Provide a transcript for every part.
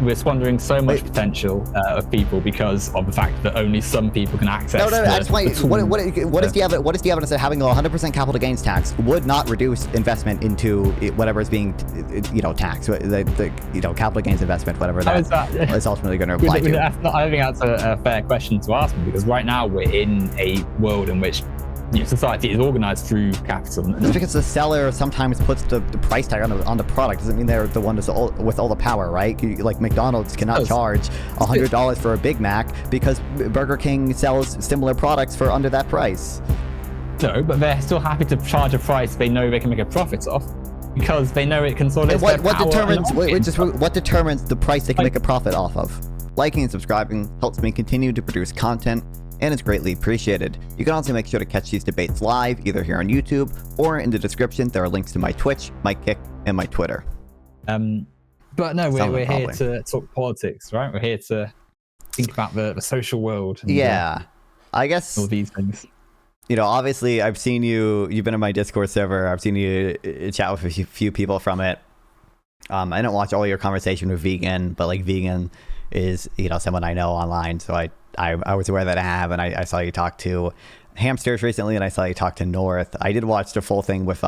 we're squandering so much potential of people because of the fact that only some people can access. I just want. What is the evidence that having a 100% capital gains tax would not reduce investment into whatever is being, taxed? The capital gains investment, whatever that is ultimately going to apply to. I don't think that's a fair question to ask me, because right now we're in a world in which society is organized through capitalism. Just because the seller sometimes puts the price tag on the product doesn't mean they're the one with all the power, right? Like McDonald's cannot charge $100 for a Big Mac because Burger King sells similar products for under that price. No, but they're still happy to charge a price they know they can make a profit off, because they know it consolidates their power. What determines the price they can make a profit off of? Liking and subscribing helps me continue to produce content, and it's greatly appreciated. You can also make sure to catch these debates live, either here on YouTube or in the description. There are links to my Twitch, my Kick, and my Twitter. But no, we're here to talk politics, right? We're here to think about the social world. And, I guess all these things. Obviously, I've seen you've been in my Discord server. I've seen you chat with a few people from it. I don't watch all your conversation with Vegan, but like Vegan is, someone I know online. So I was aware that I have, and I saw you talk to Hamsters recently, and I saw you talk to North. I did watch the full thing with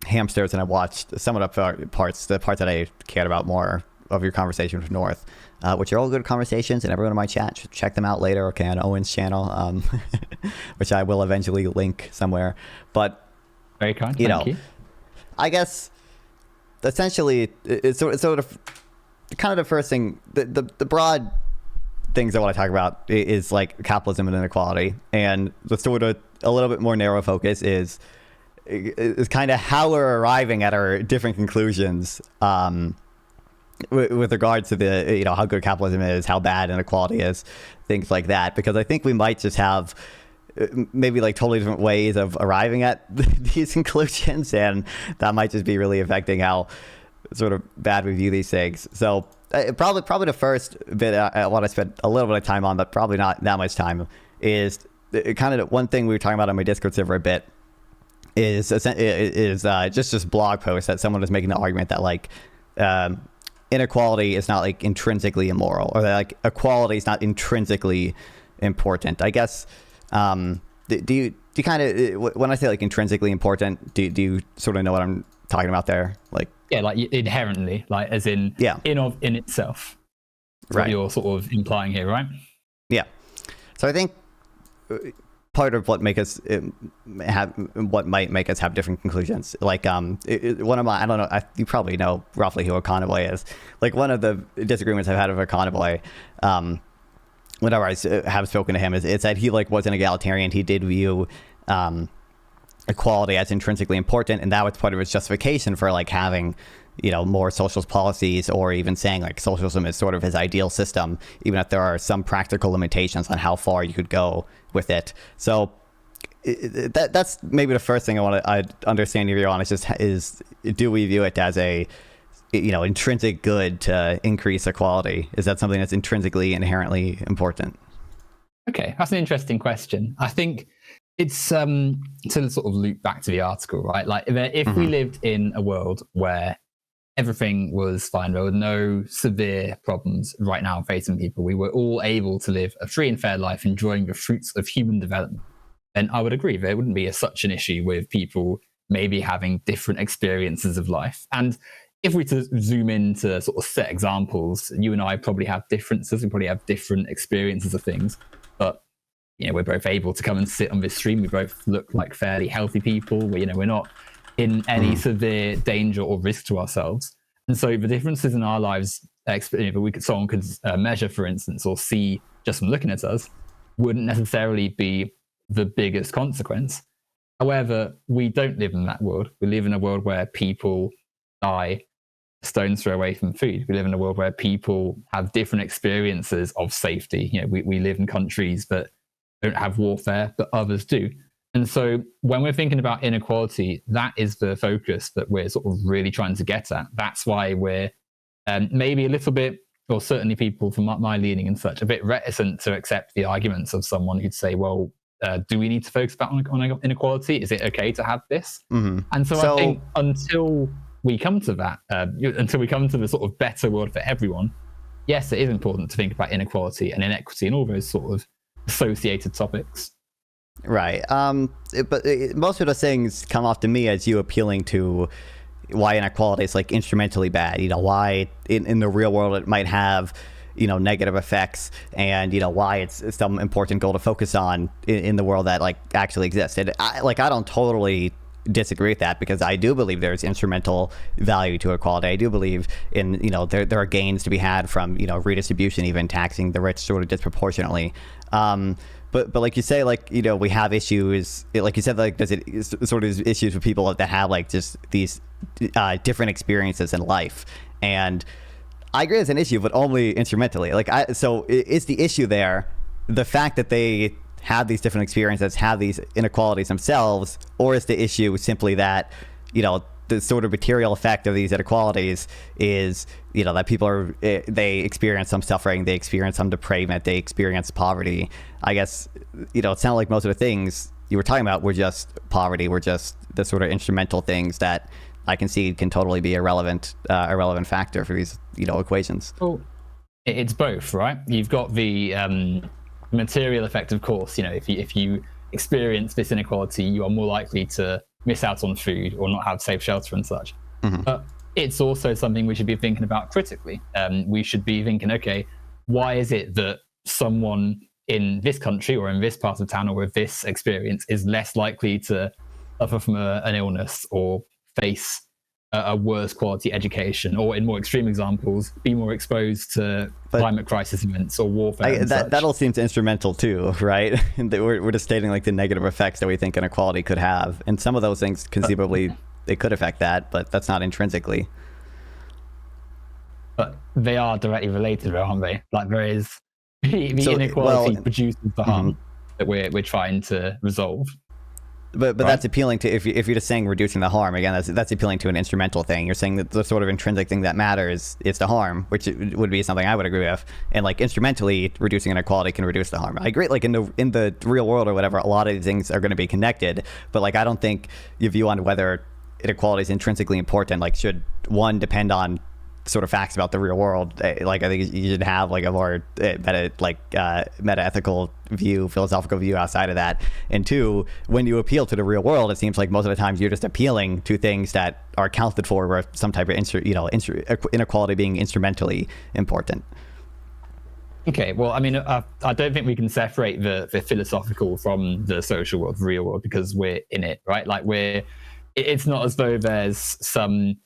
Hamsters, and I watched some of the parts that I cared about more of your conversation with North, which are all good conversations, and everyone in my chat should check them out later, okay, on Owen's channel, which I will eventually link somewhere. But very kind, thank you. I guess essentially it's sort of kind of the first thing, the broad things I want to talk about is like capitalism and inequality, and the sort of a little bit more narrow focus is kind of how we're arriving at our different conclusions with regards to the how good capitalism is, how bad inequality is, things like that, because I think we might just have maybe like totally different ways of arriving at these conclusions, and that might just be really affecting how sort of bad we view these things. So probably the first bit I want to spend a little bit of time on, but probably not that much time, is kind of one thing we were talking about on my Discord server a bit is just this blog post that someone was making the argument that like inequality is not like intrinsically immoral, or that like equality is not intrinsically important. I guess do you kind of, when I say like intrinsically important, do you sort of know what I'm talking about there? Like like inherently, like as in in itself. That's what you're sort of implying here, right? Yeah. So I think part of what might make us have different conclusions, like one of my, I don't know, you probably know roughly who Econoboy is. Like one of the disagreements I've had with Econoboy, whenever I have spoken to him, is that he like was an egalitarian. He did view equality as intrinsically important, and that was part of his justification for like having more socialist policies, or even saying like socialism is sort of his ideal system, even if there are some practical limitations on how far you could go with it. So that's maybe the first thing I understand your view on, is do we view it as a intrinsic good to increase equality? Is that something that's intrinsically inherently important? Okay, that's an interesting question. I think it's to sort of loop back to the article, right? Like if we lived in a world where everything was fine, there were no severe problems right now facing people, we were all able to live a free and fair life enjoying the fruits of human development, then I would agree there wouldn't be such an issue with people maybe having different experiences of life. And if we to zoom in to sort of set examples, you and I probably have differences, we probably have different experiences of things, but we're both able to come and sit on this stream. We both look like fairly healthy people. We're not in any severe danger or risk to ourselves. And so the differences in our lives, someone could measure, for instance, or see just from looking at us, wouldn't necessarily be the biggest consequence. However, we don't live in that world. We live in a world where people die a stone's throw away from food. We live in a world where people have different experiences of safety. We live in countries that don't have warfare, but others do. And so when we're thinking about inequality, that is the focus that we're sort of really trying to get at. That's why we're maybe a little bit, or certainly people from my leaning and such, a bit reticent to accept the arguments of someone who'd say, well, do we need to focus on inequality? Is it okay to have this? And so I think until we come to that, until we come to the sort of better world for everyone, yes, it is important to think about inequality and inequity and all those sort of associated topics. Right. But most of those things come off to me as you appealing to why inequality is like instrumentally bad. Why in the real world it might have, negative effects, and why it's some important goal to focus on in the world that like actually exists. And I don't totally disagree with that, because I do believe there's instrumental value to equality. I do believe in there are gains to be had from redistribution, even taxing the rich sort of disproportionately. But like you say, we have issues, like you said, like there's sort of issues with people that have like just these different experiences in life. And I agree it's an issue, but only instrumentally. So is the issue there the fact that they have these different experiences, have these inequalities themselves, or is the issue simply that, the sort of material effect of these inequalities is, that people they experience some suffering, they experience some depravement, they experience poverty. I guess, it sounded like most of the things you were talking about were just poverty, were just the sort of instrumental things that I can see can totally be a relevant factor for these, equations. Well, it's both, right? You've got the material effect, of course. If you experience this inequality, you are more likely to miss out on food or not have safe shelter and such. Mm-hmm. But it's also something we should be thinking about critically. We should be thinking, okay, why is it that someone in this country or in this part of town or with this experience is less likely to suffer from an illness or face a worse quality education, or in more extreme examples, be more exposed to climate crisis events or warfare? That all seems instrumental too, right? We're just stating like the negative effects that we think inequality could have, and some of those things conceivably they could affect that, but that's not intrinsically. But they are directly related, aren't they? Like there is the inequality produces the harm that we're trying to resolve. But right? That's appealing to, if you're just saying reducing the harm, again, that's appealing to an instrumental thing. You're saying that the sort of intrinsic thing that matters is the harm, which would be something I would agree with. And like instrumentally, reducing inequality can reduce the harm. I agree. Like in the real world or whatever, a lot of these things are going to be connected. But like I don't think your view on whether inequality is intrinsically important, like should one depend on sort of facts about the real world. Like I think you should have like a more meta-ethical view, philosophical view outside of that. And two, when you appeal to the real world, it seems like most of the times you're just appealing to things that are accounted for where some type of inequality being instrumentally important. Okay, well, I mean, I don't think we can separate the philosophical from the social world, the real world, because we're in it, right? Like it's not as though there's some,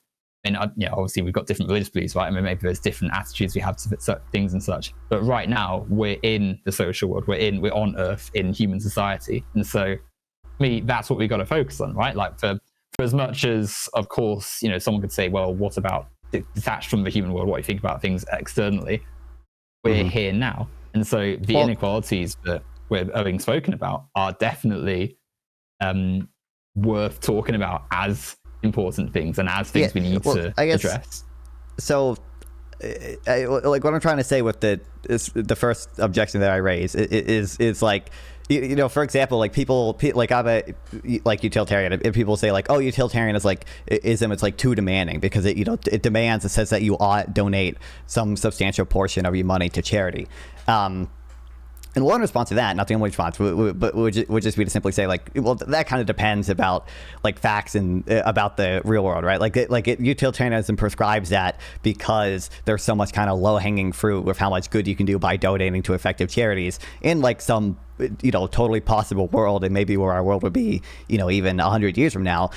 and obviously we've got different religious beliefs, right? I mean, maybe there's different attitudes we have to things and such. But right now, we're in the social world. We're on Earth in human society, and so, for me, that's what we got to focus on, right? Like for as much as, of course, someone could say, well, what about detached from the human world? What do you think about things externally? We're here now, and so the inequalities that we're being spoken about are definitely worth talking about as important things and as things we need to address. So like what I'm trying to say with the first objection that I raise is like, for example, like people like I'm a like utilitarian, and people say like, oh, utilitarian is like ism, it's like too demanding because it demands, it says that you ought donate some substantial portion of your money to charity. And one response to that, not the only response, but would just be to simply say like, well, that kind of depends about like facts and about the real world, right? Utilitarianism prescribes that because there's so much kind of low hanging fruit with how much good you can do by donating to effective charities in like some totally possible world, and maybe where our world would be, even 100 years from now,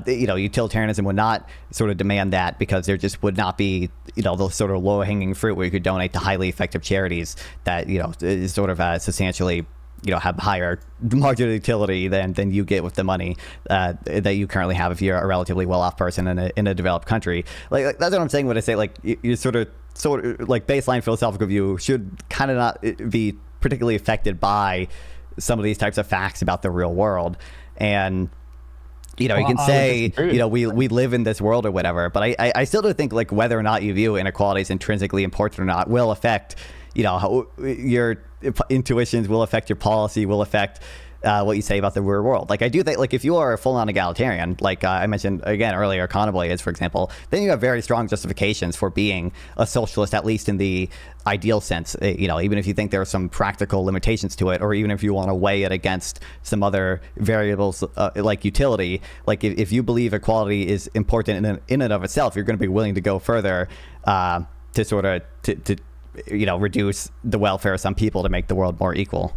utilitarianism would not sort of demand that because there just would not be, the sort of low-hanging fruit where you could donate to highly effective charities that, is sort of substantially, have higher marginal utility than you get with the money that you currently have if you're a relatively well-off person in a developed country. Like that's what I'm saying when I say like you sort of like baseline philosophical view should kind of not be particularly affected by some of these types of facts about the real world. And you can say we live in this world or whatever, but I still do think like whether or not you view inequality as intrinsically important or not will affect how your intuitions, will affect your policy, will affect what you say about the real world. Like I do think, like if you are a full-on egalitarian, like I mentioned again earlier, Conaway is, for example, then you have very strong justifications for being a socialist, at least in the ideal sense. You know, even if you think there are some practical limitations to it, or even if you want to weigh it against some other variables like utility. Like if you believe equality is important in and of itself, you're going to be willing to go further to sort of to you know, reduce the welfare of some people to make the world more equal.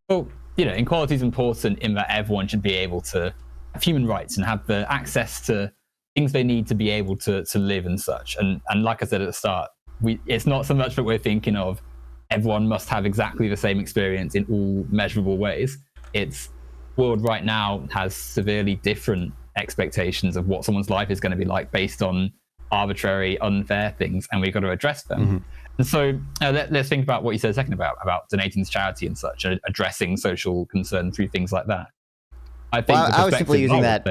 Well, you know, equality is important in that everyone should be able to have human rights and have the access to things they need to be able to live and such. And like I said at the start, it's not so much that we're thinking of everyone must have exactly the same experience in all measurable ways. It's the world right now has severely different expectations of what someone's life is going to be like based on arbitrary, unfair things, and we've got to address them. Mm-hmm. And so let's think about what you said a second about donating to charity and such, and addressing social concern through things like that. I think I was simply using that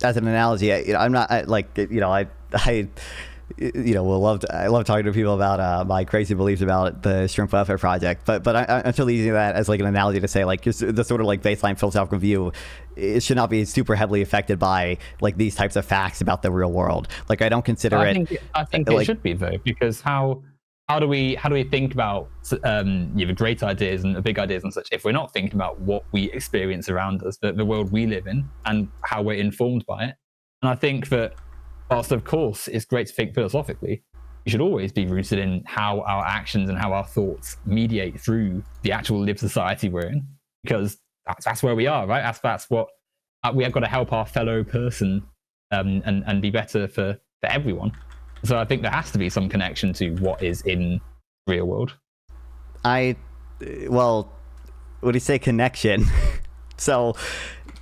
as an analogy. I'm not I love talking to people about my crazy beliefs about the shrimp welfare project, but I'm still using that as like an analogy to say like just the sort of like baseline philosophical view. It should not be super heavily affected by like these types of facts about the real world. Like I don't consider I think it should be though, because how do we think about the great ideas and the big ideas and such if we're not thinking about what we experience around us, the world we live in, and how we're informed by it? And I think that whilst of course it's great to think philosophically, we should always be rooted in how our actions and how our thoughts mediate through the actual lived society we're in, because that's where we are, right? That's what we have got to help our fellow person and be better for everyone. So I think there has to be some connection to what is in the real world. Well, when you say connection, so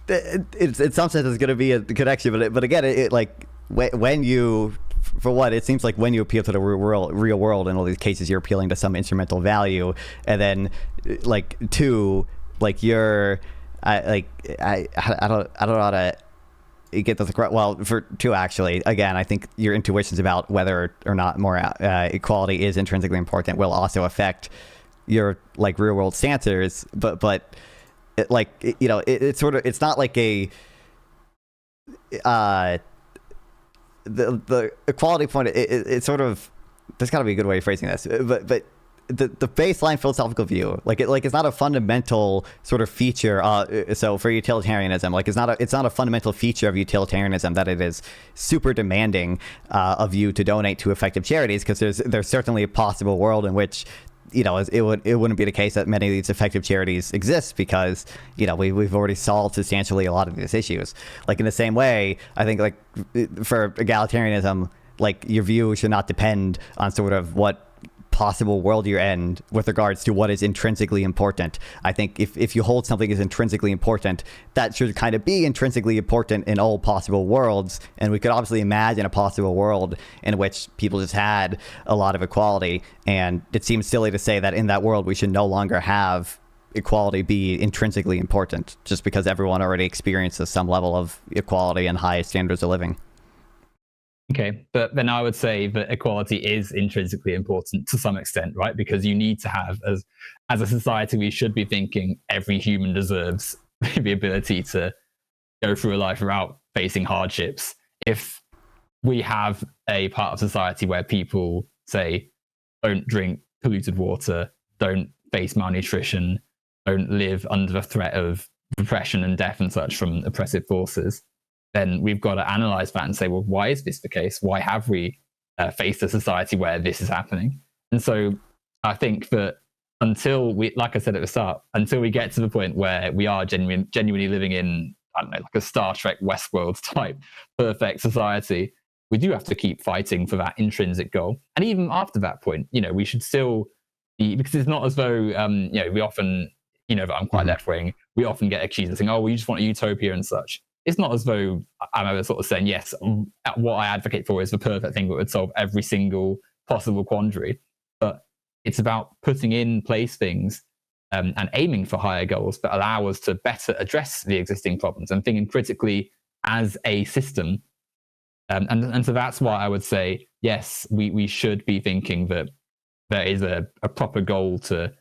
in some sense there's going to be a connection, but again, it like when you, for what it seems like when you appeal to the real world in all these cases, you're appealing to some instrumental value, and then like two, like you're I don't know how to get this correct. Well, for two, actually, again, I think your intuitions about whether or not more equality is intrinsically important will also affect your like real world stances. But it, like you know, it's sort of, it's not like a the equality point. It's sort of, there's got to be a good way of phrasing this, but the baseline philosophical view, it's not a fundamental sort of feature. So for utilitarianism, it's not a fundamental feature of utilitarianism that it is super demanding of you to donate to effective charities, because there's certainly a possible world in which, you know, it wouldn't be the case that many of these effective charities exist, because, you know, we've already solved substantially a lot of these issues. Like in the same way, I think like for egalitarianism, like your view should not depend on sort of what possible world you're in with regards to what is intrinsically important. I think if you hold something as intrinsically important, that should kind of be intrinsically important in all possible worlds. And we could obviously imagine a possible world in which people just had a lot of equality. And it seems silly to say that in that world we should no longer have equality be intrinsically important, just because everyone already experiences some level of equality and high standards of living. Okay, but then I would say that equality is intrinsically important to some extent, right? Because you need to have, as a society, we should be thinking every human deserves the ability to go through a life without facing hardships. If we have a part of society where people say, don't drink polluted water, don't face malnutrition, don't live under the threat of repression and death and such from oppressive forces, then we've got to analyze that and say, well, why is this the case? Why have we faced a society where this is happening? And so I think that until we, like I said at the start, until we get to the point where we are genuinely living in, I don't know, like a Star Trek Westworld type perfect society, we do have to keep fighting for that intrinsic goal. And even after that point, you know, we should still be, because it's not as though, you know, we often, you know, that I'm quite left wing, we often get accused of saying, oh, well, you just want a utopia and such. It's not as though I'm ever sort of saying, yes, what I advocate for is the perfect thing that would solve every single possible quandary. But it's about putting in place things and aiming for higher goals that allow us to better address the existing problems and thinking critically as a system. And so that's why I would say, yes, we should be thinking that there is a proper goal to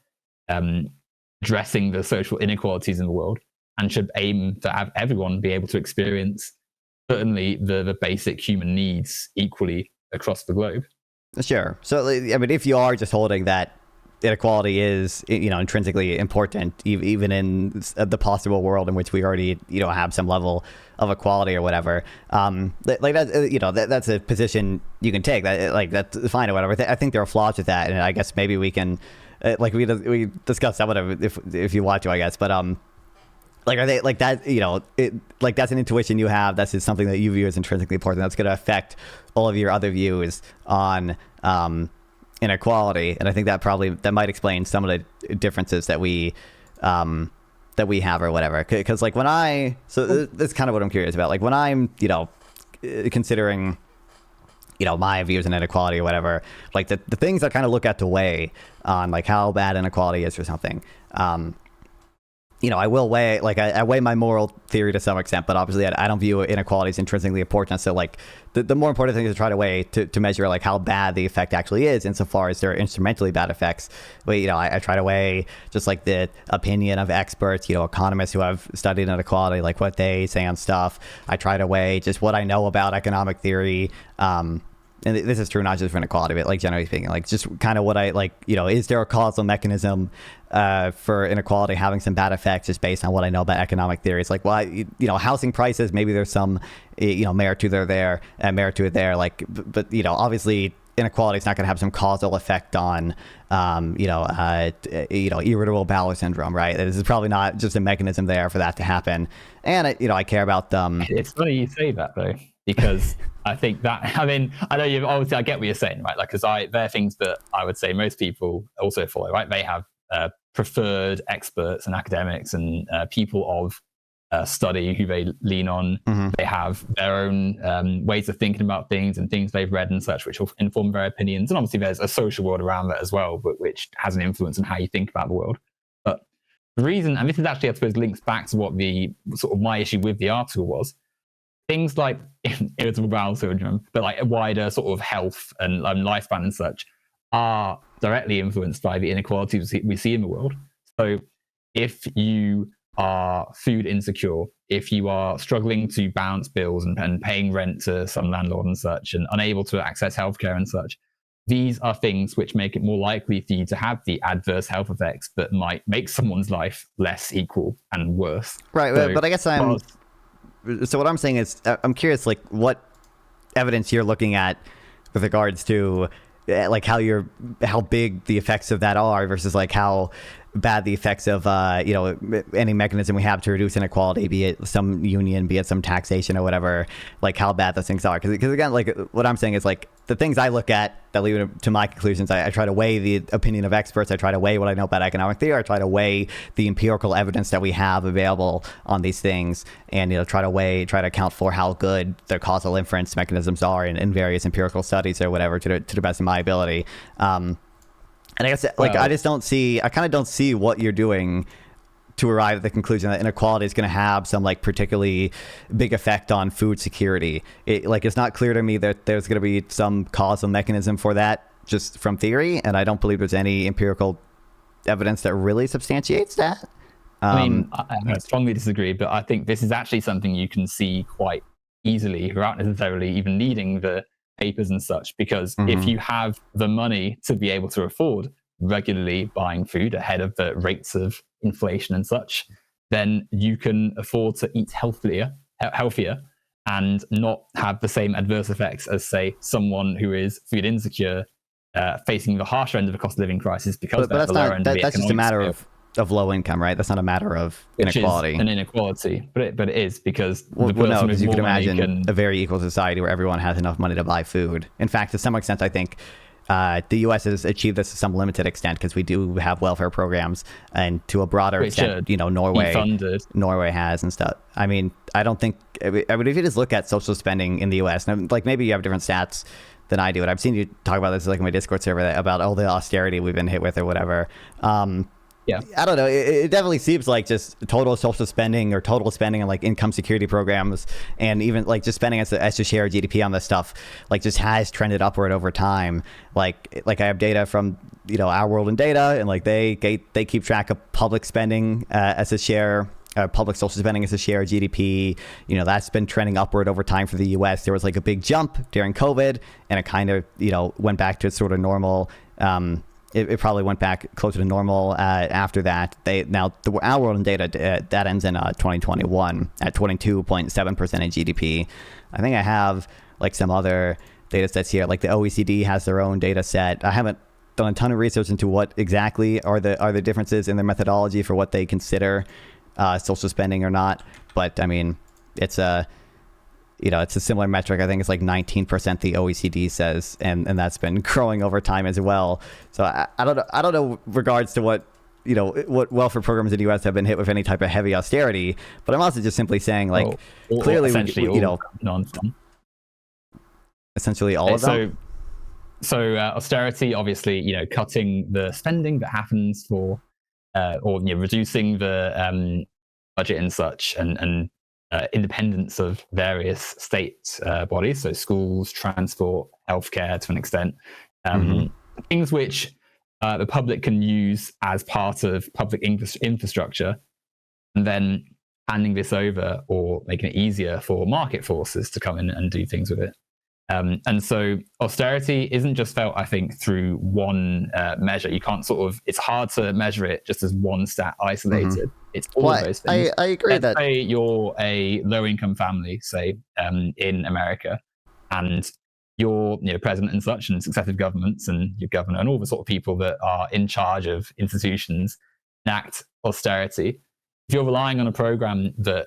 addressing the social inequalities in the world and should aim to have everyone be able to experience certainly the basic human needs equally across the globe. Sure. So, I mean, if you are just holding that inequality is, intrinsically important, even in the possible world in which we already, have some level of equality or whatever, that's a position you can take. That's fine or whatever. I think there are flaws with that, and I guess maybe we can, we discuss some of it if you want to, I guess, but are they like that? That's an intuition you have. That's just something that you view as intrinsically important. That's going to affect all of your other views on inequality, and I think that might explain some of the differences that we have or whatever. Because that's kind of what I'm curious about. Like when I'm considering my views on inequality or whatever, like the things I kind of look at to weigh on like how bad inequality is or something. I will weigh, I weigh my moral theory to some extent, but obviously I don't view inequality as intrinsically important. So the more important thing is to try to weigh to measure how bad the effect actually is insofar as there are instrumentally bad effects. But, I try to weigh just the opinion of experts, economists who have studied inequality, what they say on stuff. I try to weigh just what I know about economic theory. And this is true not just for inequality, but generally speaking, just kind of what I is there a causal mechanism for inequality having some bad effects just based on what I know about economic theory? It's housing prices, maybe there's some merit to it there, but obviously inequality is not going to have some causal effect on irritable bowel syndrome, right? This is probably not just a mechanism there for that to happen. And I care about It's funny you say that though, because I think that, I know you've obviously, I get what you're saying, right? Because there are things that I would say most people also follow, right? They have preferred experts and academics and people of study who they lean on. Mm-hmm. They have their own ways of thinking about things and things they've read and such, which will inform their opinions. And obviously there's a social world around that as well, but which has an influence on how you think about the world. But the reason, and this is actually, I suppose, links back to what the sort of my issue with the article was, things like irritable bowel syndrome, but a wider sort of health and lifespan and such are directly influenced by the inequalities we see in the world. So if you are food insecure, if you are struggling to balance bills and paying rent to some landlord and such, and unable to access healthcare and such, these are things which make it more likely for you to have the adverse health effects that might make someone's life less equal and worse. Right, so, but I guess so what I'm saying is, I'm curious, what evidence you're looking at with regards to, how big the effects of that are versus how bad the effects of any mechanism we have to reduce inequality, be it some union, be it some taxation or whatever, how bad those things are. Because again, what I'm saying is the things I look at that lead to my conclusions, I try to weigh the opinion of experts. I try to weigh what I know about economic theory. I try to weigh the empirical evidence that we have available on these things, and try to account for how good the causal inference mechanisms are in various empirical studies or whatever to the best of my ability. And I guess I kind of don't see what you're doing to arrive at the conclusion that inequality is going to have some particularly big effect on food security. It's not clear to me that there's going to be some causal mechanism for that just from theory, and I don't believe there's any empirical evidence that really substantiates that. I strongly disagree, but I think this is actually something you can see quite easily without necessarily even needing the papers and such, because if you have the money to be able to afford regularly buying food ahead of the rates of inflation and such, then you can afford to eat healthier and not have the same adverse effects as, say, someone who is food insecure, facing the harsher end of the cost of living crisis because that's just a matter of low income, right? That's not a matter of inequality. Which is an inequality, but it is because no, because you can imagine a very equal society where everyone has enough money to buy food. In fact, to some extent, I think the U.S. has achieved this to some limited extent because we do have welfare programs, and to a broader extent, Norway has and stuff. I don't think. If you just look at social spending in the U.S., and maybe you have different stats than I do, and I've seen you talk about this in my Discord server about all the austerity we've been hit with or whatever. Yeah, I don't know. It definitely seems like just total social spending or total spending on income security programs, and even just spending as a share of GDP on this stuff, just has trended upward over time. I have data from Our World in Data, and like they keep track of public spending as a share. Public social spending as a share of GDP, that's been trending upward over time for the U.S. There was like a big jump during COVID, and it kind of, went back to its sort of normal. It probably went back closer to normal after that. Our World in Data that ends in 2021 at 22.7% of GDP. I think I have like some other data sets here. Like the OECD has their own data set. I haven't done a ton of research into what exactly are the differences in their methodology for what they consider social spending or not, but I mean, it's a similar metric. I think it's like 19% the OECD says, and that's been growing over time as well. So I don't know regards to what welfare programs in the U.S. have been hit with any type of heavy austerity, but I'm also just simply saying like clearly essentially Nonfon. Essentially all of them. So austerity, obviously, cutting the spending that happens for. Or reducing the budget and such, and independence of various state bodies, so schools, transport, healthcare to an extent, things which the public can use as part of public infrastructure, and then handing this over or making it easier for market forces to come in and do things with it. And so austerity isn't just felt, I think, through one measure. You can't it's hard to measure it just as one stat isolated. It's all of those things. I agree. Let's say you're a low-income family, say, in America, and your president and such, and successive governments, and your governor, and all the sort of people that are in charge of institutions enact austerity. If you're relying on a program that,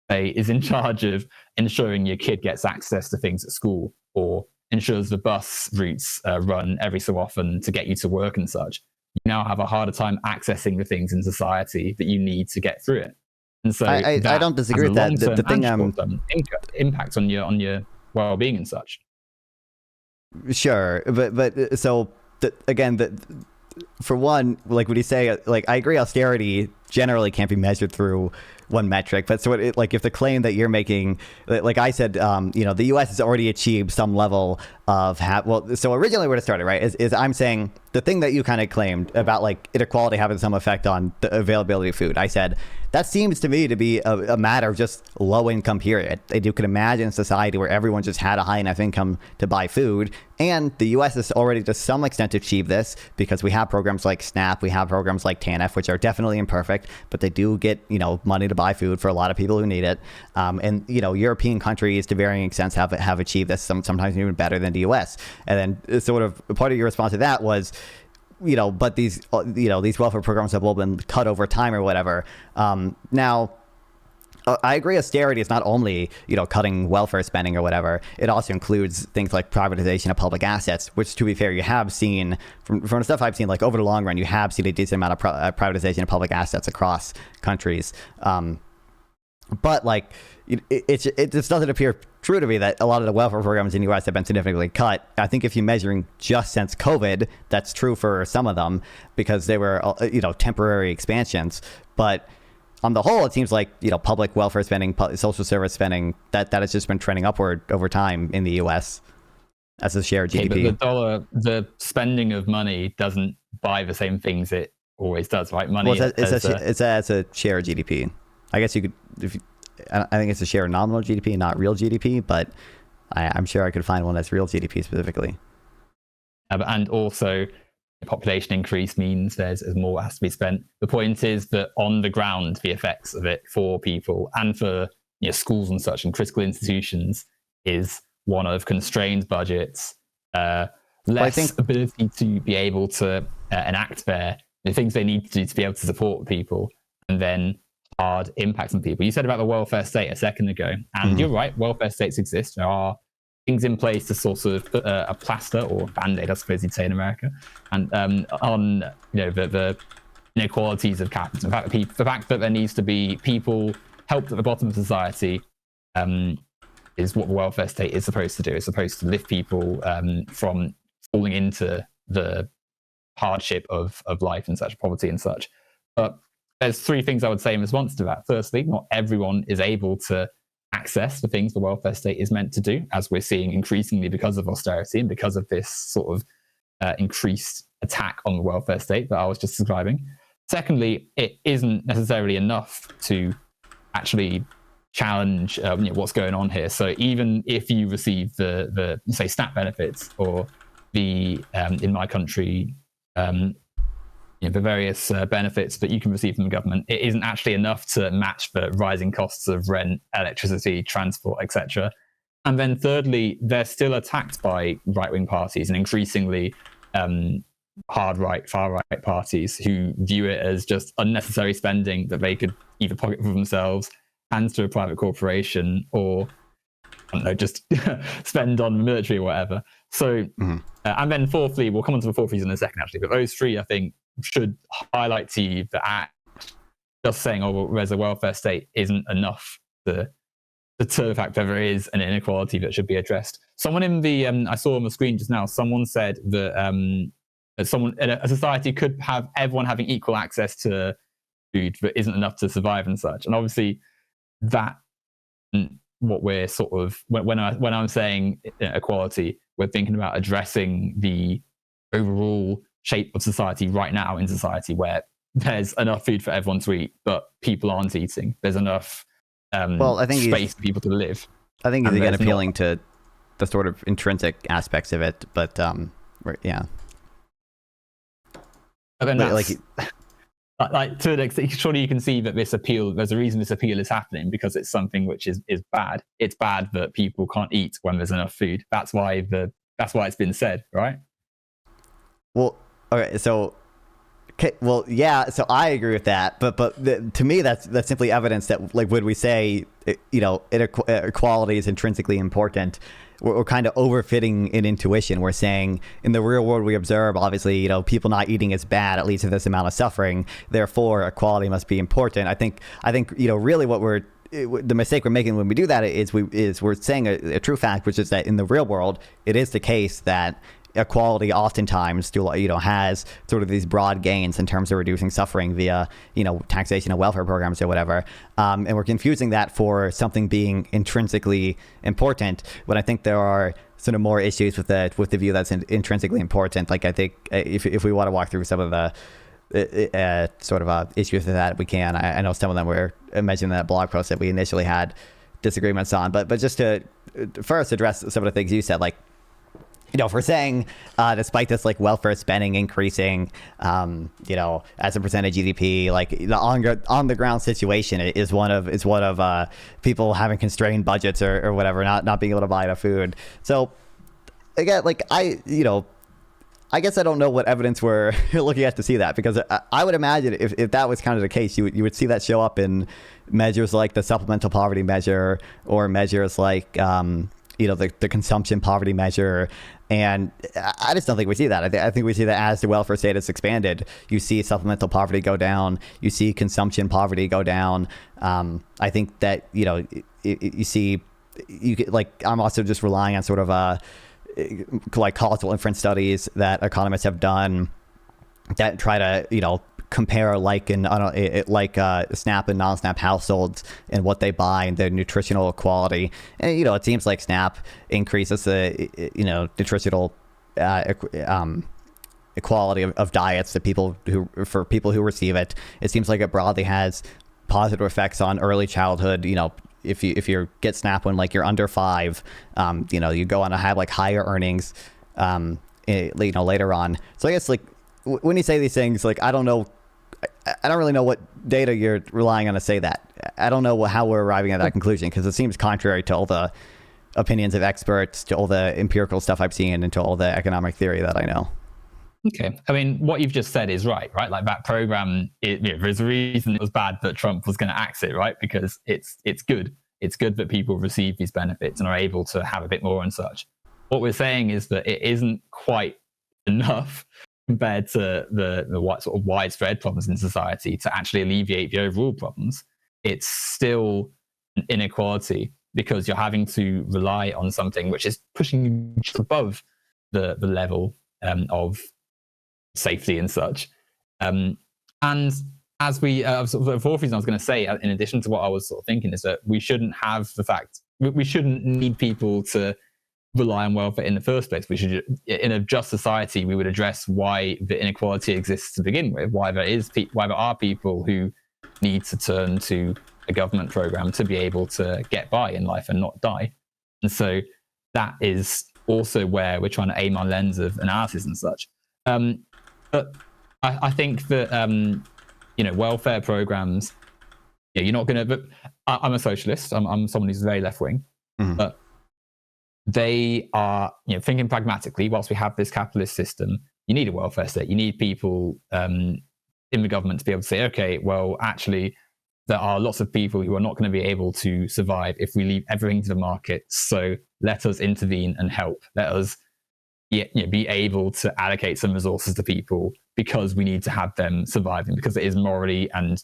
say, is in charge of ensuring your kid gets access to things at school, or ensures the bus routes run every so often to get you to work and such, you now have a harder time accessing the things in society that you need to get through it. And so I don't disagree with that. The thing impact on your well-being and such. Sure, but so for one, like when you say, like, I agree, austerity generally can't be measured through one metric, but so if the claim that you're making, like I said, the U.S. has already achieved some level of so originally where it started, right, is I'm saying the thing that you kind of claimed about like inequality having some effect on the availability of food. I said that seems to me to be a matter of just low income period. You can imagine a society where everyone just had a high enough income to buy food, and the U.S. has already to some extent achieved this because we have programs like SNAP, we have programs like TANF, which are definitely imperfect, but they do get money to buy food for a lot of people who need it. And European countries to varying extents have achieved this, sometimes even better than the U.S. And then sort of part of your response to that was, but these welfare programs have all been cut over time or whatever. Now, I agree, austerity is not only, cutting welfare spending or whatever. It also includes things like privatization of public assets, which, to be fair, you have seen from the stuff I've seen, like over the long run, you have seen a decent amount of privatization of public assets across countries. But like, it just doesn't appear true to me that a lot of the welfare programs in the U.S. have been significantly cut. I think if you're measuring just since COVID, that's true for some of them because they were, temporary expansions. But on the whole, it seems like, public welfare spending, social service spending, that has just been trending upward over time in the U.S. as a share of GDP. But the spending of money doesn't buy the same things it always does, right? Money it's a share of GDP. I guess you could, I think it's a share of nominal GDP, not real GDP, but I'm sure I could find one that's real GDP specifically. And also, population increase means there's more has to be spent. The point is that on the ground, the effects of it for people and for schools and such and critical institutions is one of constrained budgets, less ability to be able to enact the things they need to do to be able to support people, and then hard impacts on people. You said about the welfare state a second ago, and you're right, welfare states exist. There are things in place to sort of put a plaster or band-aid, I suppose you'd say in America, and on the inequalities of capitalism. In fact, the fact that there needs to be people helped at the bottom of society is what the welfare state is supposed to do. It's supposed to lift people from falling into the hardship of life and such, poverty and such. But there's three things I would say in response to that. Firstly, not everyone is able to access the things the welfare state is meant to do, as we're seeing increasingly because of austerity and because of this sort of increased attack on the welfare state that I was just describing. Secondly, it isn't necessarily enough to actually challenge what's going on here. So even if you receive the say SNAP benefits or the in my country the various benefits that you can receive from the government, it isn't actually enough to match the rising costs of rent, electricity, transport, etc. And then thirdly, they're still attacked by right-wing parties and increasingly hard right, far right parties who view it as just unnecessary spending that they could either pocket for themselves, hand to a private corporation, or I don't know, just spend on the military or whatever. So, and then fourthly, we'll come on to the fourth reason in a second, actually, but those three, I think, should highlight to you the act just saying, oh, well, there's a welfare state isn't enough to deter the fact that there is an inequality that should be addressed. Someone in the, I saw on the screen just now, someone said that a society could have everyone having equal access to food, but isn't enough to survive and such. And obviously that, what we're sort of, when I'm saying equality, we're thinking about addressing the overall shape of society right now in society, where there's enough food for everyone to eat, but people aren't eating. There's enough I think space for people to live. I think he's again appealing to the sort of intrinsic aspects of it, but yeah. But then like to an extent, surely you can see that this appeal, there's a reason this appeal is happening, because it's something which is bad. It's bad that people can't eat when there's enough food. That's why it's been said, right? Well, okay, so well, yeah, so I agree with that, but to me that's simply evidence that, like, when we say equality is intrinsically important, we're kind of overfitting an intuition. We're saying in the real world we observe, obviously, people not eating is bad, at least to this amount of suffering. Therefore, equality must be important. I think really what the mistake we're making when we do that is we're saying a true fact, which is that in the real world, it is the case that equality oftentimes has sort of these broad gains in terms of reducing suffering via taxation and welfare programs or whatever, and we're confusing that for something being intrinsically important, when I think there are sort of more issues with the view that's intrinsically important. Like, I think if we want to walk through some of the sort of issues with that, we can. I know some of them were mentioned in that blog post that we initially had disagreements on, but just to first address some of the things you said, like, if we're saying, despite this, like, welfare spending increasing, as a percent of GDP, like, the on the ground situation is one of people having constrained budgets or whatever, not being able to buy enough food. So again, like, I guess I don't know what evidence we're looking at to see that, because I would imagine if that was kind of the case, you would see that show up in measures like the supplemental poverty measure, or measures like the consumption poverty measure. And I just don't think we see that. I think we see that as the welfare state has expanded, you see supplemental poverty go down, you see consumption poverty go down. I think that, you see, I'm also just relying on sort of like causal inference studies that economists have done that try to, compare SNAP and non-SNAP households and what they buy and their nutritional quality. And it seems like SNAP increases the nutritional equality of diets to people who receive it. It seems like it broadly has positive effects on early childhood. If you get SNAP when, like, you're under 5, you go on to have, like, higher earnings later on. So I guess, like, when you say these things, like, I don't really know what data you're relying on to say that. I don't know how we're arriving at that conclusion, because it seems contrary to all the opinions of experts, to all the empirical stuff I've seen, and to all the economic theory that I know. Okay. I mean, what you've just said is right? Like, that program, there's a reason it was bad that Trump was going to axe it, right? Because it's good. It's good that people receive these benefits and are able to have a bit more and such. What we're saying is that it isn't quite enough compared to the sort of widespread problems in society to actually alleviate the overall problems. It's still an inequality, because you're having to rely on something which is pushing you just above the level of safety and such. And as we, the fourth reason I was going to say, in addition to what I was sort of thinking, is that we shouldn't need people to rely on welfare in the first place. We should, in a just society, we would address why the inequality exists to begin with, why there are people who need to turn to a government program to be able to get by in life and not die. And so that is also where we're trying to aim our lens of analysis and such. But I think that welfare programs, you're not going to. But I'm a socialist. I'm someone who's very left wing, but they are, thinking pragmatically. Whilst we have this capitalist system, you need a welfare state. You need people in the government to be able to say, okay, well, actually, there are lots of people who are not going to be able to survive if we leave everything to the market. So let us intervene and help. Let us be able to allocate some resources to people because we need to have them surviving, because it is morally and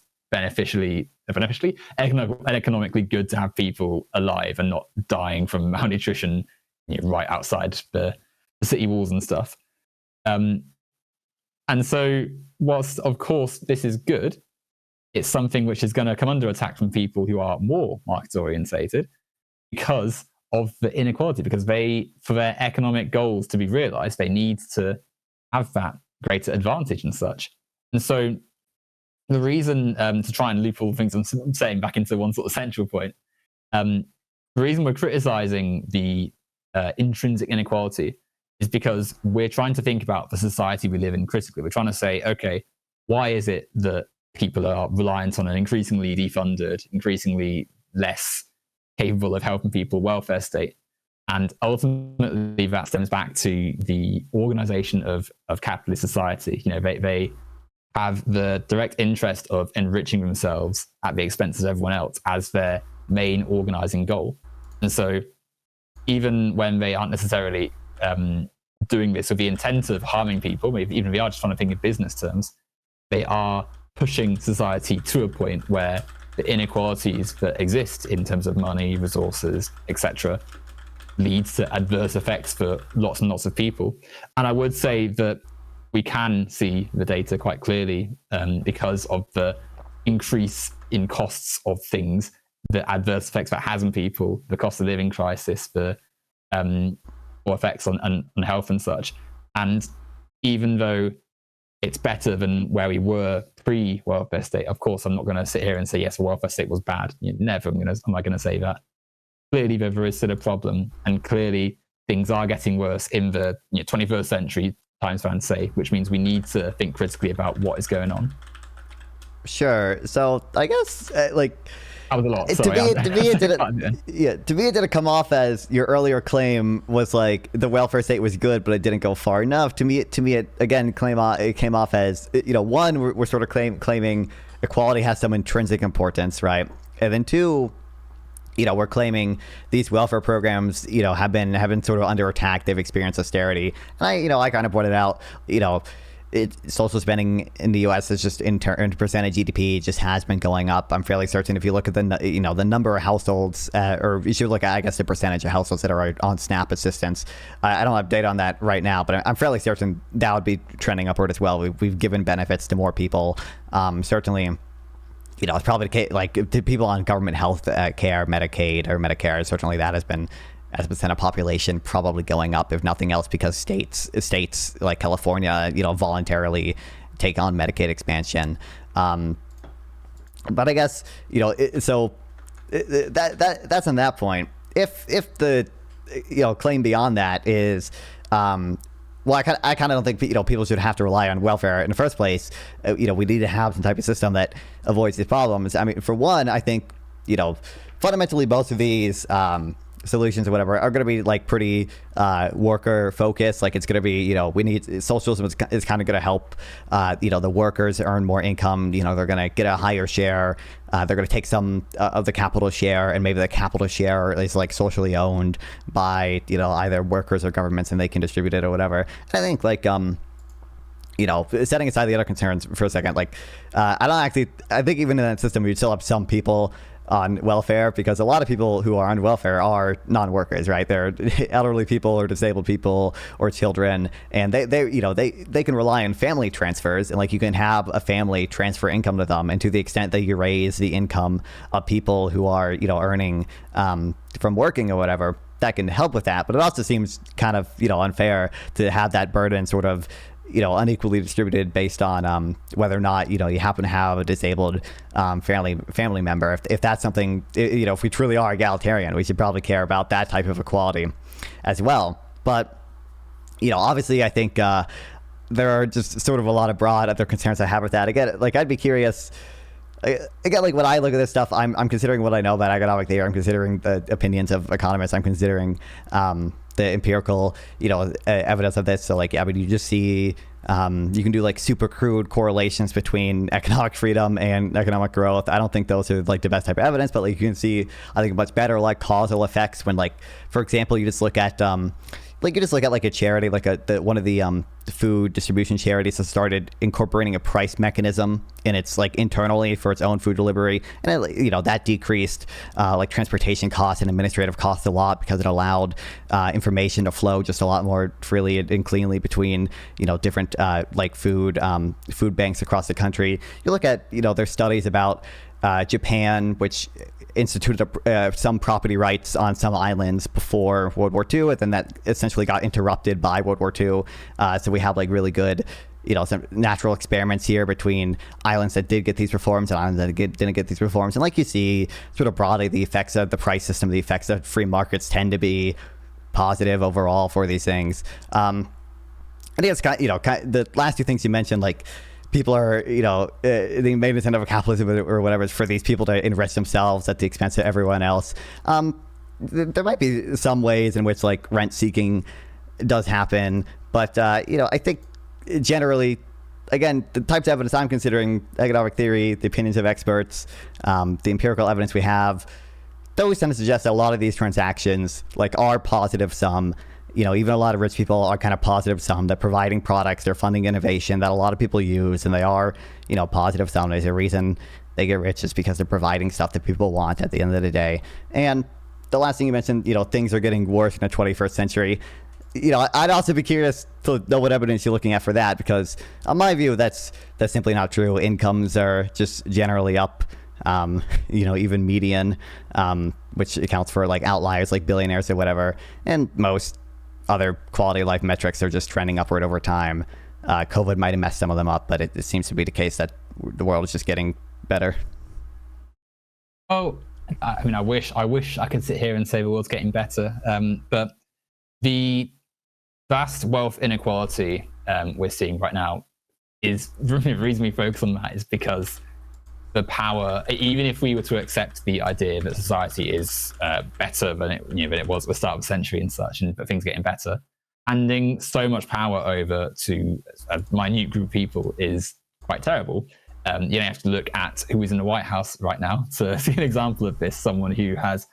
economically good to have people alive and not dying from malnutrition right outside the city walls and stuff. And so whilst, of course, this is good, it's something which is going to come under attack from people who are more market orientated because of the inequality, because for their economic goals to be realized, they need to have that greater advantage and such. And so the reason, to try and loop all the things I'm saying back into one sort of central point, the reason we're criticizing the intrinsic inequality is because we're trying to think about the society we live in critically. We're trying to say, okay, why is it that people are reliant on an increasingly defunded, increasingly less capable of helping people welfare state? And ultimately that stems back to the organization of capitalist society. They have the direct interest of enriching themselves at the expense of everyone else as their main organizing goal. And so even when they aren't necessarily doing this with the intent of harming people, even if they are just trying to think in business terms, they are pushing society to a point where the inequalities that exist in terms of money, resources, etc., leads to adverse effects for lots and lots of people. And I would say that we can see the data quite clearly because of the increase in costs of things, the adverse effects that has on people, the cost of living crisis, the effects on health and such. And even though it's better than where we were pre-welfare state, of course, I'm not going to sit here and say, yes, the welfare state was bad. Never am I going to say that. Clearly, there is still a problem, and clearly things are getting worse in the 21st century time span, say, which means we need to think critically about what is going on. Sure. So I guess that was a lot. Sorry, to me, it didn't come off as your earlier claim was like the welfare state was good, but it didn't go far enough. To me, it again it came off as one, we're sort of claiming equality has some intrinsic importance, right? And then two, we're claiming these welfare programs, have been sort of under attack. They've experienced austerity, and I kind of pointed out, social spending in the U.S. is just in percent of GDP just has been going up. I'm fairly certain if you look at the number of households, or you should look at, I guess, the percentage of households that are on SNAP assistance. I don't have data on that right now, but I'm fairly certain that would be trending upward as well. We've given benefits to more people. Certainly, it's probably the case, to people on government health care, Medicaid or Medicare. Certainly that has been, as a percent of population, probably going up, if nothing else, because states like California, voluntarily take on Medicaid expansion. But I guess, that's on that point. If the, claim beyond that is, well, I kind of don't think people should have to rely on welfare in the first place. We need to have some type of system that avoids these problems. I mean, for one, I think fundamentally both of these solutions or whatever are going to be pretty worker focused. It's going to be we need socialism is kind of going to help the workers earn more income. They're going to get a higher share. They're going to take some of the capital share, and maybe the capital share is socially owned by either workers or governments, and they can distribute it or whatever. And I think setting aside the other concerns for a second, I think even in that system we'd still have some people on welfare, because a lot of people who are on welfare are non-workers, right? They're elderly people or disabled people or children, and they can rely on family transfers, and you can have a family transfer income to them, and to the extent that you raise the income of people who are earning from working or whatever, that can help with that. But it also seems kind of, unfair to have that burden sort of, unequally distributed based on whether or not, you happen to have a disabled family member. If that's something, if we truly are egalitarian, we should probably care about that type of equality as well. But, obviously, I think there are just sort of a lot of broad other concerns I have with that. Again, like, I'd be curious. Again, like, when I look at this stuff, I'm considering what I know about economic theory. I'm considering the opinions of economists. I'm considering the empirical, evidence of this. So, like, I mean, you just see, you can do like super crude correlations between economic freedom and economic growth. I don't think those are like the best type of evidence, but like you can see, I think, much better like causal effects when, like, for example, you just look at like a charity, like one of the food distribution charities has started incorporating a price mechanism in its like internally for its own food delivery, and that decreased like transportation costs and administrative costs a lot because it allowed information to flow just a lot more freely and cleanly between different like food banks across the country. You look at there's studies about Japan, which instituted some property rights on some islands before World War II, and then that essentially got interrupted by World War II. So we have like really good, some natural experiments here between islands that did get these reforms and islands that didn't get these reforms. And like you see, sort of broadly, the effects of the price system, the effects of free markets tend to be positive overall for these things. I think it's kind of, the last two things you mentioned, like, people are, the main intent of capitalism or whatever is for these people to enrich themselves at the expense of everyone else. There might be some ways in which like rent seeking does happen, but I think generally, again, the types of evidence I'm considering, economic theory, the opinions of experts, the empirical evidence we have, those tend to suggest that a lot of these transactions like are positive sum. Even a lot of rich people are kind of positive sum. They're providing products, they're funding innovation that a lot of people use, and they are, positive sum. There's a reason they get rich is because they're providing stuff that people want at the end of the day. And the last thing you mentioned, things are getting worse in the 21st century. I'd also be curious to know what evidence you're looking at for that, because in my view, that's simply not true. Incomes are just generally up, even median, which accounts for like outliers like billionaires or whatever. And most other quality of life metrics are just trending upward over time. COVID might have messed some of them up, but it seems to be the case that the world is just getting better. Oh, I mean, I wish I could sit here and say the world's getting better, but the vast wealth inequality we're seeing right now is the reason we focus on that is because the power, even if we were to accept the idea that society is better than it was at the start of the century and such, and that things are getting better, handing so much power over to a minute group of people is quite terrible. You have to look at who is in the White House right now to see an example of this, someone who has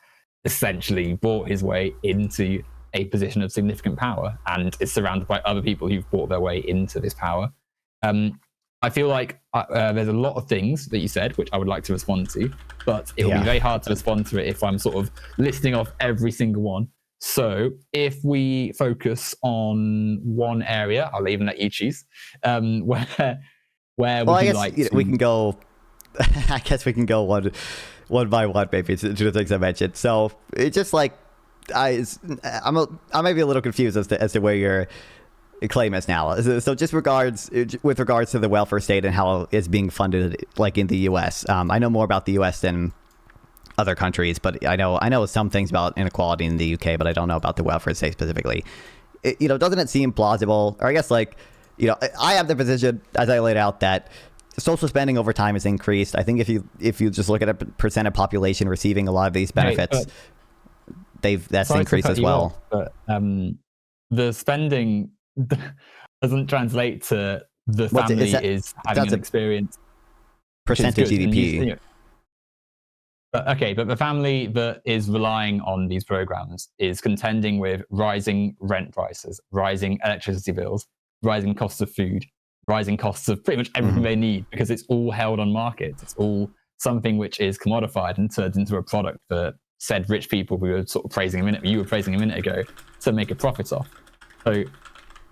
essentially bought his way into a position of significant power and is surrounded by other people who've bought their way into this power. I feel like there's a lot of things that you said which I would like to respond to, but it will be very hard to respond to it if I'm sort of listing off every single one. So if we focus on one area, I'll even let you choose, where would you like to... we can go, I guess we can go one by one, maybe, to the things I mentioned. So it's just like, I may be a little confused as to where your claim is now. So just with regards to the welfare state and how it's being funded, like in the U.S. I know more about the U.S. than other countries, but I know some things about inequality in the U.K., but I don't know about the welfare state specifically. Doesn't it seem plausible? Or I guess I have the position, as I laid out, that social spending over time has increased. I think if you just look at a percent of population receiving a lot of these benefits, that's increased as well. But the spending doesn't translate to the family is having an experience. Percentage GDP. But the family that is relying on these programs is contending with rising rent prices, rising electricity bills, rising costs of food, rising costs of pretty much everything they need, because it's all held on markets. It's all something which is commodified and turned into a product that said rich people you were praising a minute ago to make a profit off. So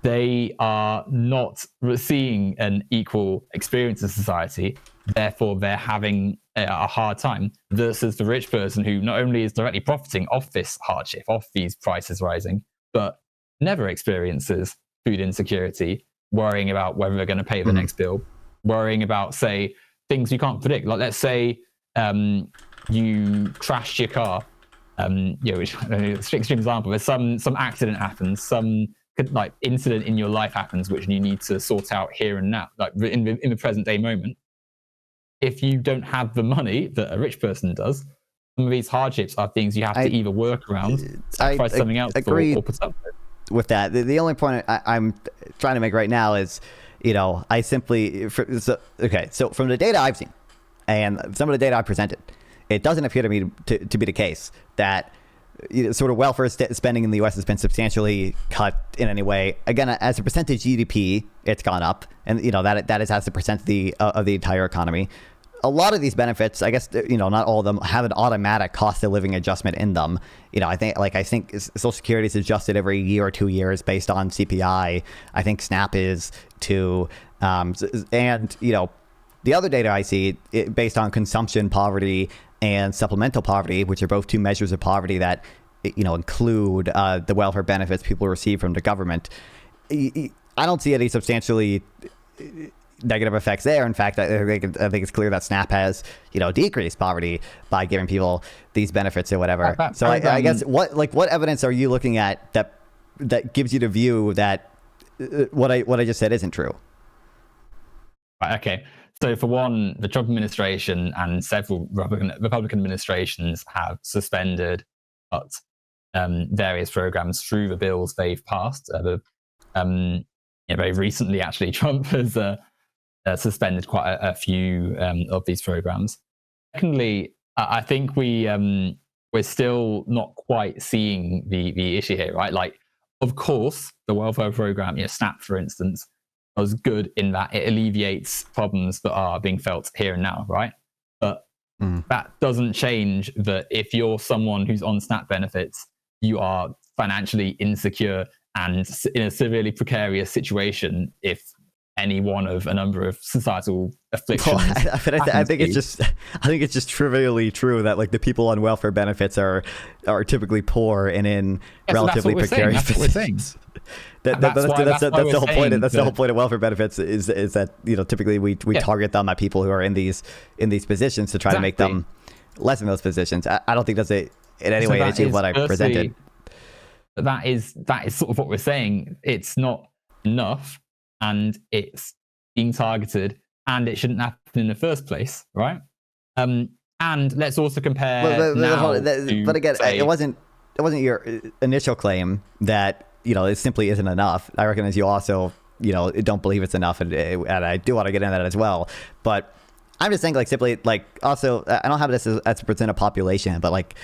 they are not seeing an equal experience in society. Therefore, they're having a hard time versus the rich person who not only is directly profiting off this hardship, off these prices rising, but never experiences food insecurity, worrying about whether they're going to pay the next bill, worrying about, say, things you can't predict. Like, let's say you crashed your car, which is an extreme example. There's some accident happens, some like incident in your life happens, which you need to sort out here and now, like in the present day moment. If you don't have the money that a rich person does, some of these hardships are things you have to either work around, sacrifice something else for, or put up with that. The only point I'm trying to make right now is, I simply, so from the data I've seen and some of the data I presented, it doesn't appear to me to be the case that sort of welfare spending in the U.S. has been substantially cut in any way. Again, as a percentage GDP, it's gone up, and that is as a percent of the entire economy. A lot of these benefits, I guess, not all of them have an automatic cost of living adjustment in them. I think Social Security is adjusted every year or 2 years based on CPI. I think SNAP is too, and the other data I see based on consumption poverty and supplemental poverty, which are both two measures of poverty that include the welfare benefits people receive from the government. I don't see any substantially negative effects there. In fact, I think it's clear that SNAP has decreased poverty by giving people these benefits or whatever. So I guess what evidence are you looking at that gives you the view that what I just said isn't true? Right, okay. So for one, the Trump administration and several Republican administrations have suspended various programs through the bills they've passed. Very recently, actually, Trump has suspended quite a few of these programs. Secondly, I think we're still not quite seeing the issue here, right? Like, of course, the welfare program, SNAP, for instance, was good in that it alleviates problems that are being felt here and now, right? But that doesn't change that if you're someone who's on SNAP benefits, you are financially insecure and in a severely precarious situation if any one of a number of societal afflictions. Well, I think it's just trivially true that like the people on welfare benefits are typically poor and in relatively precarious positions. That's the whole point. That's the whole point of welfare benefits is that typically we target them at people who are in these positions to try to make them lessen those positions. I don't think that's in any way an issue of what I presented. That is sort of what we're saying. It's not enough, and it's being targeted, and it shouldn't happen in the first place, right? And let's also compare. But again, it wasn't your initial claim that it simply isn't enough. I recognize you also don't believe it's enough, and I do want to get into that as well. But I'm just saying, like, simply, like, also, I don't have this as a percent of population, but like,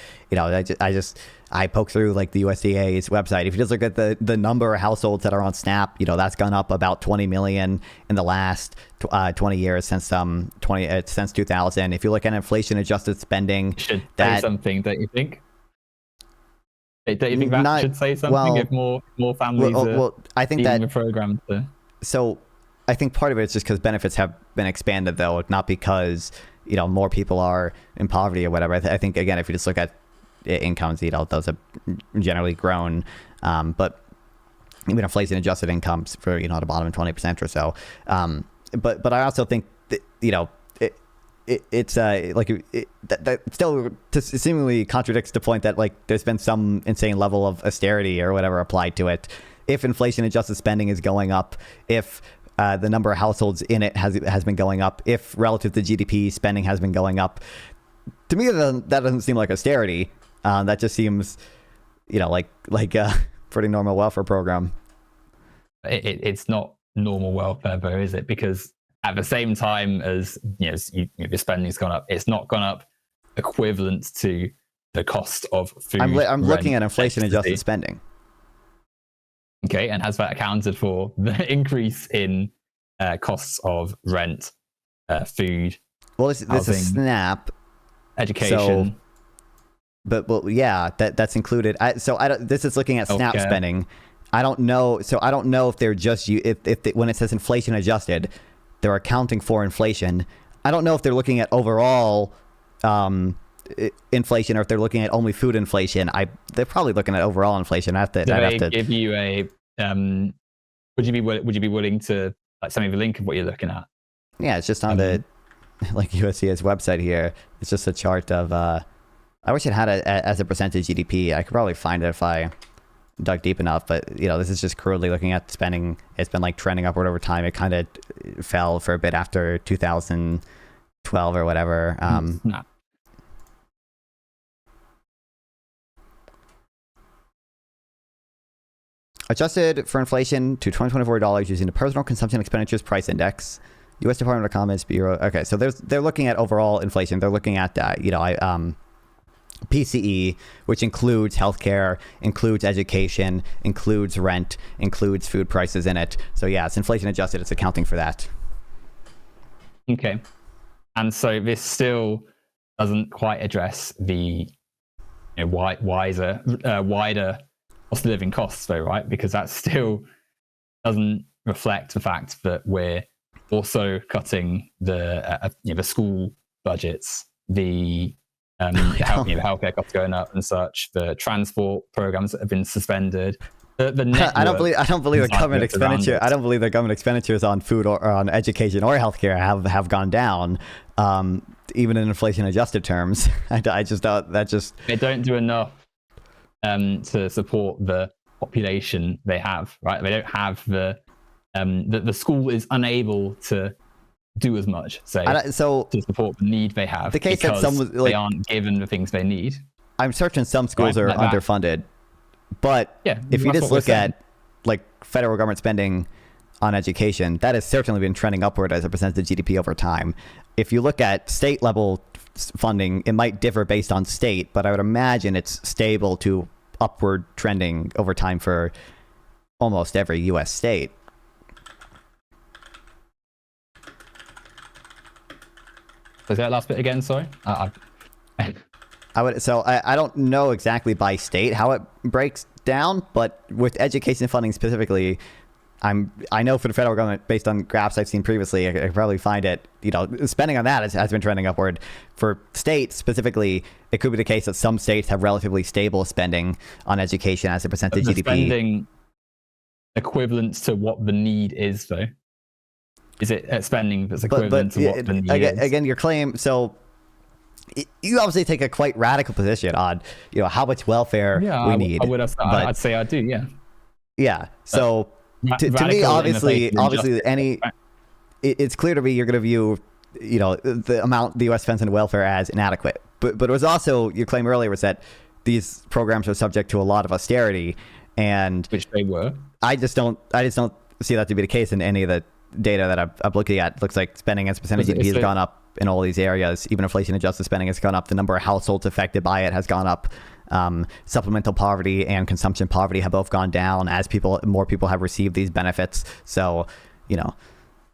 I poke through like the USDA's website. If you just look at the number of households that are on SNAP, that's gone up about 20 million in the last 20 years since 2000. If you look at inflation adjusted spending, should say something, don't you think? Don't you think that should say something if more families I think that the program to... So I think part of it is just because benefits have been expanded, though, not because more people are in poverty or whatever. I think again, if you just look at incomes, those have generally grown, but even inflation adjusted incomes for the bottom 20% or so. But I also think that it's that still seemingly contradicts the point that like there's been some insane level of austerity or whatever applied to it. If inflation adjusted spending is going up, if the number of households in it has been going up, if relative to GDP spending has been going up, to me that doesn't seem like austerity. That just seems, like a pretty normal welfare program. It's not normal welfare, though, is it? Because at the same time as your spending's gone up, it's not gone up equivalent to the cost of food. I'm looking at inflation adjusted spending. Okay, and has that accounted for the increase in costs of rent, food? Well, this is SNAP, education. That's included. This is looking at SNAP spending. I don't know. So I don't know if they're just when it says inflation adjusted, they're accounting for inflation. I don't know if they're looking at overall inflation, or if they're looking at only food inflation, they're probably looking at overall inflation. Do they give you a would you be willing to like send me the link of what you're looking at? Yeah, it's just on the like USDA's website here. It's just a chart of I wish it had it as a percentage GDP. I could probably find it if I dug deep enough, but this is just crudely looking at spending. It's been like trending upward over time. It kind of fell for a bit after 2012 or whatever. Adjusted for inflation to 2024 dollars using the Personal Consumption Expenditures Price Index, U.S. Department of Commerce Bureau. Okay, so they're looking at overall inflation. They're looking at PCE, which includes healthcare, includes education, includes rent, includes food prices in it. So yeah, it's inflation adjusted. It's accounting for that. Okay, and so this still doesn't quite address the wider cost of living costs, though, right? Because that still doesn't reflect the fact that we're also cutting the school budgets, the healthcare costs going up and such, the transport programs that have been suspended. I don't believe the government expenditure. I don't believe the government expenditures on food or on education or healthcare have gone down, even in inflation adjusted terms. I just don't. They don't do enough to support the population they have. Right? They don't have the school is unable to do as much, to support the need they have. The case because that they aren't given the things they need. I'm certain some schools are underfunded, but if you just look at like federal government spending on education, that has certainly been trending upward as a percentage of GDP over time. If you look at state level funding, it might differ based on state, but I would imagine it's stable to upward trending over time for almost every U.S. state. Was that last bit again? Sorry. I don't know exactly by state how it breaks down, but with education funding specifically, I know for the federal government, based on graphs I've seen previously, I could probably find it. Spending on that has been trending upward. For states specifically, it could be the case that some states have relatively stable spending on education as a percentage of GDP. Spending equivalent to what the need is, though. Is it spending that's equivalent to what the need is? Again, your claim. So you obviously take a quite radical position on how much welfare we need. I'd say I do. Yeah. Yeah. So. To me, obviously, it's clear to me you're going to view, the amount the U.S. spends on welfare as inadequate. But it was also, your claim earlier was that these programs are subject to a lot of austerity, and which they were. I just don't see that to be the case in any of the data that I'm looking at. It looks like spending as a percentage of GDP has gone up in all these areas. Even inflation adjusted spending has gone up. The number of households affected by it has gone up. Supplemental poverty and consumption poverty have both gone down as more people have received these benefits. So,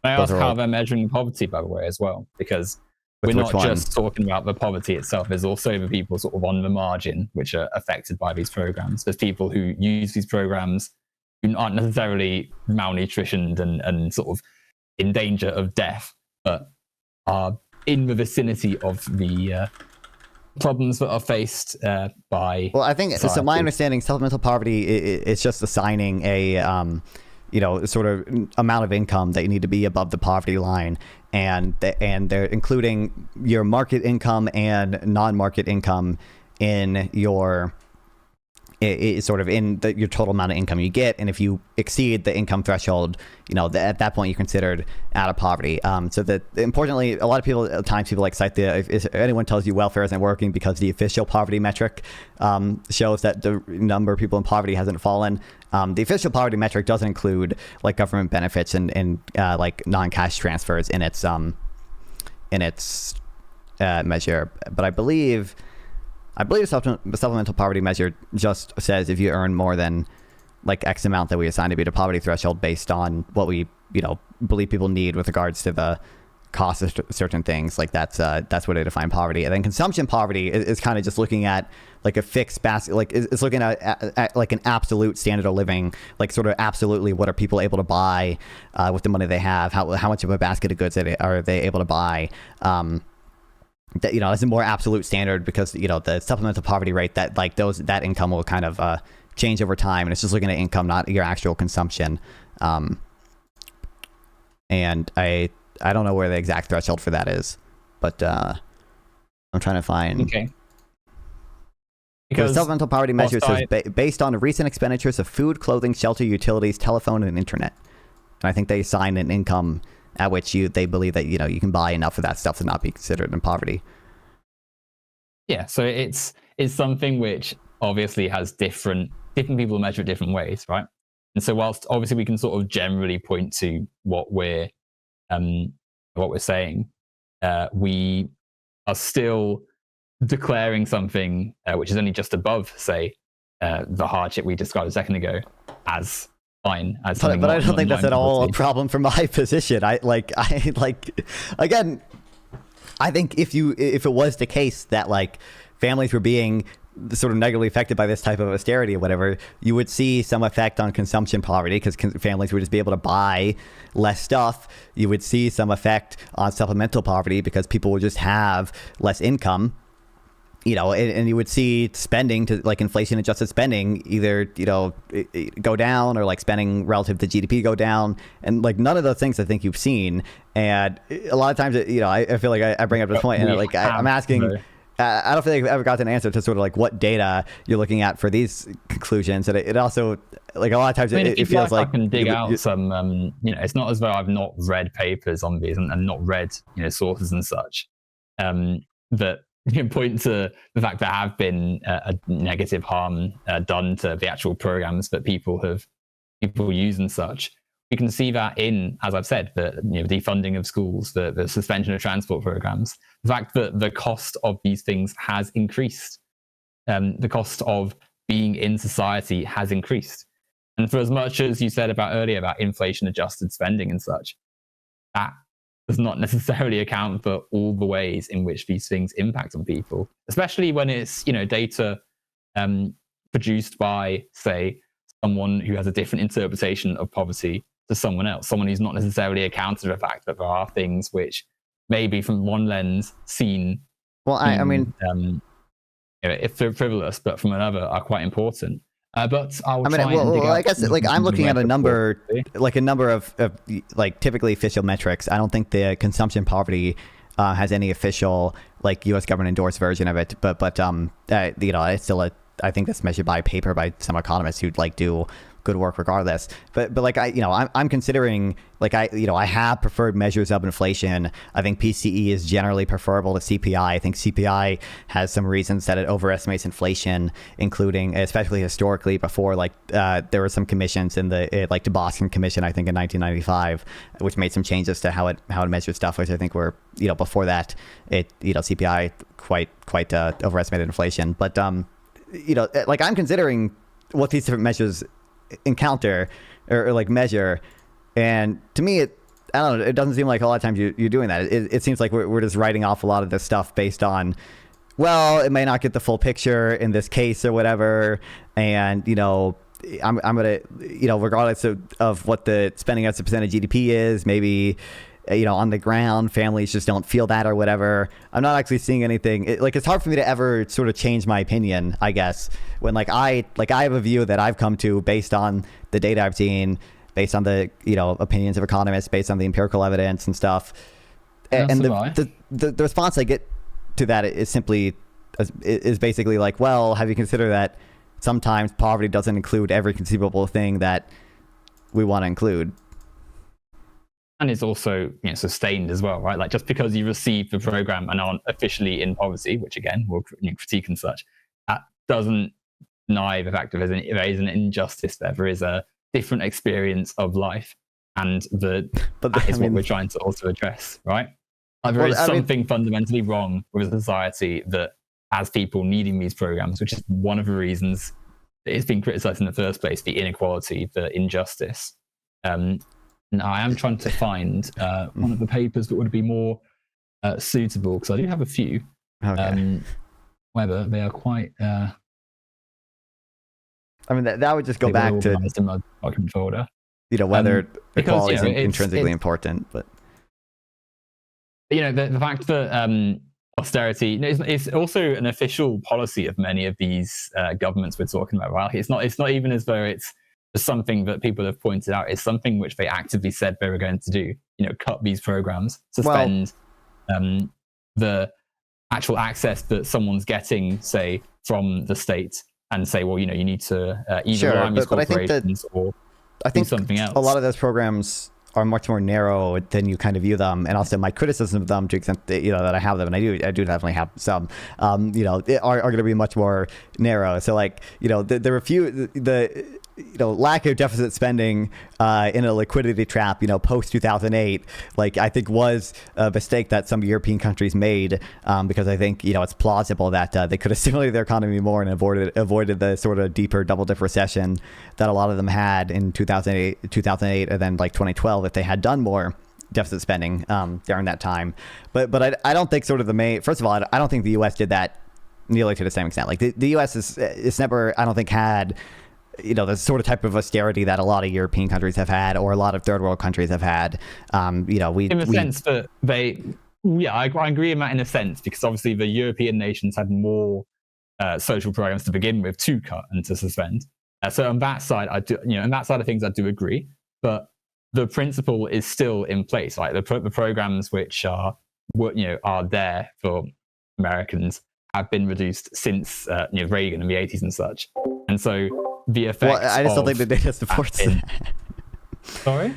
I ask how they're measuring poverty, by the way, as well, because we're not just talking about the poverty itself. There's also the people sort of on the margin, which are affected by these programs. There's people who use these programs who aren't necessarily malnutritioned and sort of in danger of death, but are in the vicinity of the problems that are faced by I think society. So my understanding, supplemental poverty is just assigning a sort of amount of income that you need to be above the poverty line, and they're including your market income and non-market income in your sort of in your total amount of income you get. And if you exceed the income threshold, at that point you're considered out of poverty. So that importantly, a lot of people at times like cite if anyone tells you welfare isn't working because the official poverty metric shows that the number of people in poverty hasn't fallen. The official poverty metric doesn't include like government benefits and like non-cash transfers in its measure. But I believe the supplemental poverty measure just says if you earn more than like X amount that we assign to be the poverty threshold based on what we believe people need with regards to the cost of certain things. Like that's what they define poverty. And then consumption poverty is kind of just looking at like a fixed basket, like it's looking at like an absolute standard of living, like sort of absolutely what are people able to buy with the money they have, how much of a basket of goods are they able to buy. that, as a more absolute standard, because the supplemental poverty rate, that like that income will kind of change over time, and it's just looking at income, not your actual consumption. And I don't know where the exact threshold for that is, but I'm trying to find. Okay. Because supplemental poverty measure says based on recent expenditures of food, clothing, shelter, utilities, telephone, and internet. And I think they assign an income at which they believe that you can buy enough of that stuff to not be considered in poverty. Yeah, so it's something which obviously has different people measure it different ways, right? And so whilst obviously we can sort of generally point to what we're saying, we are still declaring something which is only just above, say, the hardship we described a second ago as fine. But I don't think that's at all a problem from my position. I think if it was the case that like families were being sort of negatively affected by this type of austerity or whatever, you would see some effect on consumption poverty, because families would just be able to buy less stuff. You would see some effect on supplemental poverty because people would just have less income. And you would see spending, to like inflation adjusted spending, either, go down, or like spending relative to GDP go down. And like none of those things I think you've seen. And a lot of times, I feel like I bring up this point, and like I'm asking, I don't feel like I've ever got an answer to sort of like what data you're looking at for these conclusions. And it also, like a lot of times, it feels like I can dig out some, it's not as though I've not read papers on these and not read, sources and such, that point to the fact there have been a negative harm done to the actual programs that people use and such. We can see that in, as I've said, the defunding of schools, the suspension of transport programs, the fact that the cost of these things has increased. The cost of being in society has increased. And for as much as you said earlier about inflation adjusted spending and such, that does not necessarily account for all the ways in which these things impact on people, especially when it's data produced by, say, someone who has a different interpretation of poverty to someone else, someone who's not necessarily accounted for the fact that there are things which maybe from one lens seen, I mean, if they're frivolous, but from another are quite important. But I guess like I'm looking at a number of like typically official metrics. I don't think the consumption poverty has any official like U.S. government endorsed version of it. But it's still I think that's measured by paper by some economists who'd like do good work regardless. But like I'm considering, like I have preferred measures of inflation. I think PCE is generally preferable to CPI. I think CPI has some reasons that it overestimates inflation, including especially historically before like there were some commissions in the like the Boston Commission, I think in 1995, which made some changes to how it measured stuff, which I think were before that CPI quite overestimated inflation. But like I'm considering what these different measures encounter or like measure, and to me I don't know, it doesn't seem like a lot of times you're doing that. It seems like we're just writing off a lot of this stuff based on, well, it may not get the full picture in this case or whatever, and I'm gonna regardless of what the spending as a percent of GDP is, maybe on the ground families just don't feel that or whatever. I'm not actually seeing anything. It's hard for me to ever sort of change my opinion, I guess, when I have a view that I've come to based on the data I've seen, based on the opinions of economists, based on the empirical evidence and stuff. And the response I get to that is basically like, well, have you considered that sometimes poverty doesn't include every conceivable thing that we want to include? And it's also sustained as well, right? Like just because you receive the program and aren't officially in poverty, which again we'll critique and such, that doesn't deny the fact that there is an injustice there. There is a different experience of life, and that is what we're trying to also address, right? Like there is something fundamentally wrong with a society that has people needing these programs, which is one of the reasons that it's been criticized in the first place: the inequality, the injustice. And I am trying to find one of the papers that would be more suitable, because I do have a few. Okay. Whether they are quite. I mean, that would just go back to in my document folder. Whether equality is intrinsically important, but the fact that austerity. It's also an official policy of many of these governments we're talking about. Right? It's not even as though it's something that people have pointed out. It's something which they actively said they were going to do. Cut these programs, suspend the actual access that someone's getting, say, from the state, and say, well, you need to either rely on these corporations or do something else. A lot of those programs are much more narrow than you kind of view them, and also my criticism of them, to the extent that, that I have them, and I do definitely have some, are going to be much more narrow. So there were the lack of deficit spending in a liquidity trap, post 2008, I think was a mistake that some European countries made, because I think it's plausible that they could have stimulated their economy more and avoided the sort of deeper double dip recession that a lot of them had in 2008, and then 2012 if they had done more deficit spending during that time. But I don't think sort of first of all, I don't think the U.S. did that nearly to the same extent. The U.S. is never, I don't think, had the sort of type of austerity that a lot of European countries have had, or a lot of third world countries have had. In the sense that I agree in that in a sense, because obviously the European nations had more social programs to begin with to cut and to suspend. So on that side, I do, on that side of things, I do agree. But the principle is still in place. The programs which are there for Americans have been reduced since Reagan in the 80s and such. And so the effect. Well, I just don't think the data supports that. Sorry?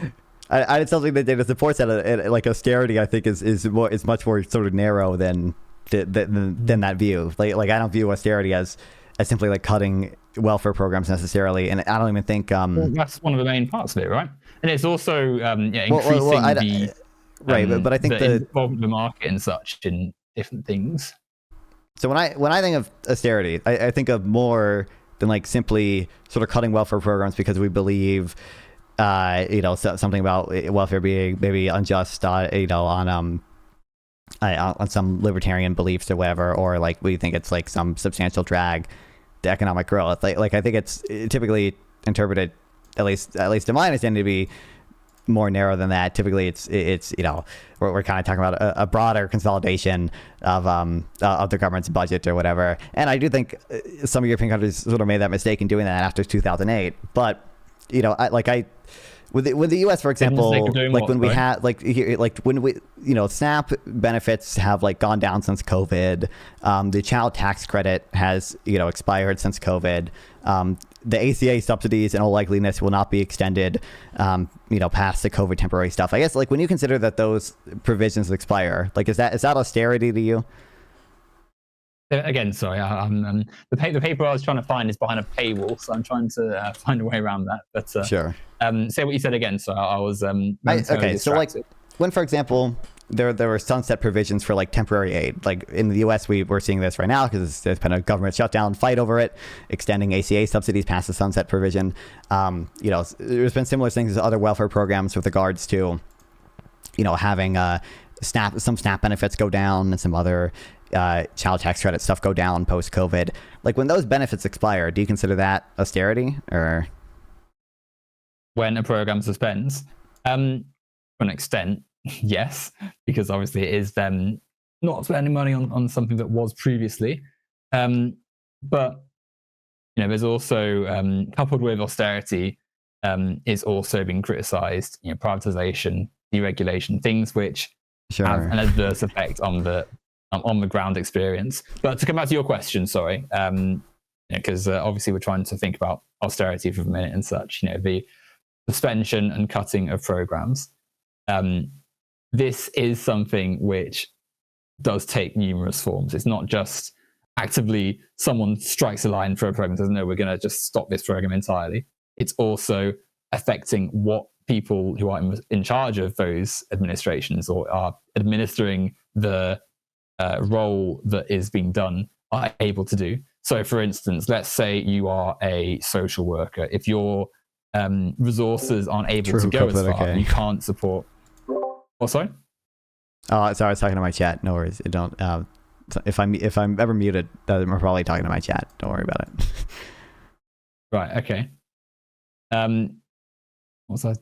I just don't think the data supports that. Austerity, I think, is much more sort of narrow than that view. I don't view austerity as simply cutting welfare programs necessarily, and I don't even think. Well, that's one of the main parts of it, right? And it's also increasing but I think the involvement of the market and such in different things. So when I think of austerity, I think of more than simply sort of cutting welfare programs because we believe, something about welfare being maybe unjust, on some libertarian beliefs or whatever, or we think it's some substantial drag to economic growth. I think it's typically interpreted, at least in my understanding, to be more narrow than that. Typically it's we're kind of talking about a broader consolidation of the government's budget or whatever. And I do think some European countries sort of made that mistake in doing that after 2008. But with the U.S., for example, when we had when we SNAP benefits have gone down since COVID. The child tax credit has expired since COVID. The ACA subsidies in all likeliness will not be extended past the COVID temporary stuff. I guess when you consider that those provisions expire, is that austerity to you? Again, sorry, the paper I was trying to find is behind a paywall, so I'm trying to find a way around that. But sure. Say what you said again. So I was okay. So when, for example, there were sunset provisions for temporary aid. In the U.S., we're seeing this right now because there's been a government shutdown fight over it, extending ACA subsidies past the sunset provision. There's been similar things as other welfare programs with regards to, having some SNAP benefits go down and some other child tax credit stuff go down post COVID. When those benefits expire, do you consider that austerity, or when a program suspends? To an extent, yes, because obviously it is them not spending money on something that was previously. But there's also coupled with austerity is also being criticized. Privatization, deregulation, things which have an adverse effect on the ground experience. But to come back to your question, sorry, because obviously we're trying to think about austerity for a minute and such. The suspension and cutting of programs. This is something which does take numerous forms. It's not just actively someone strikes a line for a program and says, no, we're going to just stop this program entirely. It's also affecting what people who are in charge of those administrations or are administering the role that is being done are able to do. So, for instance, let's say you are a social worker. If your resources aren't able to go as far, you can't support. Oh, sorry. Oh, sorry, I was talking to my chat. No worries. Don't. If I'm ever muted, I'm probably talking to my chat. Don't worry about it. Right. Okay. What's that?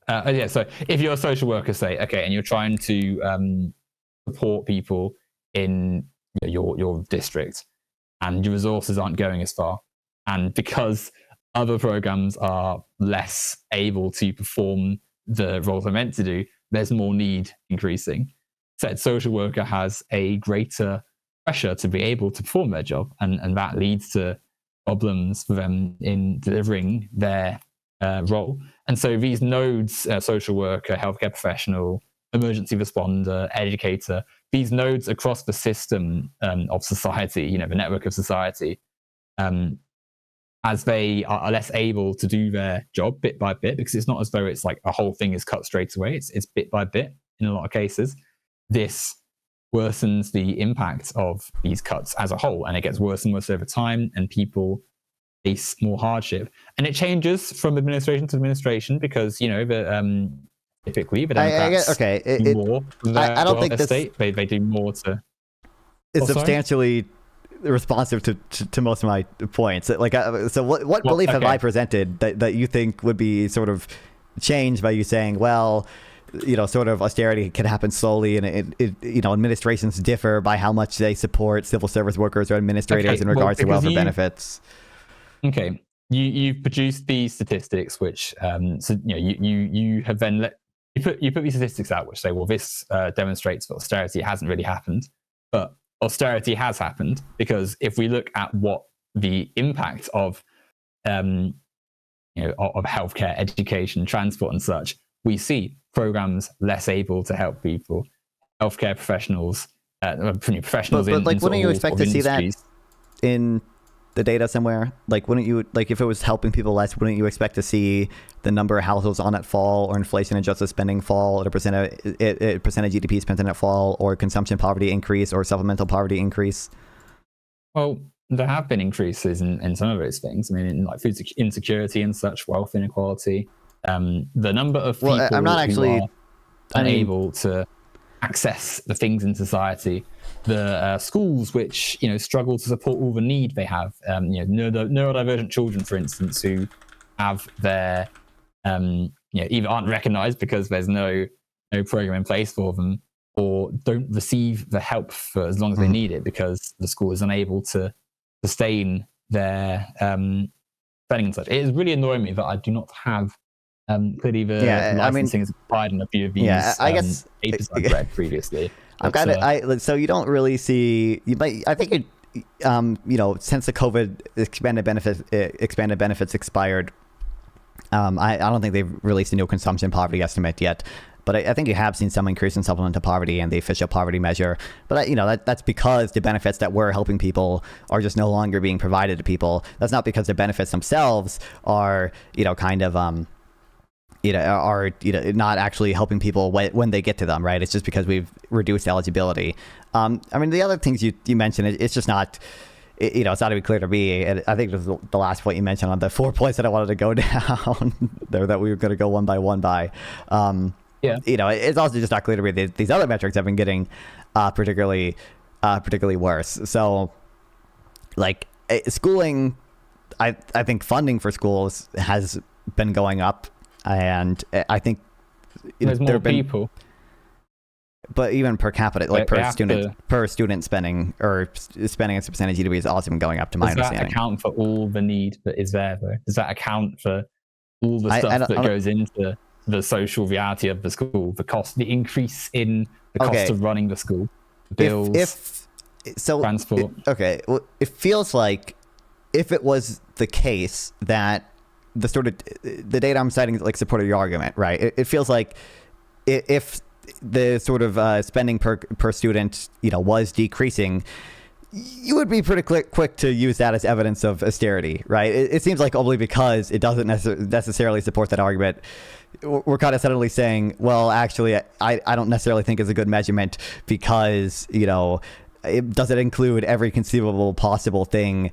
Yeah. So if you're a social worker, say, okay, and you're trying to support people in your district, and your resources aren't going as far. And because other programs are less able to perform the roles they're meant to do, there's more need increasing. Said social worker has a greater pressure to be able to perform their job, and that leads to problems for them in delivering their role. And so these nodes, social worker, healthcare professional, emergency responder, educator, these nodes across the system of society, the network of society, as they are less able to do their job bit by bit, because it's not as though it's like a whole thing is cut straight away. It's bit by bit in a lot of cases. This worsens the impact of these cuts as a whole, and it gets worse and worse over time, and people face more hardship. And it changes from administration to administration because, typically the Democrats do more for their I don't think this, state. They do more to... It's substantially responsive to most of my points. Like, so what belief have I presented that you think would be sort of changed by you saying, well, sort of austerity can happen slowly, and administrations differ by how much they support civil service workers or administrators in regards to welfare benefits. Okay, you've produced these statistics, which you have then you put these statistics out, which say, well, this demonstrates that austerity hasn't really happened, but austerity has happened, because if we look at what the impact of of healthcare, education, transport, and such, we see programs less able to help people, healthcare professionals, professionals. But wouldn't you expect to see that in the data somewhere? Like, wouldn't you, like, if it was helping people less, wouldn't you expect to see the number of households on it fall, or inflation adjusted spending fall, or percent of GDP spent on it fall, or consumption poverty increase, or supplemental poverty increase? Well, there have been increases in some of those things. I mean, in like food insecurity and such, wealth inequality, the number of people I'm not actually who are unable to access the things in society, the schools which struggle to support all the need they have, neurodivergent children, for instance, who have their either aren't recognized because there's no program in place for them, or don't receive the help for as long as they need it because the school is unable to sustain their spending and such. It is really annoying me that I do not have clearly the licensing is applied in a few of these I guess papers I've read previously. So you don't really see, I think it, since the COVID expanded benefits expired, I don't think they've released a new consumption poverty estimate yet, but I think you have seen some increase in supplemental poverty and the official poverty measure. But that's because the benefits that were helping people are just no longer being provided to people. That's not because the benefits themselves are are not actually helping people when they get to them, right? It's just because we've reduced eligibility. The other things you mentioned, it's just not, it's not even clear to me. And I think it was the last point you mentioned on the 4 points that I wanted to go down there, that we were going to go one by one by. It's also just not clear to me that these other metrics have been getting particularly worse. So, like, schooling, I think funding for schools has been going up. And I think there's more people, but even per capita, like per student spending, or spending as a percentage of GDP, is also been going up, to my understanding. Does that account for all the need that is there, though? Does that account for all the stuff that goes into the social reality of the school, the cost, the increase in the cost of running the school, bills, transport? It feels like if it was the case that the sort of the data I'm citing like supported your argument, right? It feels like if the sort of spending per student, was decreasing, you would be pretty quick to use that as evidence of austerity, right? It seems like only because it doesn't necessarily support that argument, we're kind of suddenly saying, well, actually, I don't necessarily think it's a good measurement because, it doesn't include every conceivable possible thing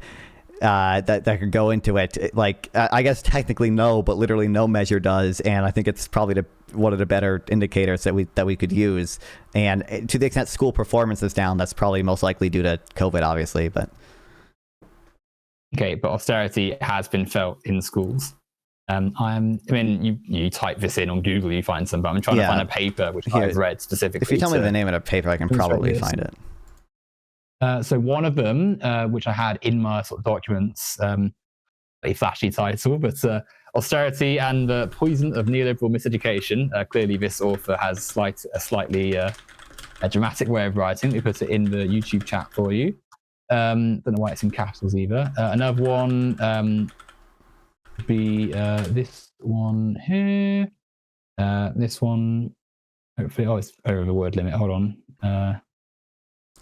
that could go into it. Like, I guess technically no, but literally no measure does. And I think it's probably one of the better indicators that we could use. And to the extent school performance is down, that's probably most likely due to COVID, obviously. But but austerity has been felt in schools. You type this in on Google, you find some, but I'm trying to find a paper which I've read specifically. If you tell me the name of the paper, I can probably find it. So one of them, which I had in my sort of documents, a flashy title, but Austerity and the Poison of Neoliberal Miseducation. Clearly, this author has a slightly dramatic way of writing. We put it in the YouTube chat for you. Don't know why it's in capitals either. Another one would be this one here. This one, hopefully, it's over the word limit. Hold on.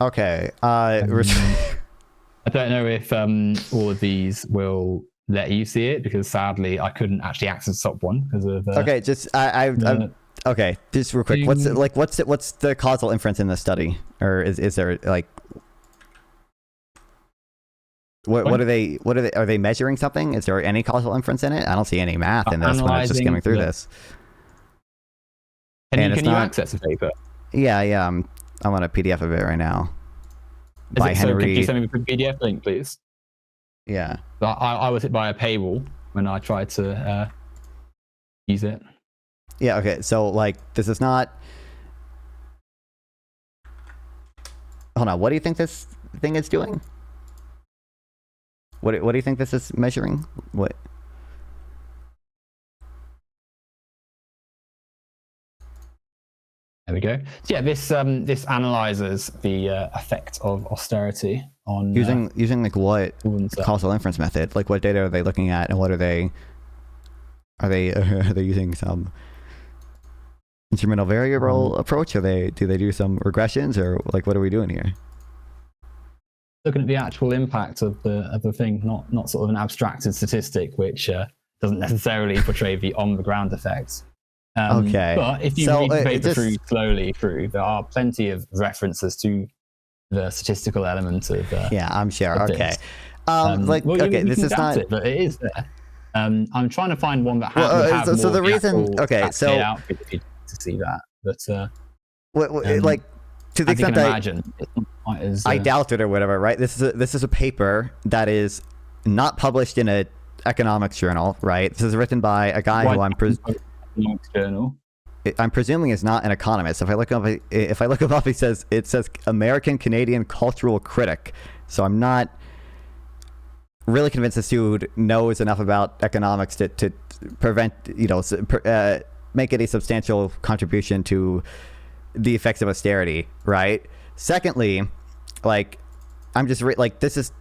Okay. I don't know if all of these will let you see it, because sadly I couldn't actually access the top one because of okay, just okay, just real quick, what's the causal inference in this study, or is there like what are they measuring something? Is there any causal inference in it? I don't see any math in this when I was just skimming through this. Can you access the paper? Yeah, I'm on a PDF of it right now. By Henry. So could you send me the PDF link, please? Yeah. I was hit by a paywall when I tried to use it. Yeah, okay. So, like, this is not... Hold on. What do you think this thing is doing? What do you think this is measuring? What? There we go. So yeah, this analyzes the effect of austerity on using like what causal inference method? Like, what data are they looking at, and what are they using some instrumental variable approach? Do they do some regressions, or like what are we doing here? Looking at the actual impact of the thing, not sort of an abstracted statistic which doesn't necessarily portray the on the ground effects. Okay. But if you read the paper slowly through, there are plenty of references to the statistical element of yeah, I'm sure. Okay. This is not it, but it is there. I'm trying to find one that has so the reason to see that, but like to the extent that imagine, it's not quite as, I doubt it or whatever, right? This is a paper that is not published in a economics journal, right? This is written by a guy who I'm presuming is not an economist. If I look him up, it says American Canadian cultural critic. So I'm not really convinced this dude knows enough about economics to prevent, make it a substantial contribution to the effects of austerity, right? Secondly, like, I'm just this is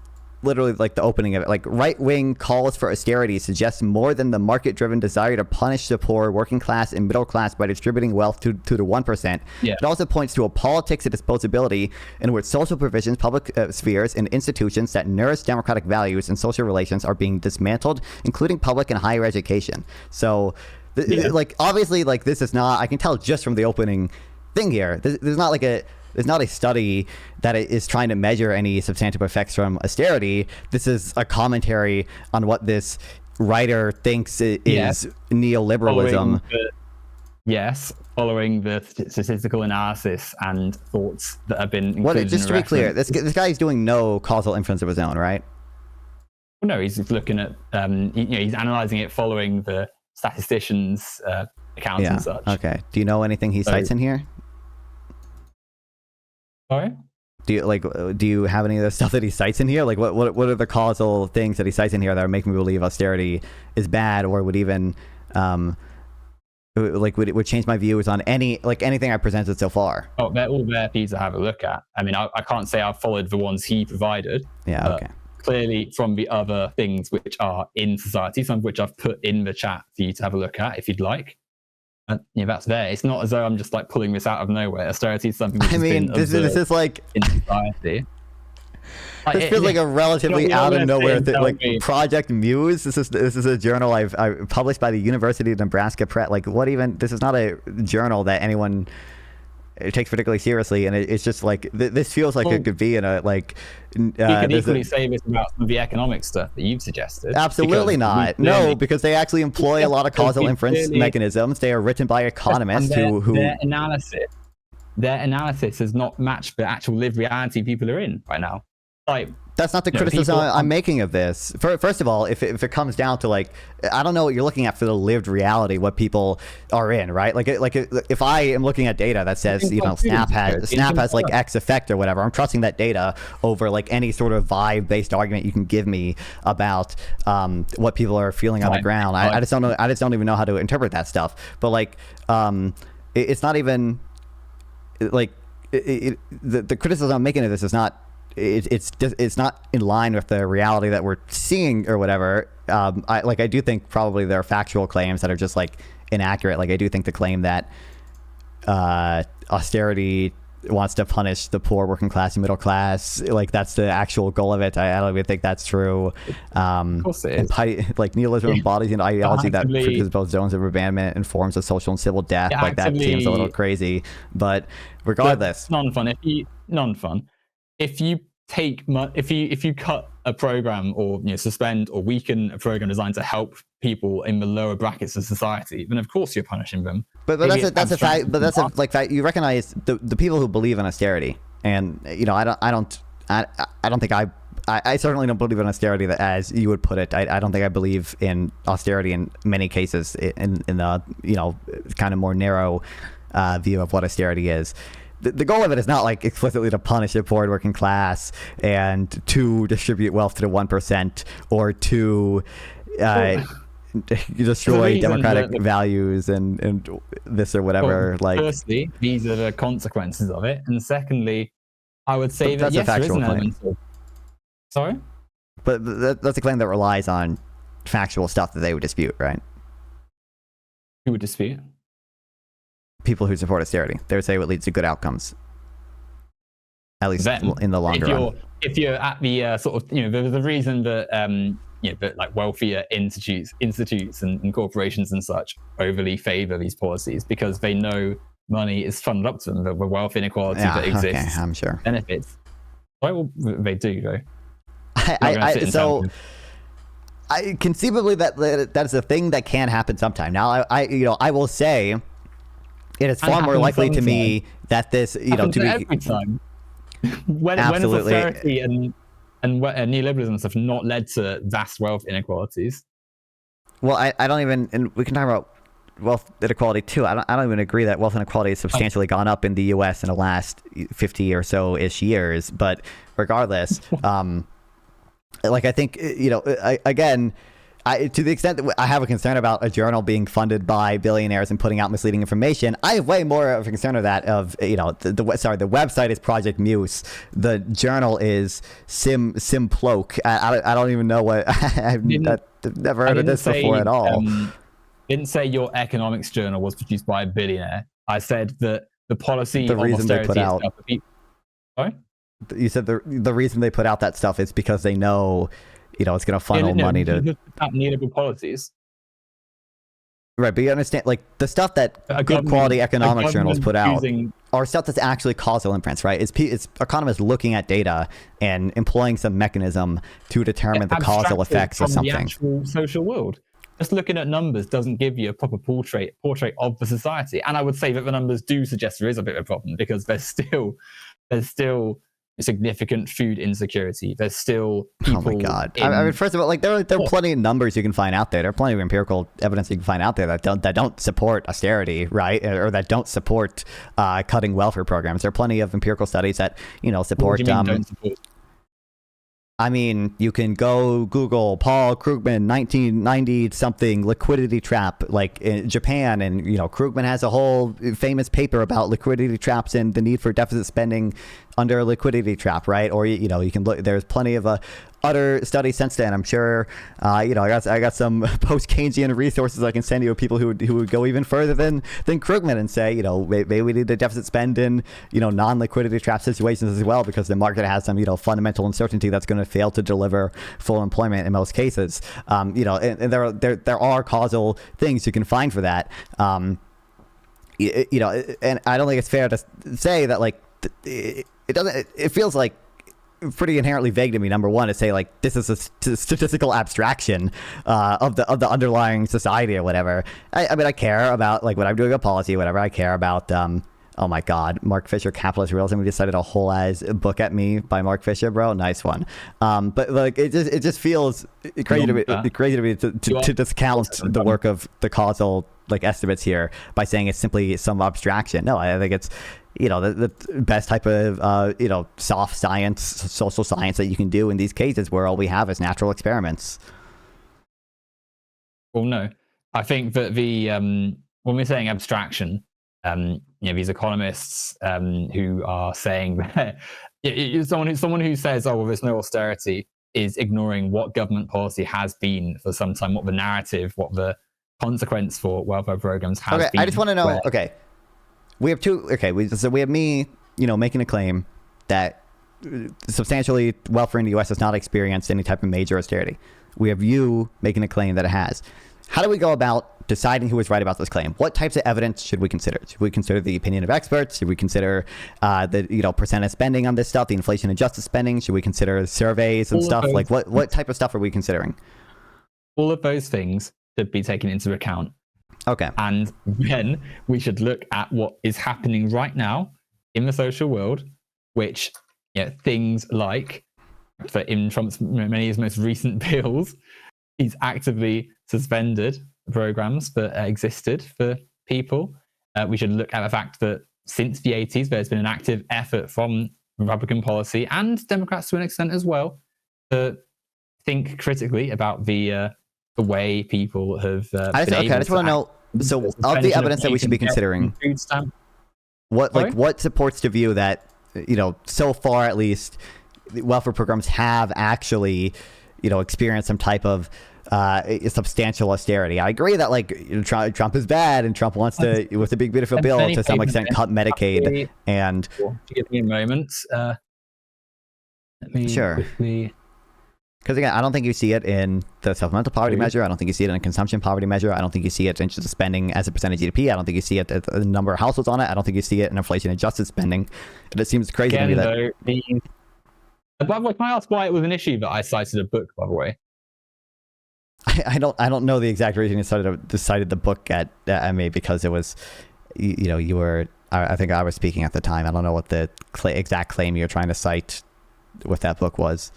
literally like the opening of it. Like, right-wing calls for austerity suggests more than the market-driven desire to punish the poor, working class, and middle class by distributing wealth to the 1%. Yeah. It also points to a politics of disposability in which social provisions, public spheres, and institutions that nourish democratic values and social relations are being dismantled, including public and higher education. So, like, obviously, like, this is not, I can tell just from the opening thing here, there's not a study that is trying to measure any substantive effects from austerity. This is a commentary on what this writer thinks is neoliberalism. Following the statistical analysis and thoughts that have been included. Just to be clear, this guy is doing no causal inference of his own, right? Well, no, he's looking at, he's analyzing it following the statisticians' accounts and such. Okay. Do you know anything he cites in here? Sorry? Do you have any of the stuff that he cites in here? Like, what are the causal things that he cites in here that are making me believe austerity is bad, or would even would change my views on anything I presented so far? Oh, they're all there for you to have a look at. I mean, I can't say I've followed the ones he provided. Yeah. Okay. Clearly, from the other things which are in society, some of which I've put in the chat for you to have a look at if you'd like. That's there. It's not as though I'm just like pulling this out of nowhere. Austerity is something which this is like in society. This feels like a relatively out of nowhere thing. Like Project Muse. This is a journal I've published by the University of Nebraska Press. Like, what even? This is not a journal that anyone takes particularly seriously, and it's just like this feels like it could be in a like. You could equally say this about some of the economic stuff that you've suggested. Absolutely not. No, because they actually employ a lot of causal inference mechanisms. They are written by economists who their analysis has not matched the actual lived reality people are in right now. Like, That's not the criticism I'm making of this. First of all, if it comes down to like, I don't know what you're looking at for the lived reality, what people are in, right? Like if I am looking at data that says, Snap has like X effect or whatever, I'm trusting that data over like any sort of vibe-based argument you can give me about what people are feeling on the ground. I just don't know. I just don't even know how to interpret that stuff. But like, it's not even like the criticism I'm making of this is not. It's not in line with the reality that we're seeing or whatever. I do think probably there are factual claims that are just like inaccurate. Like I do think the claim that austerity wants to punish the poor, working class, and middle class, like that's the actual goal of it. I don't even think that's true. Of course it is. Like nihilism embodies an ideology that produces both zones of abandonment and forms of social and civil death. Like that seems a little crazy, but regardless, non-fun. If you if you cut a program or suspend or weaken a program designed to help people in the lower brackets of society, then of course you're punishing them. But that's a fact. But that's a fact. You recognize the people who believe in austerity, and I certainly don't believe in austerity as you would put it. I don't think I believe in austerity in many cases in the kind of more narrow view of what austerity is. The goal of it is not like explicitly to punish the poor and working class and to distribute wealth to the 1% or to destroy democratic values and this or whatever. Well, like, firstly, these are the consequences of it, and secondly, I would say that yes, there is an element of... Sorry? But that's a claim that relies on factual stuff that they would dispute, right? Who would dispute? People who support austerity. They would say it leads to good outcomes, at least in the longer run. If you're at the sort of the reason that that like wealthier institutes and corporations and such overly favor these policies because they know money is funneled up to them, the wealth inequality that exists. Okay, I'm sure benefits. Why will they do though? I conceivably that is a thing that can happen sometime. Now I will say. It is far more likely to me that this, every time. when austerity and neoliberalism and stuff not led to vast wealth inequalities. Well, I don't even, and we can talk about wealth inequality too. I don't even agree that wealth inequality has substantially gone up in the U.S. in the last 50 or so ish years. But regardless, like I think again. To the extent that I have a concern about a journal being funded by billionaires and putting out misleading information, I have way more of a concern of that. The website is Project Muse, the journal is Simploke. I don't even know what I've never heard of this before at all. Didn't say your economics journal was produced by a billionaire. I said that the policy the reason they put out. Sorry? You said the reason they put out that stuff is because they know. It's going to funnel money to neoliberal policies. Right, but you understand, like, the stuff that good quality economic journals put out are stuff that's actually causal inference, right? It's economists looking at data and employing some mechanism to determine the causal effects of something. The actual social world. Just looking at numbers doesn't give you a proper portrait of the society. And I would say that the numbers do suggest there is a bit of a problem because there's still significant food insecurity. There's still people. Oh my god! I mean, first of all, like there are plenty of numbers you can find out there. There are plenty of empirical evidence you can find out there that don't support austerity, right? Or that don't support cutting welfare programs. There are plenty of empirical studies that support. Don't support? I mean, you can go Google Paul Krugman 1990 something liquidity trap, like in Japan, and Krugman has a whole famous paper about liquidity traps and the need for deficit spending under a liquidity trap, right? Or you can look. There's plenty of other studies since then. I'm sure. I got some post Keynesian resources I can send you of people who would go even further than Krugman and say maybe we need to deficit spend in non-liquidity trap situations as well because the market has some fundamental uncertainty that's going to fail to deliver full employment in most cases. And there are causal things you can find for that. And I don't think it's fair to say that like it doesn't. It feels like pretty inherently vague to me. Number one, to say like this is a statistical abstraction of the underlying society or whatever. I mean, I care about like when I'm doing a policy or whatever. I care about Oh my God, Mark Fisher, Capitalist Realism. We decided a whole ass book at me by Mark Fisher, bro. Nice one. But like it just feels crazy to me to discount the work of the causal like estimates here by saying it's simply some abstraction. No, I think it's the best type of soft science, social science that you can do in these cases where all we have is natural experiments. Well, no, I think that when we're saying abstraction, these economists who are saying that someone who says, oh, well, there's no austerity is ignoring what government policy has been for some time, what the narrative, what the consequence for welfare programs has been. I just want to know, we have two, so we have me, making a claim that substantially welfare in the U.S. has not experienced any type of major austerity. We have you making a claim that it has. How do we go about deciding who is right about this claim? What types of evidence should we consider? Should we consider the opinion of experts? Should we consider the percent of spending on this stuff, the inflation adjusted spending? Should we consider surveys and stuff? Like what type of stuff are we considering? All of those things should be taken into account. Okay. And then we should look at what is happening right now in the social world, which things like, for in Trump's many of his most recent bills, he's actively suspended programs that existed for people. We should look at the fact that since the 80s, there's been an active effort from Republican policy and Democrats to an extent as well to think critically about the way people have. I just want to know. So, of the evidence that we should be considering, what supports the view that so far at least, welfare programs have actually experienced some type of substantial austerity. I agree that Trump is bad and Trump wants to, with the big beautiful bill, to some extent cut Medicaid. And give me a moment. Let me quickly. Because again, I don't think you see it in the supplemental poverty measure. I don't think you see it in a consumption poverty measure. I don't think you see it in just spending as a percentage of GDP. I don't think you see it the number of households on it. I don't think you see it in inflation adjusted spending. And it seems crazy to me that. By the way, can I ask why it was an issue that I cited a book? By the way, I don't know the exact reason you decided the book at me, because it was you were. I think I was speaking at the time. I don't know what the exact claim you're trying to cite with that book was.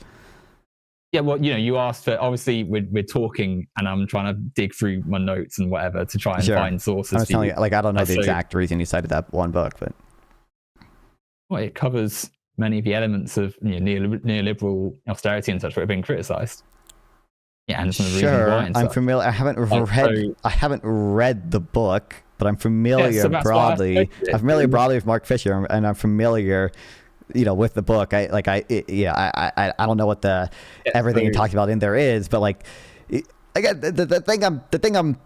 Yeah, well, you asked for, obviously we're talking and I'm trying to dig through my notes and whatever to try and find sources. I was telling you, I don't know the exact reason you cited that one book, but well, it covers many of the elements of neoliberal austerity and such that have been criticized. Yeah, and some of the reasons why. And I'm familiar. I haven't read the book, but I'm familiar broadly. I'm familiar broadly with Mark Fisher, and I'm familiar. With the book, I don't know what everything you talked about in there is, but again, the thing I'm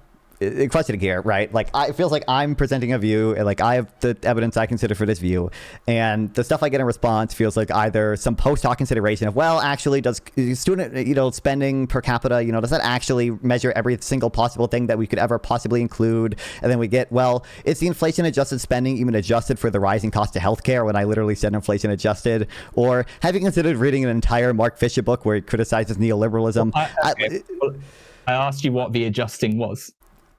questioning here, right? It feels like I'm presenting a view, and I have the evidence I consider for this view, and the stuff I get in response feels like either some post hoc consideration of, well, actually, does student spending per capita, does that actually measure every single possible thing that we could ever possibly include? And then we get, well, it's the inflation adjusted spending even adjusted for the rising cost of healthcare, when I literally said inflation adjusted? Or have you considered reading an entire Mark Fisher book where he criticizes neoliberalism? I asked you what the adjusting was.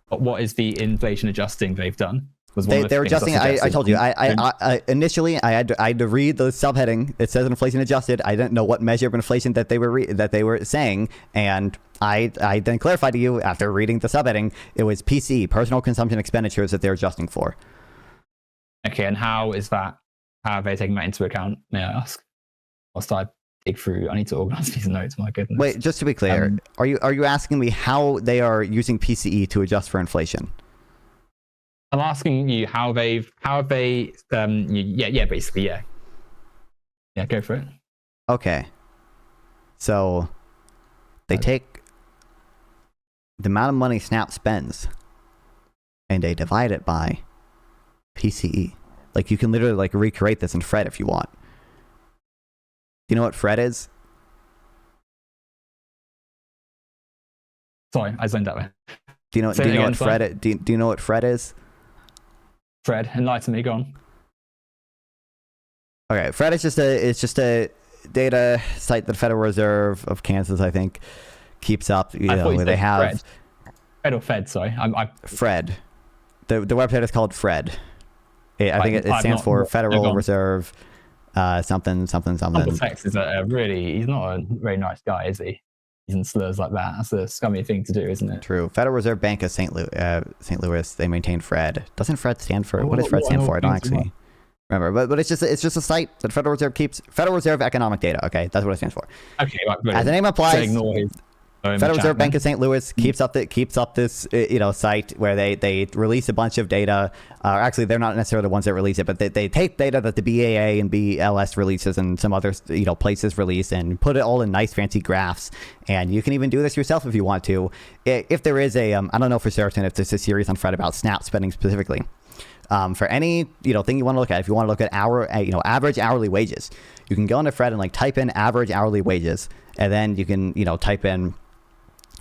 What is the inflation adjusting they've done? They're adjusting. I told you. I initially I had to read the subheading. It says inflation adjusted. I didn't know what measure of inflation that they were saying, and I then clarified to you after reading the subheading. It was PCE, personal consumption expenditures, that they're adjusting for. Okay, and how is that? How are they taking that into account? May I ask? Whilst I dig through, I need to organize these notes. My goodness. Wait, just to be clear, are you asking me how they are using PCE to adjust for inflation? I'm asking you how have they basically go for it. Okay, so they take the amount of money SNAP spends and they divide it by PCE. You can literally recreate this in Fred if you want. Do you know what Fred is? Sorry, I zoned out there. Do you know what Fred? Do you know what Fred is? Fred, enlighten me. Go on. Okay, Fred is just a data site that the Federal Reserve of Kansas, I think, keeps up. Where they have Fred or Fed. Sorry, Fred. The website is called Fred. I think it stands for Federal gone. Reserve, something. Text is he's not a very nice guy, is he? Using slurs like that. That's a scummy thing to do, isn't it? True. Federal Reserve Bank of St. Louis. They maintain Fred. Doesn't Fred stand for? What does Fred stand for? I don't actually remember. But it's just a site that Federal Reserve keeps. Federal Reserve Economic Data. Okay, that's what it stands for. Okay, right, as the name applies. So Federal Reserve Bank of St. Louis keeps up this site where they release a bunch of data. Actually, they're not necessarily the ones that release it, but they take data that the BAA and BLS releases and some other places release and put it all in nice fancy graphs. And you can even do this yourself if you want to. If there is I don't know for certain if there's a series on Fred about SNAP spending specifically. For any thing you want to look at, if you want to look at average hourly wages, you can go into Fred and type in average hourly wages, and then you can type in.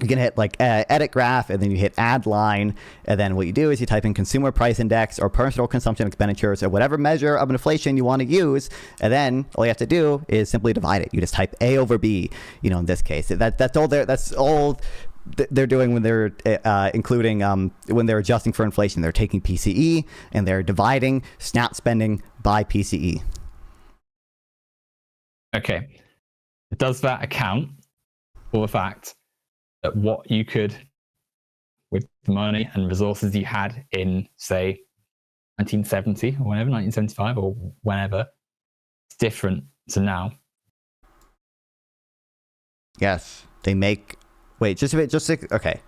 You can hit edit graph, and then you hit add line, and then what you do is you type in consumer price index or personal consumption expenditures or whatever measure of inflation you want to use, and then all you have to do is simply divide it. You just type A over B, in this case. That's all they're doing when they're including when they're adjusting for inflation. They're taking PCE and they're dividing SNAP spending by PCE. Okay. Does that account for the fact that what you could, with the money and resources you had in, say, 1970 or whenever, 1975 or whenever, it's different to now? Yes, they make. Wait, okay.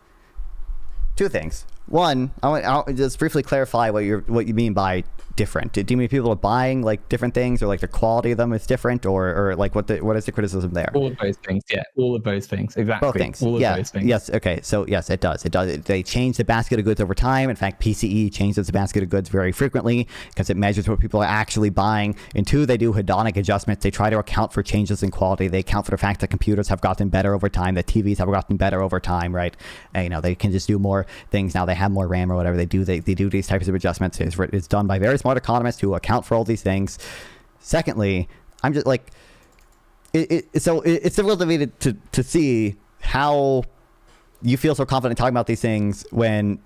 Two things. One, I'll just briefly clarify what you mean by different. Do you mean people are buying different things, or the quality of them is different, or what is the criticism there? All of those things, yeah. All of those things, exactly. Both things. All of those things. Yes. Okay. So yes, it does. They change the basket of goods over time. In fact, PCE changes the basket of goods very frequently because it measures what people are actually buying. And two, they do hedonic adjustments. They try to account for changes in quality. They account for the fact that computers have gotten better over time, that TVs have gotten better over time, right? And, they can just do more things now. They have more RAM or whatever. They do these types of adjustments. It's done by very smart economists who account for all these things. Secondly, I'm just it's a real debate to see how you feel so confident talking about these things when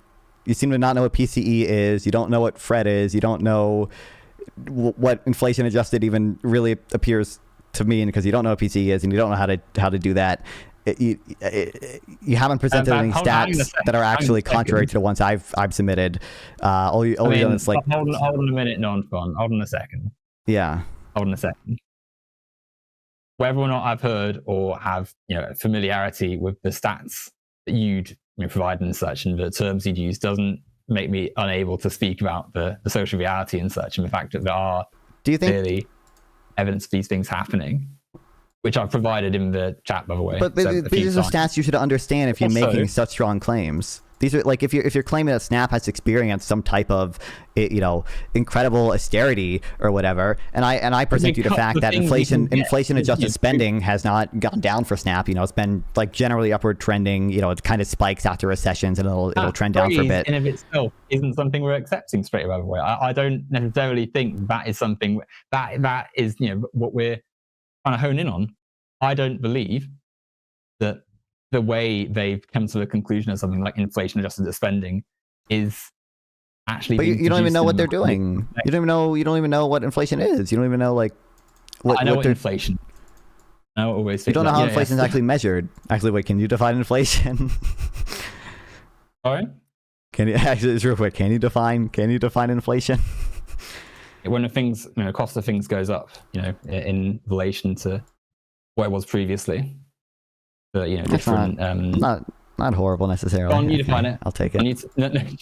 you seem to not know what PCE is, you don't know what FRED is, you don't know what inflation adjusted even really appears to mean, because you don't know what PCE is and you don't know how to do that. You haven't presented any stats that are actually contrary to the ones I've submitted. All you've done is hold on a minute, Nonfon. Hold on a second. Yeah. Hold on a second. Whether or not I've heard or have familiarity with the stats that you'd provide and such, and the terms you'd use, doesn't make me unable to speak about the social reality and such, and the fact that there are clearly evidence of these things happening, which I've provided in the chat, by the way. But these are stats you should understand if you're making such strong claims. These are if you're claiming that Snap has experienced some type of incredible austerity or whatever, and I present you the fact that inflation adjusted spending has not gone down for Snap. It's been generally upward trending. It kind of spikes after recessions and it'll trend down for a bit. In of itself isn't something we're accepting straight away. By the way, I don't necessarily think that is something that is what we're trying to hone in on. I don't believe that the way they've come to the conclusion of something like inflation-adjusted spending is actually. But you don't even know what they're doing. You don't even know what inflation is. You don't even know what. I know what inflation. I always. You don't know how inflation is actually measured. Actually, wait. Can you define inflation? Sorry. Can you actually? Just real quick. Can you define inflation? When the cost of things goes up, in relation to what it was previously. But different. Not horrible necessarily. Go on, you define it. I'll take it.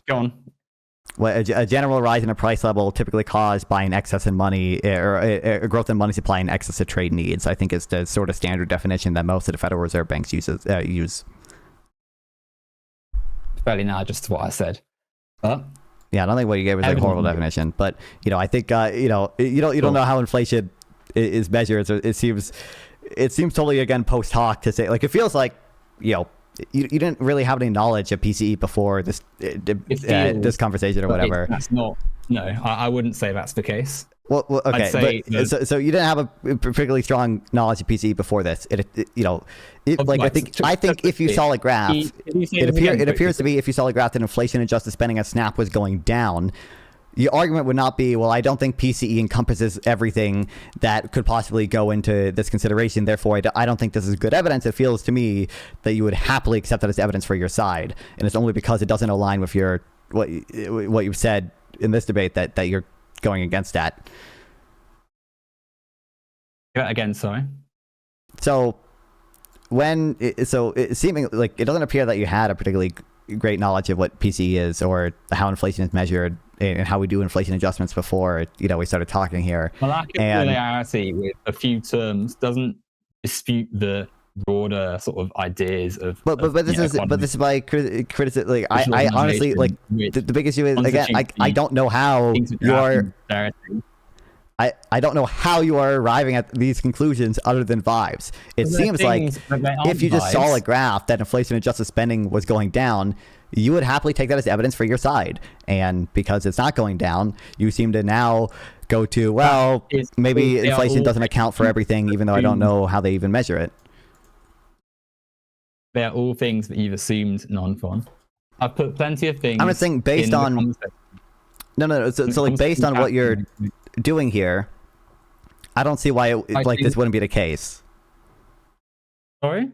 Go on. Well, a general rise in a price level typically caused by an excess in money or a growth in money supply and excess of trade needs. I think is the sort of standard definition that most of the Federal Reserve banks use. Fairly now, just what I said. But yeah, I don't think what you gave was a horrible definition. But I think you don't know how inflation is measured. So it seems totally again post hoc to say it feels like you didn't really have any knowledge of PCE before this conversation or whatever. That's not. No, I wouldn't say that's the case. Well okay, so you didn't have a particularly strong knowledge of PCE before this. I think if you saw a graph, it appears to be if you saw a graph that inflation adjusted spending at Snap was going down. your argument would not be, well, I don't think PCE encompasses everything that could possibly go into this consideration. Therefore, I don't think this is good evidence. It feels to me that you would happily accept that as evidence for your side. And it's only because it doesn't align with what you've said in this debate that you're going against that. Again, sorry. So it seeming like it doesn't appear that you had a particularly great knowledge of what PCE is or how inflation is measured and how we do inflation adjustments before we started talking here. Well, lack of familiarity with a few terms doesn't dispute the broader sort of ideas of. But this is by criticism. Like I honestly like the big issue is again I don't know how you are. I don't know how you are arriving at these conclusions other than vibes. It seems like if you just saw a graph that inflation adjusted spending was going down, you would happily take that as evidence for your side. And because it's not going down, you seem to now go to, well, maybe inflation doesn't account for everything, even though I don't know how they even measure it. They are all things that you've assumed Nonfon. I've put plenty of things. I'm just saying based on... No. So like based on what you're doing here, I don't see why this wouldn't be the case. Sorry?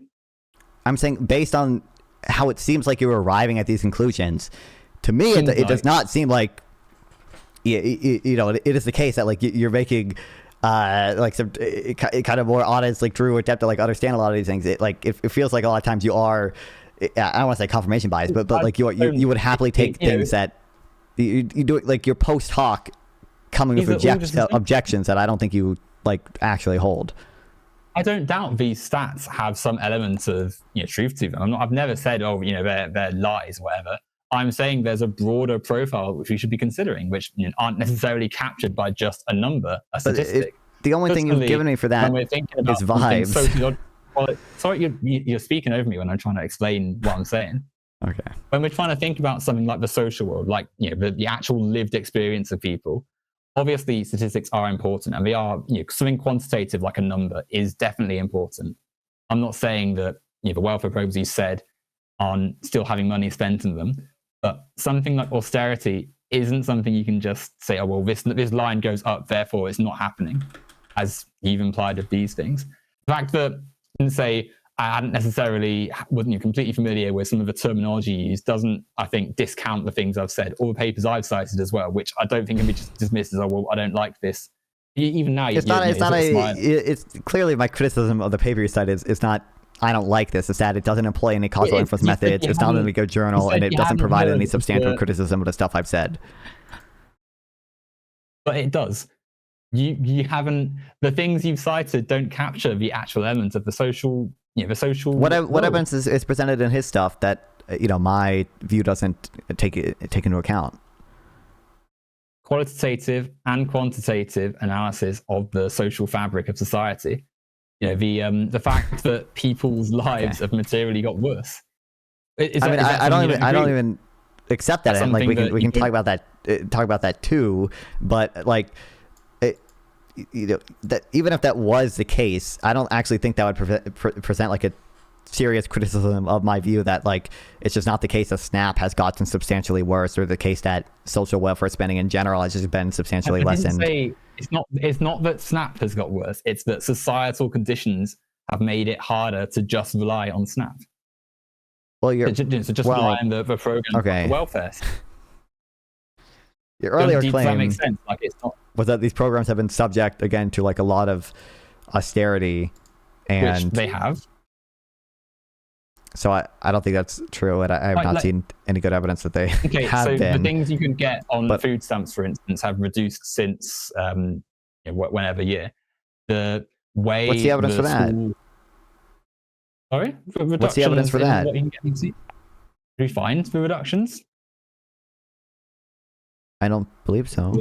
I'm saying based on how it seems like you're arriving at these conclusions, to me it does not seem like it is the case that like you're making like some kind of more honest, like true attempt to like understand a lot of these things. It feels like a lot of times you are, I don't want to say confirmation bias, but like you would happily take things that you do it like your post hoc coming with objections that I don't think you like actually hold. I don't doubt these stats have some elements of truth to them. I've never said they're lies or whatever. I'm saying there's a broader profile which we should be considering, which aren't necessarily captured by just a number, a statistic. The only thing you've given me for that is vibes. Sorry, you're speaking over me when I'm trying to explain what I'm saying. Okay. When we're trying to think about something like the social world, like the actual lived experience of people, obviously statistics are important, and they are something quantitative like a number is definitely important. I'm not saying that the welfare programs you said aren't still having money spent in them, but something like austerity isn't something you can just say, oh well, this line goes up, therefore it's not happening, as you've implied of these things. The fact that you can say I wasn't completely familiar with some of the terminology used doesn't, I think, discount the things I've said, or the papers I've cited as well, which I don't think can be just dismissed as, oh, well, I don't like this. Even now, it's clearly my criticism of the paper you cited is not, I don't like this. It's that it doesn't employ any causal inference methods. It's not in a good journal, and it doesn't provide any substantial criticism of the stuff I've said. But it does. You haven't, the things you've cited don't capture the actual elements of the social. What evidence is presented in his stuff that my view doesn't take into account? Qualitative and quantitative analysis of the social fabric of society. The fact that people's lives have materially got worse. I don't even accept that. And like we can talk about that too. But like. That even if that was the case, I don't actually think that would present like a serious criticism of my view that like it's just not the case that SNAP has gotten substantially worse, or the case that social welfare spending in general has just been substantially lessened. It's not that SNAP has got worse, it's that societal conditions have made it harder to just rely on SNAP. Well, rely on the program of welfare. Your earlier claim, does that make sense? Like it's not, was that these programs have been subject again to like a lot of austerity, and which they have. So I don't think that's true, and I have not seen any good evidence that they have been. So the things you can get on food stamps, for instance, have reduced since whenever year. The way what's the evidence for that? Sorry, what's the evidence for that? What you can get we find the reductions. I don't believe so.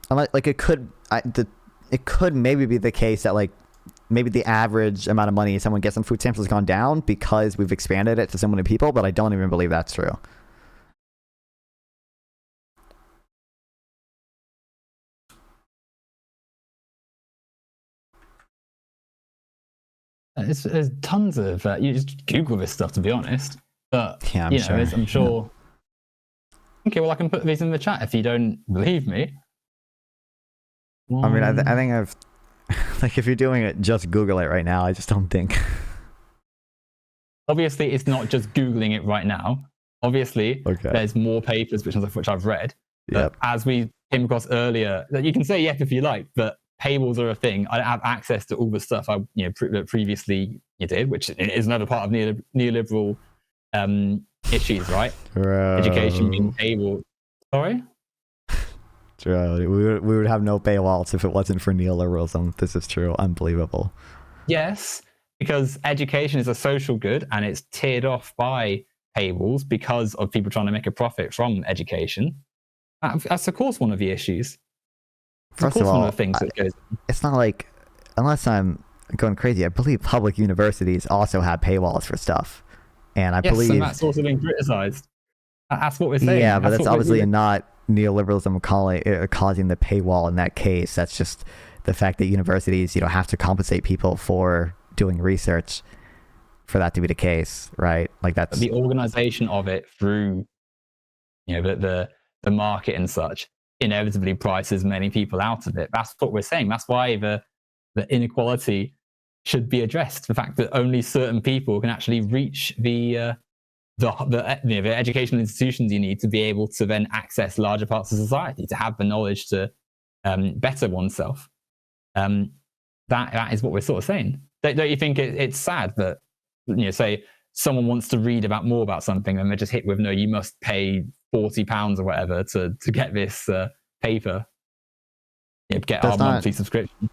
Like it could maybe be the case that like maybe the average amount of money someone gets on food stamps has gone down because we've expanded it to so many people, but I don't even believe that's true. There's tons of you just Google this stuff, to be honest. But yeah, I'm sure. I'm sure. Okay, well, I can put these in the chat if you don't believe me. I mean, I think I've like if you're doing it, just Google it right now. I just don't think. Obviously, it's not just Googling it right now. Obviously, there's more papers which I've read. But as we came across earlier, that you can say yes if you like, but paywalls are a thing. I don't have access to all the stuff I previously did, which is another part of neoliberal issues, right? Education being paywall. Sorry? True. We would have no paywalls if it wasn't for neoliberalism. This is true. Unbelievable. Yes, because education is a social good and it's tiered off by paywalls because of people trying to make a profit from education. That's of course one of the issues. First of all, one of the things that goes on. It's not like, unless I'm going crazy, I believe public universities also have paywalls for stuff. And I believe... and that's also being criticized. That's what we're saying. Yeah, but that's obviously not neoliberalism causing the paywall in that case. That's just the fact that universities, have to compensate people for doing research for that to be the case, right? Like that's the organization of it through, the market and such inevitably prices many people out of it. That's what we're saying. That's why the inequality should be addressed. The fact that only certain people can actually reach the educational institutions you need to be able to then access larger parts of society, to have the knowledge to better oneself. That is what we're sort of saying. Don't you think it's sad that, say someone wants to read more about something and they're just hit with, no, you must pay £40 or whatever to get this paper, get our monthly subscription.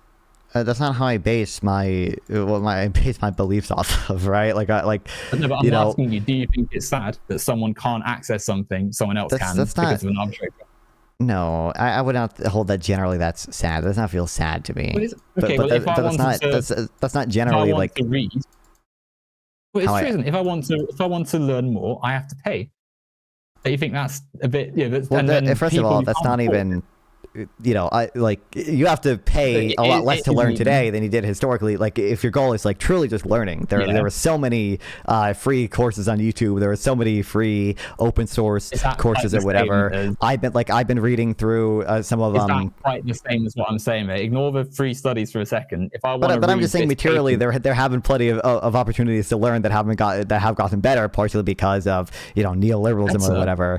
That's not how I base my beliefs off of, right? But I'm asking you, do you think it's sad that someone can't access something someone else can because of an arbitrary? No, I would not hold that generally. That's sad. That does not feel sad to me. That's not generally like to read. Well, it's true, isn't it? If I want to learn more, I have to pay. Do you think that's a bit? First of all, that's not even. You have to pay a lot less to learn today than you did historically. Like if your goal is truly just learning, there were so many free courses on YouTube. There were so many free open source courses or whatever. I've been reading through some of them. It's not quite the same as what I'm saying, mate. Ignore the free studies for a second. If I want but I'm just saying materially, there have been plenty of opportunities to learn that have gotten better, partially because of neoliberalism or whatever.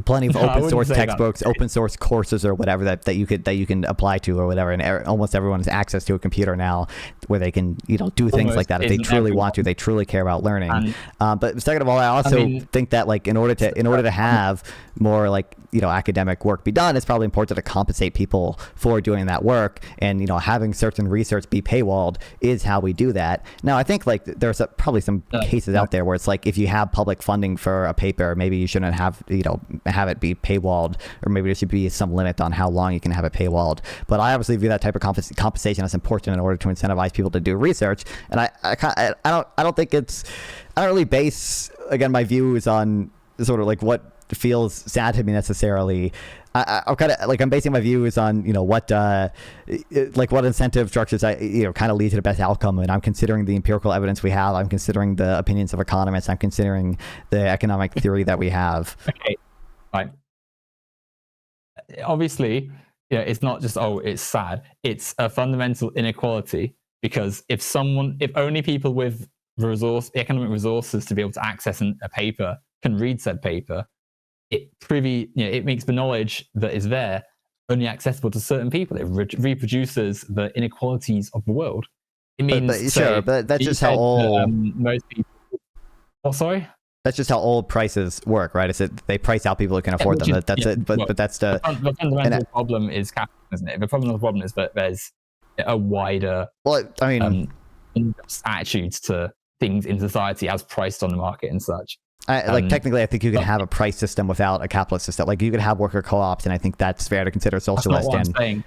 Plenty of open source textbooks, open source courses or whatever that you can apply to or whatever, and almost everyone has access to a computer now where they can do things like that if they truly want to. They truly care about learning. But second of all, I also think that in order to have more academic work be done, it's probably important to compensate people for doing that work, and having certain research be paywalled is how we do that. Now I think there's probably some cases out there where it's if you have public funding for a paper, maybe you shouldn't have it be paywalled, or maybe there should be some limit on how long you can have it paywalled. But I obviously view that type of compensation as important in order to incentivize people to do research. And I don't think I don't really base my views on sort of what feels sad to me necessarily. I'm kind of I'm basing my views on what incentive structures kind of lead to the best outcome, and I'm considering the empirical evidence we have. I'm considering the opinions of economists. I'm considering the economic theory that we have. Okay. Right. Obviously, it's not just it's sad. It's a fundamental inequality, because if only people with economic resources to be able to access a paper can read said paper, it makes the knowledge that is there only accessible to certain people. It reproduces the inequalities of the world. It means but that's just how all most people. Oh, sorry. That's just how old prices work, right? It's that they price out people who can afford them. That's it. But that's the fundamental problem is capitalism, isn't it? The fundamental problem is that there's a wider attitudes to things in society as priced on the market and such. Technically, I think you can have a price system without a capitalist system. You could have worker co-ops, and I think that's fair to consider socialist. That's not what I'm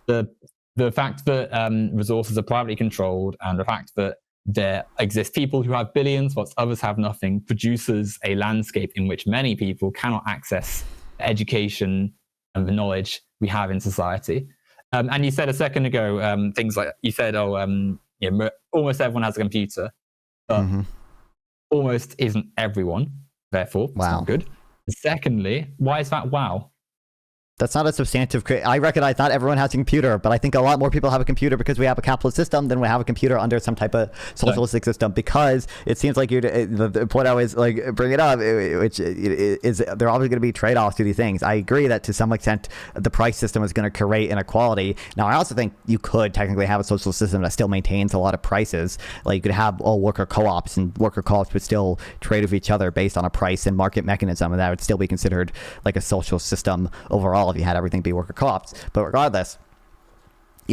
saying. The fact that resources are privately controlled, and the fact that there exist people who have billions whilst others have nothing, produces a landscape in which many people cannot access the education and the knowledge we have in society. And you said a second ago, things like, you said, almost everyone has a computer, but almost isn't everyone, therefore it's not good. Secondly, why is that wow? That's not a substantive. I recognize not everyone has a computer, but I think a lot more people have a computer because we have a capitalist system than we have a computer under some type of socialistic system. Because it seems like the point I was like bringing up, which is there are always going to be trade-offs to these things. I agree that to some extent the price system is going to create inequality. Now, I also think you could technically have a socialist system that still maintains a lot of prices. Like you could have all worker co-ops, and worker co-ops would still trade with each other based on a price and market mechanism, and that would still be considered like a social system overall if you had everything be worker co-ops. But regardless,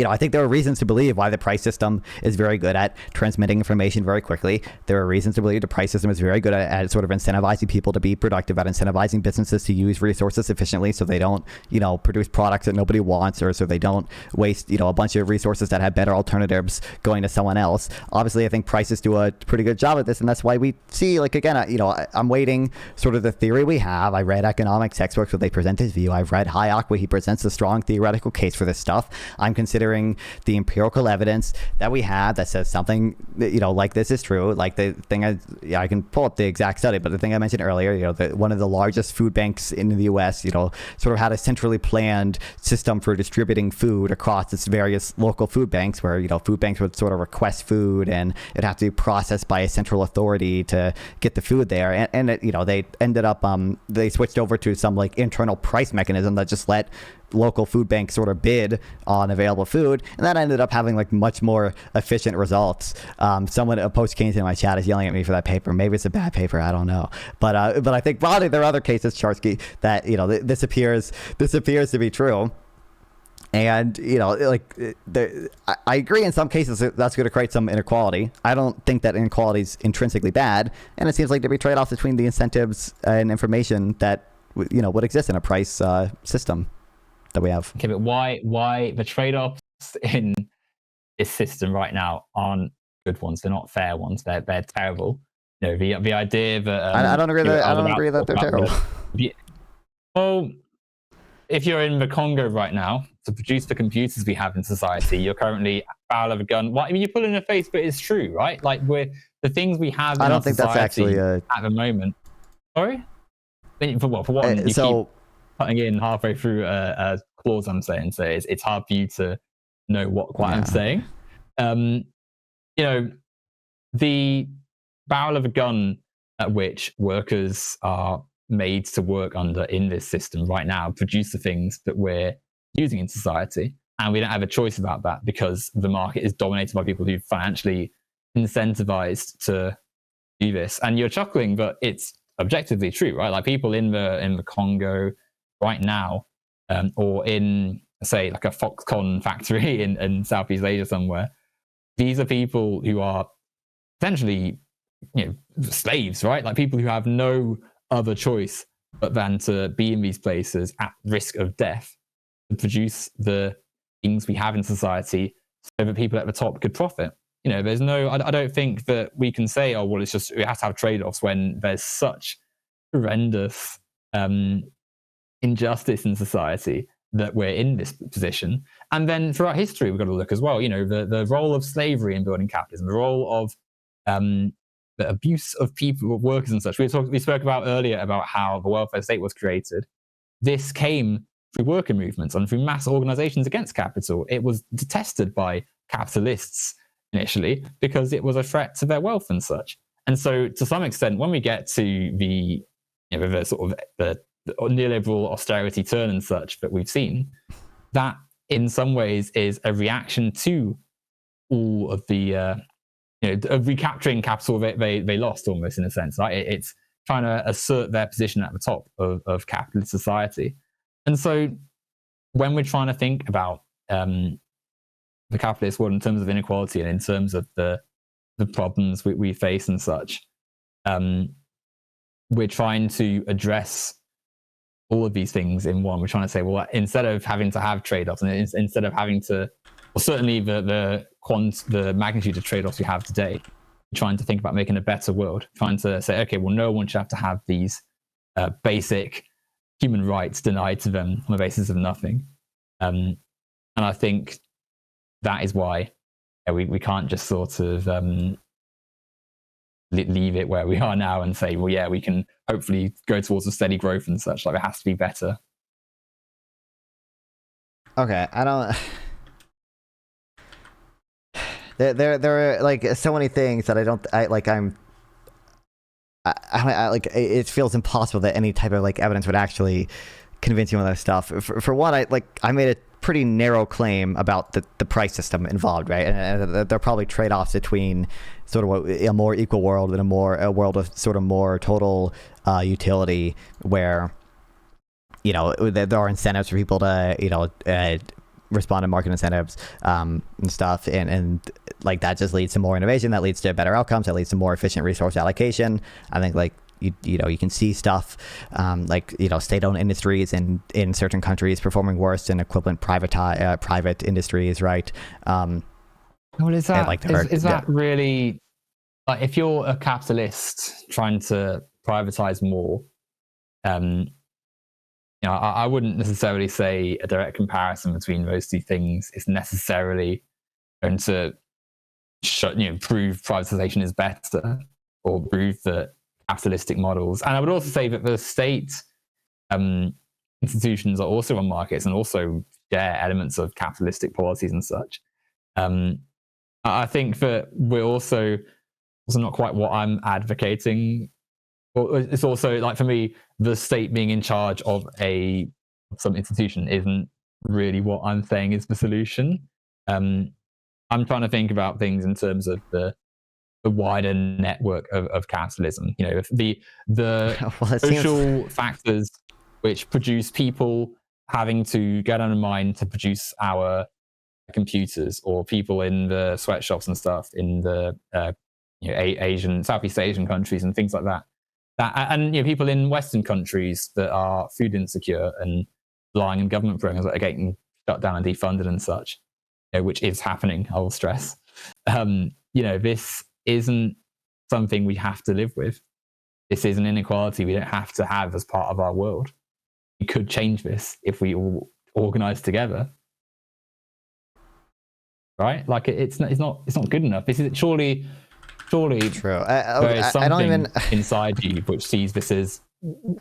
I think there are reasons to believe why the price system is very good at transmitting information very quickly. There are reasons to believe the price system is very good at sort of incentivizing people to be productive, at incentivizing businesses to use resources efficiently so they don't, produce products that nobody wants, or so they don't waste, a bunch of resources that have better alternatives going to someone else. Obviously, I think prices do a pretty good job at this, and that's why we see, like, again, I'm weighting sort of the theory we have. I read economics textbooks where they present his view. I've read Hayek where he presents a strong theoretical case for this stuff. I'm considering the empirical evidence that we have that says something, like this is true. Like the thing I can pull up the exact study, but the thing I mentioned earlier, one of the largest food banks in the U.S., sort of had a centrally planned system for distributing food across its various local food banks, where food banks would sort of request food and it'd have to be processed by a central authority to get the food there. And they ended up they switched over to some like internal price mechanism that just let local food banks sort of bid on available food, and that ended up having like much more efficient results. Someone, a post Keynesian in my chat, is yelling at me for that paper. Maybe it's a bad paper, I don't know, but I think broadly there are other cases, Charsky, that this appears to be true. And I agree in some cases that's going to create some inequality. I don't think that inequality is intrinsically bad, and it seems like there be trade-offs between the incentives and information that would exist in a price system that we have. Okay, but why the trade-offs in this system right now aren't good ones? They're not fair ones. They're terrible. The idea that I don't agree that they're terrible. Well, if you're in the Congo right now to produce the computers we have in society, you're currently barrel of a gun. Well, I mean, you put it in the face, but it's true, right? Like the things we have in I don't our think society that's actually at the moment. Sorry, for what? You keep cutting in halfway through a clause I'm saying, so it's hard for you to know what quite I'm saying. The barrel of a gun at which workers are made to work under in this system right now produce the things that we're using in society, and we don't have a choice about that because the market is dominated by people who are financially incentivized to do this. And you're chuckling, but it's objectively true, right? Like people in the Congo right now, or in, say, like a Foxconn factory in Southeast Asia somewhere, these are people who are essentially, slaves, right? Like people who have no other choice but than to be in these places at risk of death to produce the things we have in society so that people at the top could profit. There's no, I don't think that we can say, oh, well, it's just, we have to have trade-offs when there's such horrendous injustice in society that we're in this position. And then throughout history, we've got to look as well, the role of slavery in building capitalism, the role of the abuse of people, workers and such. We spoke about earlier about how the welfare state was created. This came through worker movements and through mass organizations against capital. It was detested by capitalists initially because it was a threat to their wealth and such. And so to some extent, when we get to the sort of the neoliberal austerity turn and such that we've seen, that in some ways is a reaction to all of the of recapturing capital they lost, almost, in a sense, right? It's trying to assert their position at the top of capitalist society. And so when we're trying to think about the capitalist world in terms of inequality and in terms of the problems we face and such, we're trying to address all of these things in one. We're trying to say, well, instead of having to have trade-offs, and instead of having to, well, certainly the magnitude of trade-offs we have today, trying to think about making a better world, trying to say, okay, well, no one should have to have these basic human rights denied to them on the basis of nothing. And I think that is why we can't just sort of leave it where we are now and say, well, yeah, we can hopefully go towards a steady growth and such. Like, it has to be better. Okay, I don't. There are like so many things that I like. It feels impossible that any type of like evidence would actually convince you on that stuff. For one, I made a pretty narrow claim about the price system involved, right? And there are probably trade-offs between sort of a more equal world and a world of sort of more total utility, where there are incentives for people to respond to market incentives and stuff, and like that just leads to more innovation, that leads to better outcomes, that leads to more efficient resource allocation. I think like you can see stuff like state-owned industries in certain countries performing worse than equivalent private industries, right? Well, is that really, like, if you're a capitalist trying to privatize more, I wouldn't necessarily say a direct comparison between those two things is necessarily going to prove privatization is better or prove that capitalistic models. And I would also say that the state institutions are also on markets and also share elements of capitalistic policies and such. I think that we're also not quite what I'm advocating. It's also, like, for me, the state being in charge of some institution isn't really what I'm saying is the solution. I'm trying to think about things in terms of the wider network of capitalism. The social factors which produce people having to get on a mine to produce our computers, or people in the sweatshops and stuff in the Southeast Asian countries and things like that. And people in Western countries that are food insecure and relying on government programs that are getting shut down and defunded and such, which is happening, I will stress. This isn't something we have to live with. This is an inequality we don't have to have as part of our world. We could change this if we all organize together, right? Like, it's not good enough. This is surely true. There is something inside you which sees this as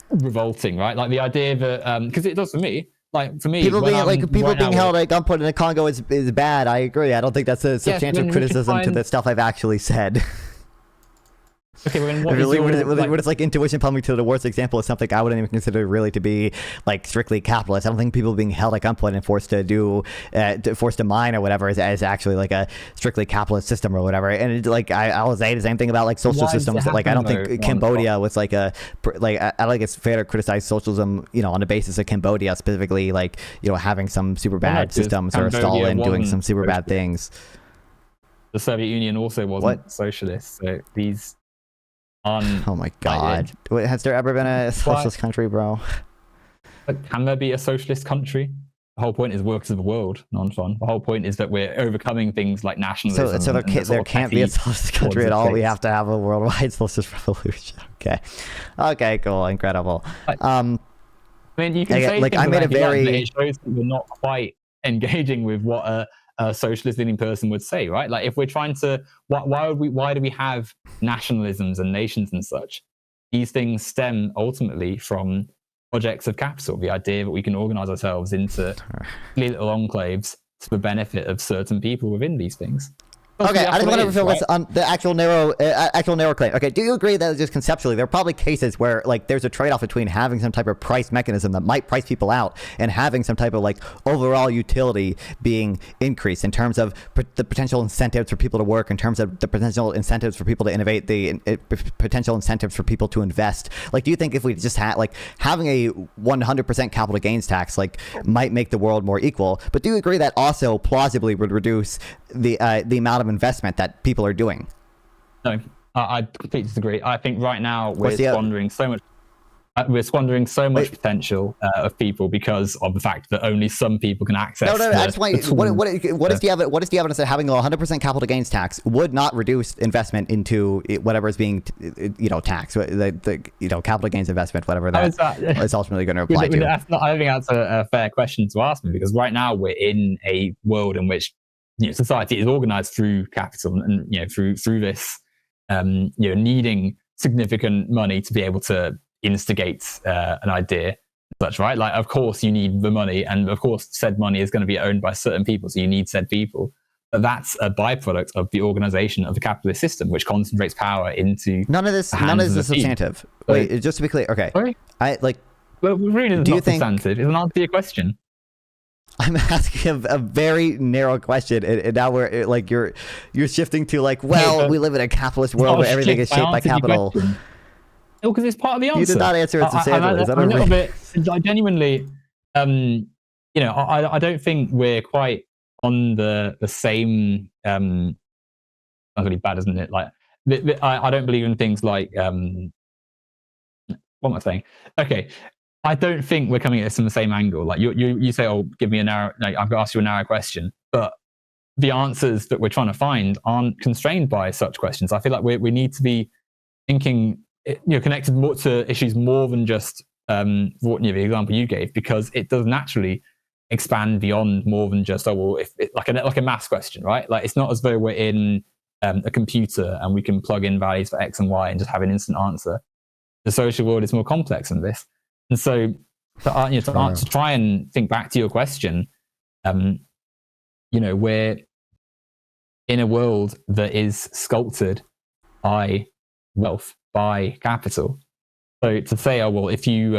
revolting, right? Like the idea that because it does for me. Like, for me, people being held at gunpoint in the Congo is bad. I agree. I don't think that's a substantial criticism to the stuff I've actually said. Okay, what is like intuition pumping to the worst example is something I wouldn't even consider really to be like strictly capitalist. I don't think people being held at gunpoint and forced to mine or whatever is actually like a strictly capitalist system or whatever. And I will say the same thing about like social systems. Like, I don't think Cambodia was like I don't think it's fair to criticize socialism, on the basis of Cambodia specifically, like, having some super bad systems, or Stalin doing some super bad things. The Soviet Union also wasn't socialist. So these. Oh my God! Has there ever been a socialist country, bro? But can there be a socialist country? The whole point is workers of the world, Nonfon. The whole point is that we're overcoming things like nationalism. So there can't be a socialist country at all. We have to have a worldwide socialist revolution. Okay, cool, incredible. I mean, you can say like I made a very. It shows that we're not quite engaging with what a socialist leaning person would say, right? Like, if we're trying to, why do we have nationalisms and nations and such? These things stem ultimately from projects of capital, the idea that we can organize ourselves into little enclaves to the benefit of certain people within these things. Okay, I just want to focus on the actual narrow claim. Okay, do you agree that just conceptually there are probably cases where like there's a trade-off between having some type of price mechanism that might price people out and having some type of like overall utility being increased in terms of the potential incentives for people to work, in terms of the potential incentives for people to innovate, the potential incentives for people to invest? Like, do you think if we just had like having a 100% capital gains tax like might make the world more equal? But do you agree that also plausibly would reduce the amount of investment that people are doing? No, I completely disagree. I think right now we're squandering so much. We're squandering so much potential of people because of the fact that only some people can access. No. I just want. What is the evidence that having a 100% capital gains tax would not reduce investment into whatever is being, taxed? The capital gains investment, whatever that is ultimately going to apply to. I don't think that's a fair question to ask me, because right now we're in a world in which society is organized through capital and through this needing significant money to be able to instigate an idea, such, right? Like, of course, you need the money, and of course, said money is going to be owned by certain people, so you need said people. But that's a byproduct of the organization of the capitalist system, which concentrates power into none of this is substantive. Wait, just to be clear, okay? Sorry? Well, really, it's not substantive. It's an answer to your question. I'm asking a very narrow question, and now we're like you're shifting to like, well, we live in a capitalist world where everything is shaped by capital. No, because it's part of the answer. You did not answer it substantially. Is that a little bit? I genuinely, I don't think we're quite on the same. That's really bad, isn't it? Like, I don't believe in things like what am I saying? Okay. I don't think we're coming at this from the same angle. Like you say, oh, give me a narrow. Like, I've got to ask you a narrow question, but the answers that we're trying to find aren't constrained by such questions. I feel like we need to be thinking, connected more to issues more than just the example you gave, because it does naturally expand beyond more than just like a maths question, right? Like, it's not as though we're in a computer and we can plug in values for X and Y and just have an instant answer. The social world is more complex than this. And so, to try and think back to your question, we're in a world that is sculpted by wealth, by capital. So to say, oh well, if you,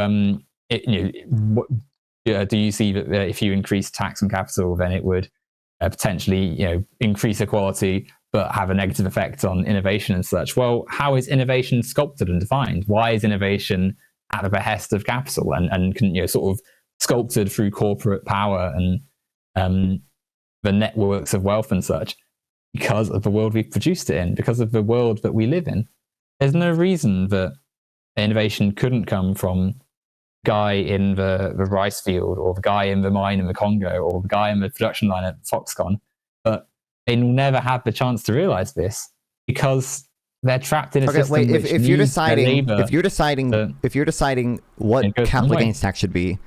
do you see that if you increase tax on capital, then it would potentially, increase equality, but have a negative effect on innovation and such? Well, how is innovation sculpted and defined? Why is innovation at the behest of capital and can, sort of sculpted through corporate power and the networks of wealth and such? Because of the world we've produced it in, because of the world that we live in. There's no reason that innovation couldn't come from the guy in the rice field, or the guy in the mine in the Congo, or the guy in the production line at Foxconn. But they never had the chance to realize this because they're trapped in a system. Wait, which if you're deciding what capital gains tax should be,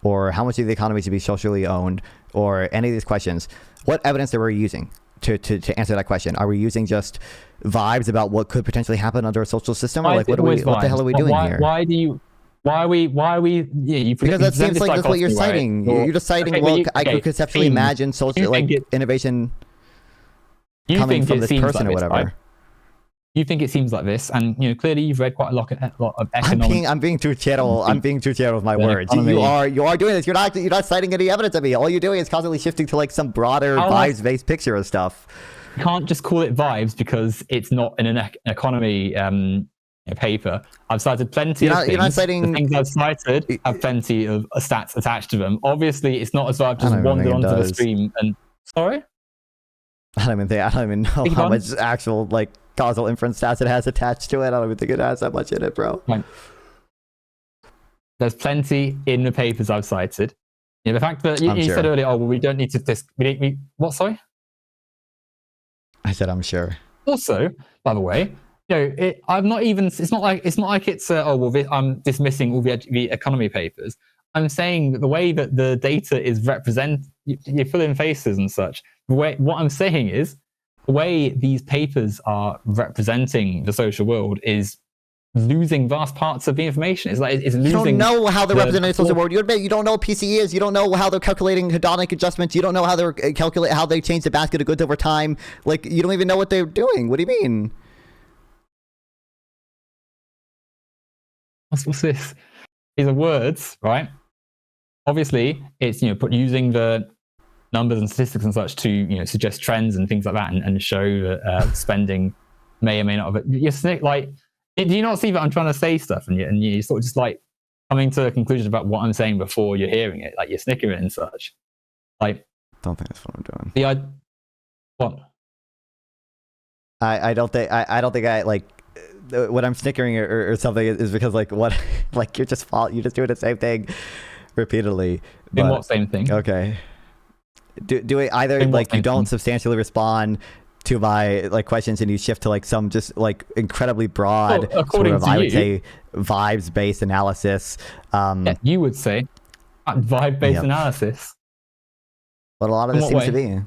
or how much of the economy should be socially owned, or any of these questions, what evidence are we using to answer that question? Are we using just vibes about what could potentially happen under a social system, or like what the hell are we doing here? Why are we? Because that seems like that's what you're citing. Right? You're citing, I could conceptually imagine social innovation coming from this person or whatever. Right? You think it seems like this, and clearly you've read quite a lot of economics. I'm being too channel. I'm being too channel with my words. You are doing this. You're not citing any evidence of me. All you're doing is constantly shifting to like some broader vibes-based picture of stuff. You can't just call it vibes because it's not in an economy paper. I've cited plenty of things. You're not citing... The things I've cited have plenty of stats attached to them. Obviously, it's not as though I've just wandered onto the stream and... Sorry? I don't even know how much actual like causal inference stats it has attached to it. I don't even think it has that much in it, bro. Right. There's plenty in the papers I've cited. The fact that you said earlier, oh well, we don't need to what? Sorry. I said I'm sure. Also, by the way, I'm not even. It's not like it's I'm dismissing all the economy papers. I'm saying that the way that the data is represented, you fill in faces and such. What I'm saying is, the way these papers are representing the social world is losing vast parts of the information. It's losing. You don't know how they're representing the social world. You admit you don't know what PC is. You don't know how they're calculating hedonic adjustments. You don't know how they're how they change the basket of goods over time. Like, you don't even know what they're doing. What do you mean? What's this? These are words, right? Obviously, it's using the numbers and statistics and such to suggest trends and things like that, and show that spending may or may not have. Do you not see that I'm trying to say stuff, and you sort of just like coming to a conclusion about what I'm saying before you're hearing it, like you're snickering and such. Like, don't think that's what I'm doing. What? I don't think I like when I'm snickering or something is because like what like you're just doing the same thing repeatedly. In what same thing? Okay. Do it either like you don't substantially respond to my like questions and you shift to like some just like incredibly broad sort of I would say vibes based analysis. You would say vibe based analysis. But a lot of it seems to be.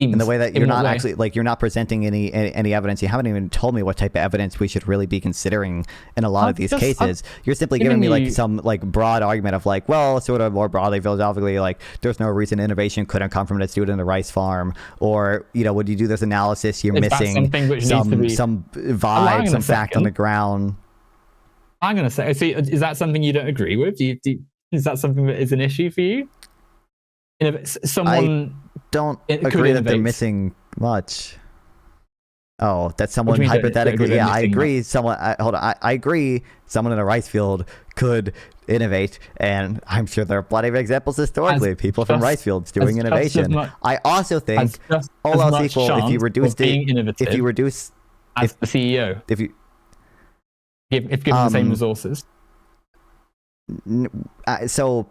in the way that you're In what not way? actually like you're not presenting any evidence. You haven't even told me what type of evidence we should really be considering in a lot of these cases. You're simply giving me like some like broad argument of like, well, sort of more broadly philosophically, like there's no reason innovation couldn't come from a student in the rice farm, or when you do this analysis, you're missing some vibe, some fact on the ground. I'm going to say, see, is that something you don't agree with? Is that something that is an issue for you? Someone don't agree that they're missing much. Oh, that someone hypothetically, I agree. I agree. Someone in a rice field could innovate, and I'm sure there are plenty of examples historically. People from rice fields doing innovation. I also think all else equal, if you reduce as the CEO, if given the same resources. So,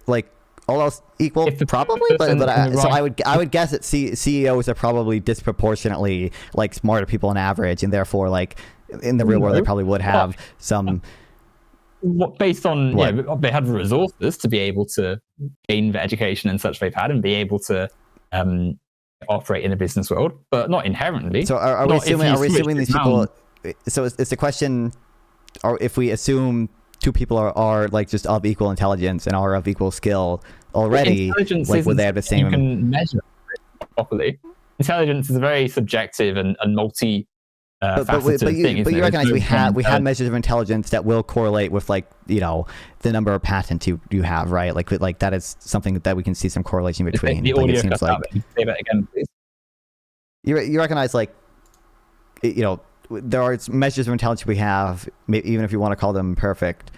like. All else equal, probably, but I would guess that CEOs are probably disproportionately like smarter people on average, and therefore, like in the real world, they probably would have some. Based on they have the resources to be able to gain the education and such they've had, and be able to operate in a business world, but not inherently. So are we assuming these people? So it's the question, or if we assume two people are like just of equal intelligence and are of equal skill already, like would they have the same? You can measure it properly. Intelligence is a very subjective and multi-faceted thing. But you recognize we have measures of intelligence that will correlate with like the number of patents you have, right? Like that is something that we can see some correlation between. The audio cut out. Say that again, please. You recognize like there are measures of intelligence we have, even if you want to call them perfect,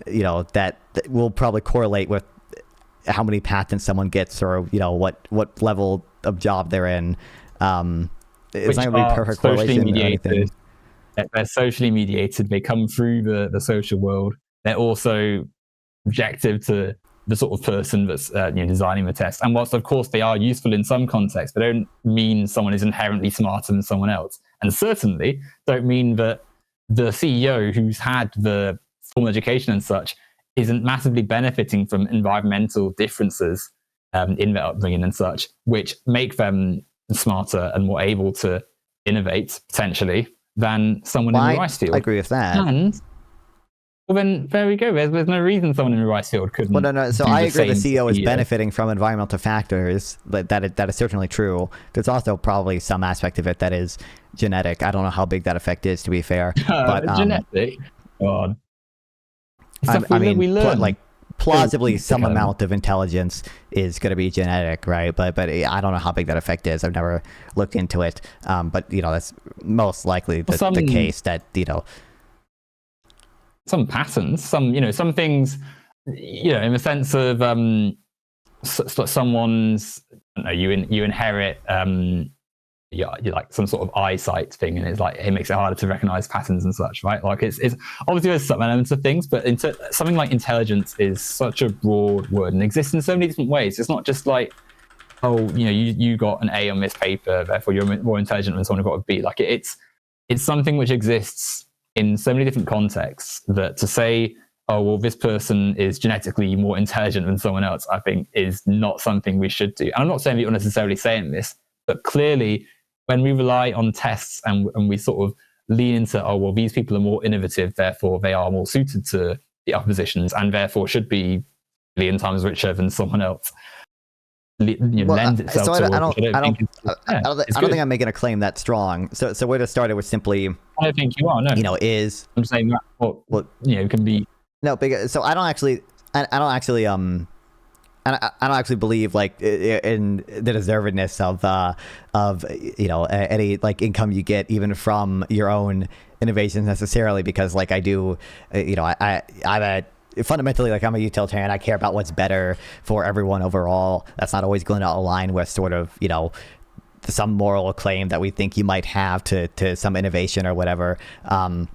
that will probably correlate with how many patents someone gets, or what level of job they're in. It's not going to be perfect correlation or anything. They're socially mediated. They come through the social world. They're also objective to the sort of person that's designing the test. And whilst, of course, they are useful in some contexts, they don't mean someone is inherently smarter than someone else. And certainly don't mean that the CEO who's had the formal education and such isn't massively benefiting from environmental differences in their upbringing and such, which make them smarter and more able to innovate, potentially, than someone in the rice field. I agree with that. And well, then there we go. There's no reason someone in the rice field couldn't. Well, no. So I agree the CEO is benefiting from environmental factors. That is certainly true. There's also probably some aspect of it that is genetic. I don't know how big that effect is, to be fair. But genetic. God. I mean, like plausibly, some amount of intelligence is going to be genetic, right? But I don't know how big that effect is. I've never looked into it. But that's most likely the case that some patterns, some things, in the sense of someone's, you inherit you like some sort of eyesight thing, and it's like it makes it harder to recognize patterns and such, right? Like it's obviously there's some elements of things, but something like intelligence is such a broad word and exists in so many different ways. It's not just like, you got an A on this paper, therefore you're more intelligent than someone who got a B. Like it's something which exists in so many different contexts that to say, oh, well, this person is genetically more intelligent than someone else, I think is not something we should do. And I'm not saying that you're necessarily saying this, but clearly when we rely on tests and we sort of lean into, oh, well, these people are more innovative, therefore they are more suited to the upper positions and therefore should be a million times richer than someone else. Lends itself I don't think I'm making a claim that strong. So where to start it was simply. I don't think you are. No. I'm saying that what can be. No, because so I don't actually believe like in the deservedness of any like income you get even from your own innovations necessarily, because like I do, fundamentally, like I'm a utilitarian. I care about what's better for everyone overall. That's not always going to align with sort of some moral claim that we think you might have to some innovation or whatever. And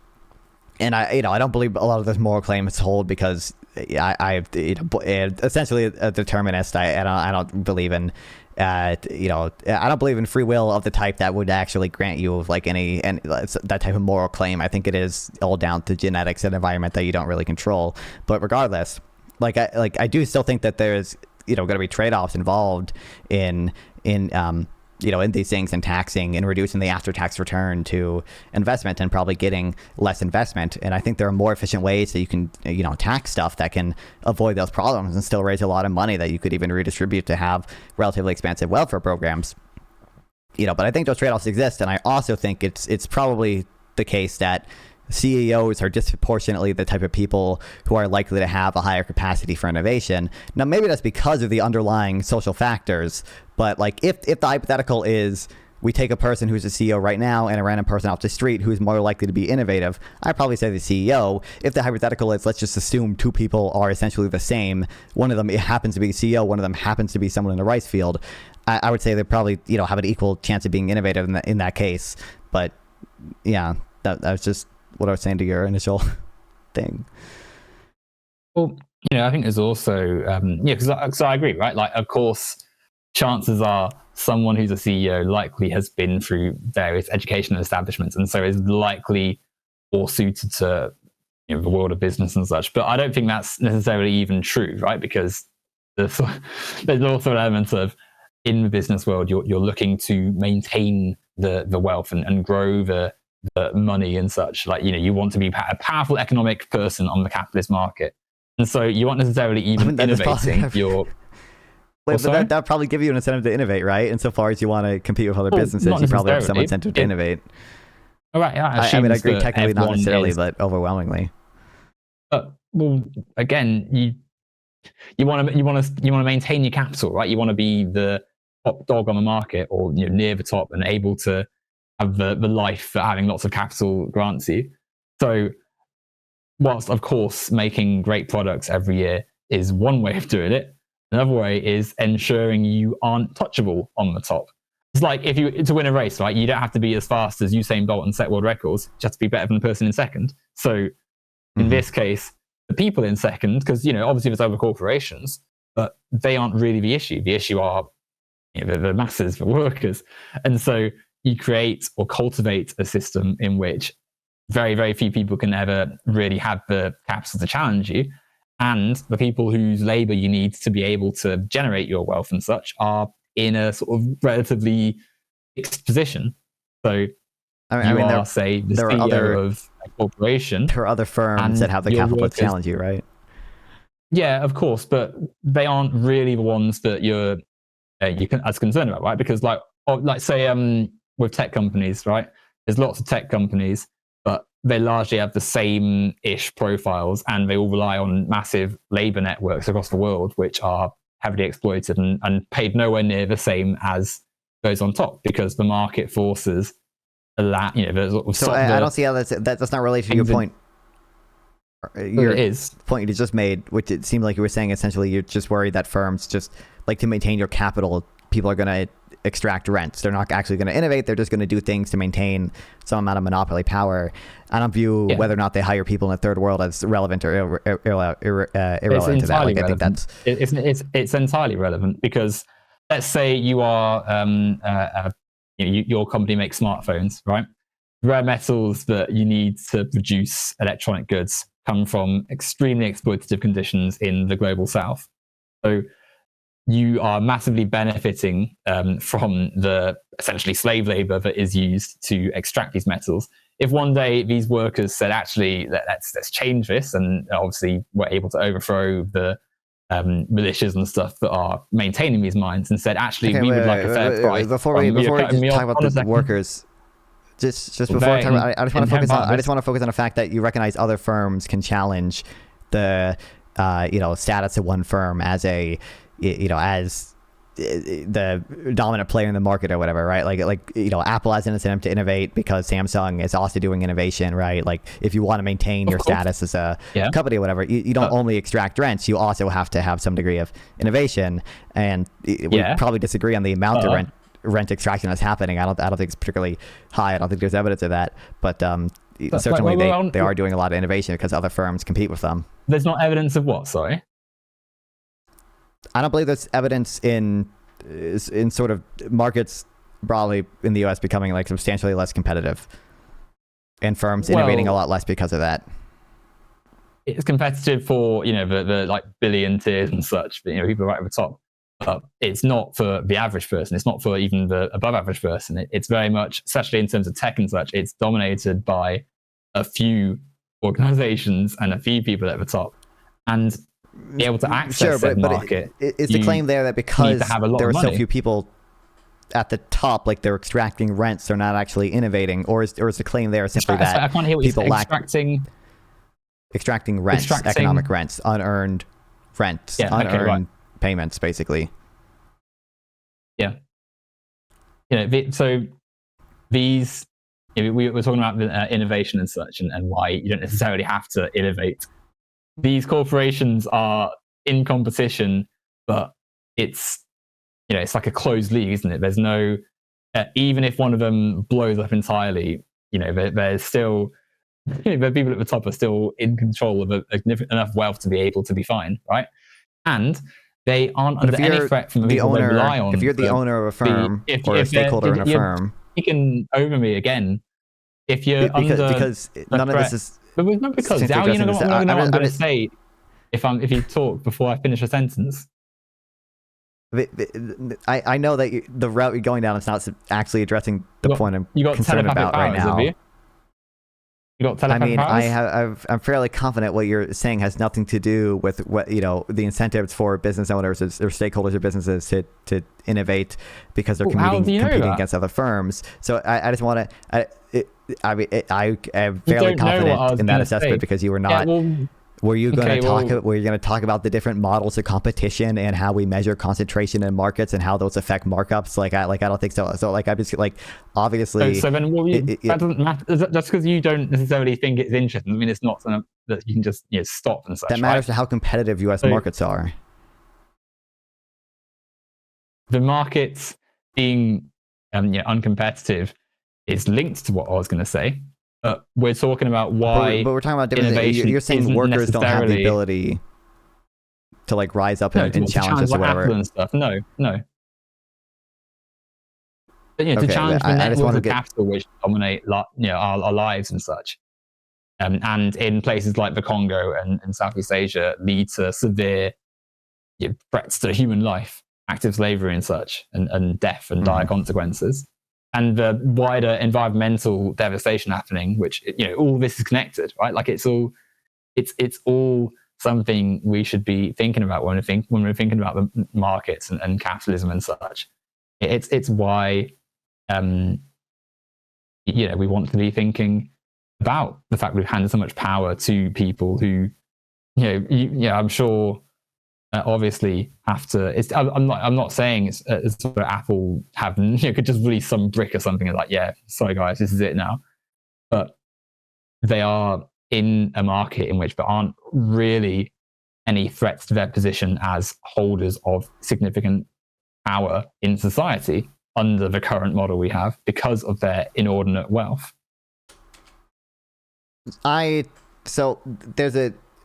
I don't believe a lot of those moral claims hold because I'm essentially a determinist. I don't believe in I don't believe in free will of the type that would actually grant you like any that type of moral claim. I think it is all down to genetics and environment that you don't really control. But regardless, I do still think that there's going to be trade-offs involved in in these things and taxing and reducing the after-tax return to investment and probably getting less investment. And I think there are more efficient ways that you can, tax stuff that can avoid those problems and still raise a lot of money that you could even redistribute to have relatively expansive welfare programs. But I think those trade-offs exist. And I also think it's probably the case that CEOs are disproportionately the type of people who are likely to have a higher capacity for innovation. Now, maybe that's because of the underlying social factors, but like if the hypothetical is we take a person who's a CEO right now and a random person off the street who's more likely to be innovative, I'd probably say the CEO. If the hypothetical is, let's just assume two people are essentially the same, one of them happens to be a CEO, one of them happens to be someone in the rice field, I would say they probably have an equal chance of being innovative in that case. But yeah, that was just what I was saying to your initial thing. Well, I think there's also, because I agree, right? Like, of course, chances are someone who's a CEO likely has been through various educational establishments and so is likely more suited to the world of business and such. But I don't think that's necessarily even true, right? Because there's also an element of, in the business world, you're looking to maintain the wealth and grow the money and such. Like, you want to be a powerful economic person on the capitalist market. And so you aren't necessarily even innovating your... But that'd probably give you an incentive to innovate, right? Insofar as you want to compete with other businesses, you probably have some incentive to innovate. All right, yeah, I agree, technically not necessarily, but overwhelmingly. But, well, again, you want to maintain your capital, right? You want to be the top dog on the market, or near the top, and able to have the life that having lots of capital grants you. So, whilst of course making great products every year is one way of doing it, another way is ensuring you aren't touchable on the top. It's like to win a race, right? You don't have to be as fast as Usain Bolt and set world records. You have to be better than the person in second. So, in this case, the people in second, because obviously there's other corporations, but they aren't really the issue. The issue are the masses, the workers, and so you create or cultivate a system in which very, very few people can ever really have the capital to challenge you. And the people whose labor you need to be able to generate your wealth and such are in a sort of relatively fixed position. So say, the CEO of a corporation. There are other firms that have the capital to challenge you, right? Yeah, of course, but they aren't really the ones that you're as concerned about, right? Because say with tech companies, right? There's lots of tech companies, but they largely have the same-ish profiles, and they all rely on massive labor networks across the world, which are heavily exploited and paid nowhere near the same as those on top, because the market forces allow, So I don't see how that's not related to your point. It is. Point you just made, which it seemed like you were saying essentially you're just worried that firms just like to maintain your capital, people are going to extract rents. They're not actually going to innovate. They're just going to do things to maintain some amount of monopoly power. I don't view whether or not they hire people in the third world as relevant or irrelevant to that. Like, I think that's it's entirely relevant, because let's say you are your company makes smartphones, right? Rare metals that you need to produce electronic goods come from extremely exploitative conditions in the global south. So you are massively benefiting from the essentially slave labor that is used to extract these metals. If one day these workers said, actually, let's change this, and obviously were able to overthrow the militias and stuff that are maintaining these mines, and said, actually, we would like a fair price. Before we talk about the workers, just before we talk about, I just want to focus on the fact that you recognize other firms can challenge the status of one firm as as the dominant player in the market or whatever, right? Like Apple has an incentive to innovate because Samsung is also doing innovation, right? Like, if you want to maintain your status as a company or whatever, you don't only extract rents, you also have to have some degree of innovation. And we probably disagree on the amount of rent extraction that's happening. I don't think it's particularly high. I don't think there's evidence of that, but certainly they are doing a lot of innovation because other firms compete with them. There's not evidence of what? Sorry. I don't believe there's evidence in sort of markets broadly in the U.S. becoming like substantially less competitive, and firms innovating a lot less because of that. It's competitive for the like billion tiers and such, but people right at the top. but it's not for the average person. It's not for even the above average person. It's very much, especially in terms of tech and such, it's dominated by a few organizations and a few people at the top. And be able to access that market. Is the claim there that because there are so few people at the top, like they're extracting rents, they're not actually innovating, or is the claim there simply that I can't hear what people lack extracting rents, economic rents, unearned rents, unearned payments, basically. Yeah. So these, we were talking about innovation and such, and why you don't necessarily have to innovate. These corporations are in competition, but it's like a closed league, isn't it? There's no, even if one of them blows up entirely, there's still, the people at the top are still in control of enough wealth to be able to be fine, right? And they aren't under any threat from the people they rely on. If you're the owner of a firm or a stakeholder in a firm, you can over me again. If you're because none of this is. But not because now you know what I'm going to say if you talk before I finish a sentence. I know that the route you're going down is not actually addressing the point I'm concerned about right now. You got telepathic powers? I'm fairly confident what you're saying has nothing to do with what the incentives for business owners or stakeholders of businesses to innovate because they're competing against other firms. So I just want to. I am fairly confident in that assessment because you were not. Were you going to talk about the different models of competition and how we measure concentration in markets and how those affect markups? I don't think so. So I'm just obviously. So then, that doesn't matter. Just because you don't necessarily think it's interesting, I mean, it's not something that you can just stop and such. That matters to how competitive U.S. markets are. The markets being uncompetitive is linked to what I was going to say. But we're talking about why. But we're talking about innovation. You're saying workers don't have the ability to rise up and challenge us or whatever. And stuff. No. But, to challenge the networks of capital which dominate our lives and such, and in places like the Congo and Southeast Asia lead to severe threats to human life, active slavery and such, and death and dire consequences. And the wider environmental devastation happening, which all this is connected, right? It's all something we should be thinking about when we're thinking about the markets and capitalism and such. It's why we want to be thinking about the fact we've handed so much power to people who I'm sure. Obviously have to. I'm not saying it's Apple could just release some brick or something and sorry guys, this is it now. But they are in a market in which there aren't really any threats to their position as holders of significant power in society under the current model we have because of their inordinate wealth. I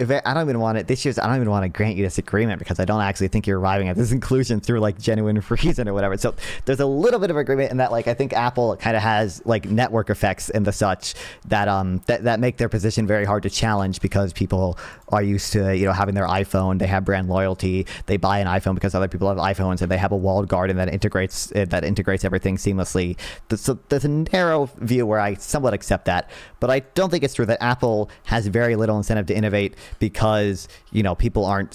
don't even want to grant you this agreement because I don't actually think you're arriving at this conclusion through genuine reason or whatever. So there's a little bit of agreement in that I think Apple kind of has network effects and the such that that make their position very hard to challenge because people are used to having their iPhone, they have brand loyalty, they buy an iPhone because other people have iPhones and they have a walled garden that integrates everything seamlessly. So there's a narrow view where I somewhat accept that, but I don't think it's true that Apple has very little incentive to innovate because people aren't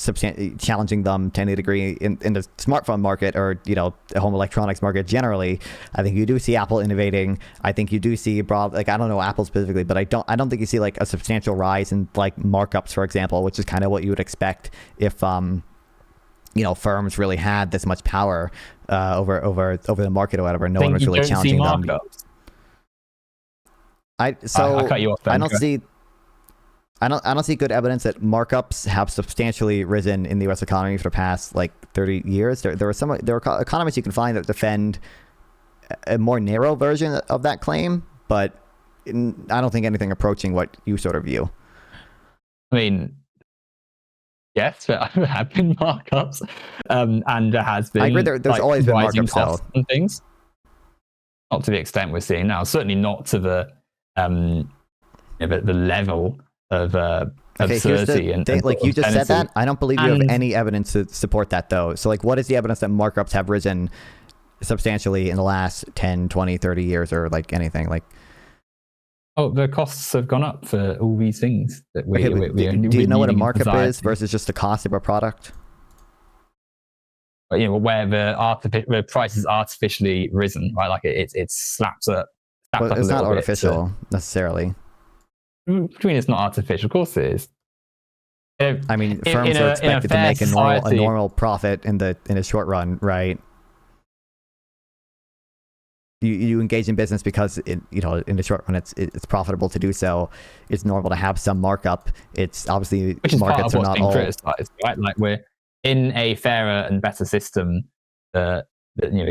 challenging them to any degree in the smartphone market or the home electronics market generally. I think you do see Apple innovating. I think you do see broad I don't know Apple specifically, but I don't think you see a substantial rise in markups, for example, which is kind of what you would expect if firms really had this much power over the market or whatever. No one was really challenging them. I cut you off then. I don't see good evidence that markups have substantially risen in the U.S. economy for the past 30 years. There are economists you can find that defend a more narrow version of that claim, but I don't think anything approaching what you sort of view. I mean, yes, there have been markups, and there has been. I agree. There's always been markups and things. Not to the extent we're seeing now. Certainly not to the level of absurdity and like you just said that. I don't believe you have And- any evidence to support that though. So like, what is the evidence that markups have risen substantially in the last 10, 20, 30 years or like anything? Like, Oh, the costs have gone up for all these things that we. okay, do you know what a markup is versus just the cost of a product? You know, where the price is artificially risen, right? Like it's slapped up. Well, Up it's a not little bit artificial necessarily. What do you mean it's not artificial? Of course it is. I mean, firms are expected to make a normal profit in the short run, right? You engage in business because in the short run it's profitable to do so. It's normal to have some markup. It's obviously which is markets part of what's are not being all criticized, right? Like we're in a fairer and better system. The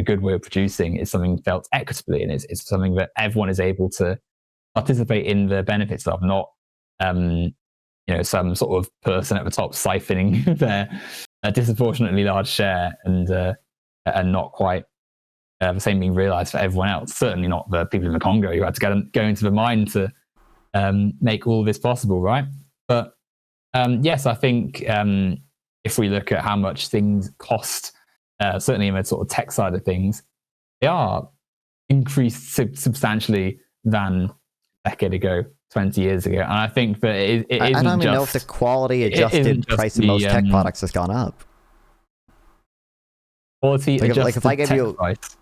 good we're producing is something felt equitably, and it's something that everyone is able to participate in the benefits of, not some sort of person at the top siphoning their disproportionately large share and not quite the same being realized for everyone else. Certainly not the people in the Congo who had to go into the mine to make all this possible, right? But yes, I think if we look at how much things cost, certainly in the sort of tech side of things, they are increased substantially than a decade ago, 20 years ago. And I think that it isn't I don't even know if the quality adjusted price of most tech products has gone up. Quality adjusted like if I give you price.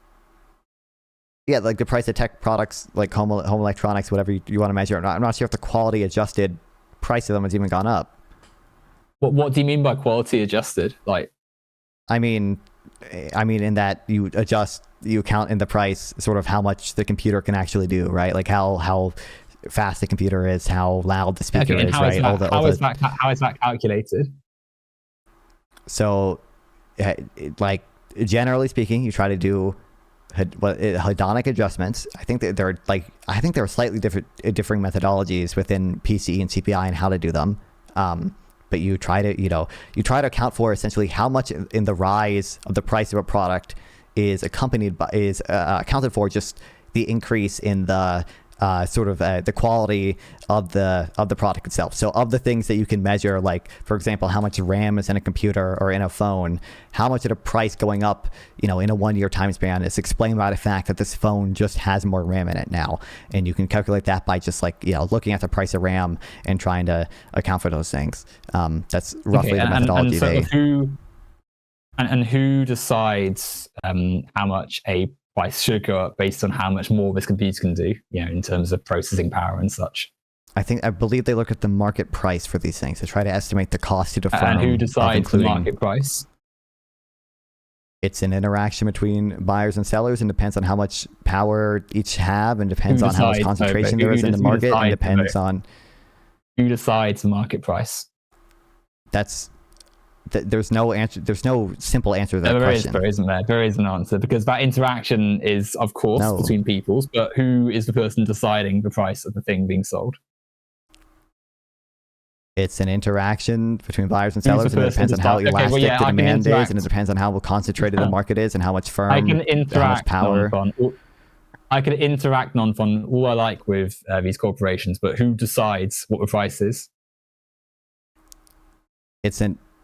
Yeah, like the price of tech products, like home electronics, whatever you want to measure. I'm not sure if the quality adjusted price of them has even gone up. What do you mean by quality adjusted? Like, I mean in that you count in the price sort of how much the computer can actually do, right? Like how fast the computer is, how loud the speaker is, right? How is that calculated? So, like generally speaking, you try to do hedonic adjustments. I think that there are slightly differing methodologies within PCE and CPI and how to do them. But you try to account for essentially how much in the rise of the price of a product is accounted for just the increase in the the quality of the product itself. So of the things that you can measure, like for example, how much RAM is in a computer or in a phone, how much of the price going up, in a 1 year time span is explained by the fact that this phone just has more RAM in it now. And you can calculate that by just looking at the price of RAM and trying to account for those things. That's roughly the methodology. Who decides how much a price should go up based on how much more this computer can do, in terms of processing power and such? I believe they look at the market price for these things to try to estimate the cost to the firm. And who decides the market price? It's an interaction between buyers and sellers, and depends on how much power each have, and depends on how much concentration there is in the market, and depends on who decides the market price. There's no answer. There's no simple answer to that question. There is an answer, because that interaction is, of course, between peoples. But who is the person deciding the price of the thing being sold? It's an interaction between buyers and sellers, and it depends on how elastic the demand is, and it depends on how concentrated the market is, and how much firm, I can interact how much power. I can interact Nonfon all I like with these corporations, but who decides what the price is?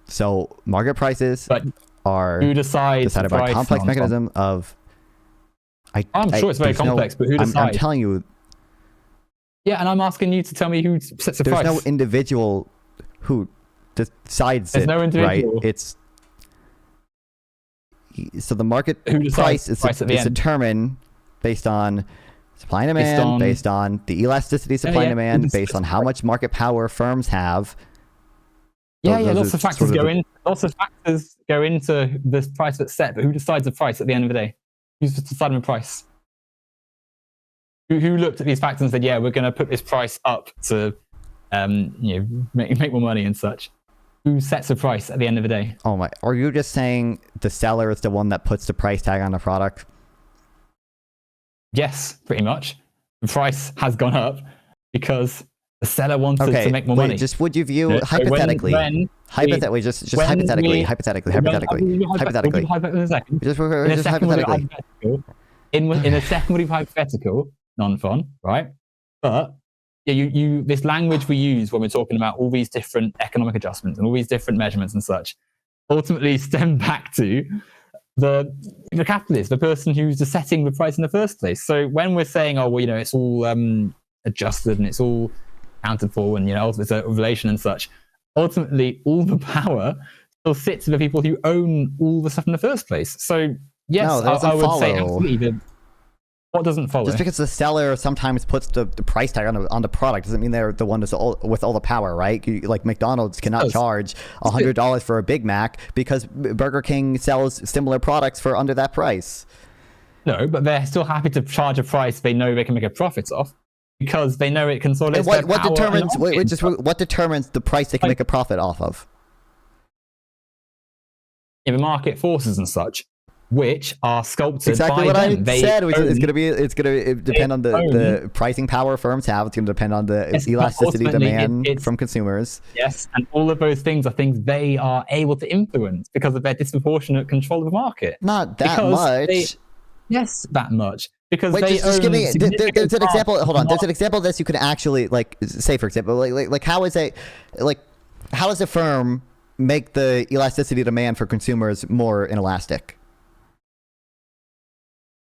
So market prices are who decides decided by a complex mechanism of. I'm sure it's very complex, but who decides? I'm telling you. Yeah, and I'm asking you to tell me who sets the price. There's no individual who decides There's it, no individual. right? So the market price is determined based on supply and demand, based on the elasticity of supply and demand, based on how much market power firms have. Lots of factors go into this price that's set, but who decides the price at the end of the day? Who's deciding the price? Who looked at these factors and said, "Yeah, we're going to put this price up to, make more money and such"? Who sets the price at the end of the day? Oh my! Are you just saying the seller is the one that puts the price tag on the product? Yes, pretty much. The price has gone up because the seller wanted to make more money. Just would you view hypothetically, hypothetically, in a second hypothetical, Nonfon, right? But this language we use when we're talking about all these different economic adjustments and all these different measurements and such ultimately stem back to the capitalist, the person who's setting the price in the first place. So when we're saying, oh, well, it's all adjusted and it's all accounted for, and it's a relation and such, ultimately all the power still sits with the people who own all the stuff in the first place. So yes, I would say absolutely. What doesn't follow? Just because the seller sometimes puts the price tag on the product doesn't mean they're the one with all the power, right? Like McDonald's cannot charge $100 for a Big Mac because Burger King sells similar products for under that price. No, but they're still happy to charge a price they know they can make a profit off because they know it consolidates their power. What determines the price they can make a profit off of? Yeah, the market forces and such, which are sculpted exactly by what them. I said. It's going to depend on the pricing power firms have. It's going to depend on the elasticity demand from consumers. Yes, and all of those things are things they are able to influence because of their disproportionate control of the market. Not that much. Yes, that much. Because just give me. There's an example. Hold on. There's an example of this you could actually say. For example, how does a firm make the elasticity demand for consumers more inelastic?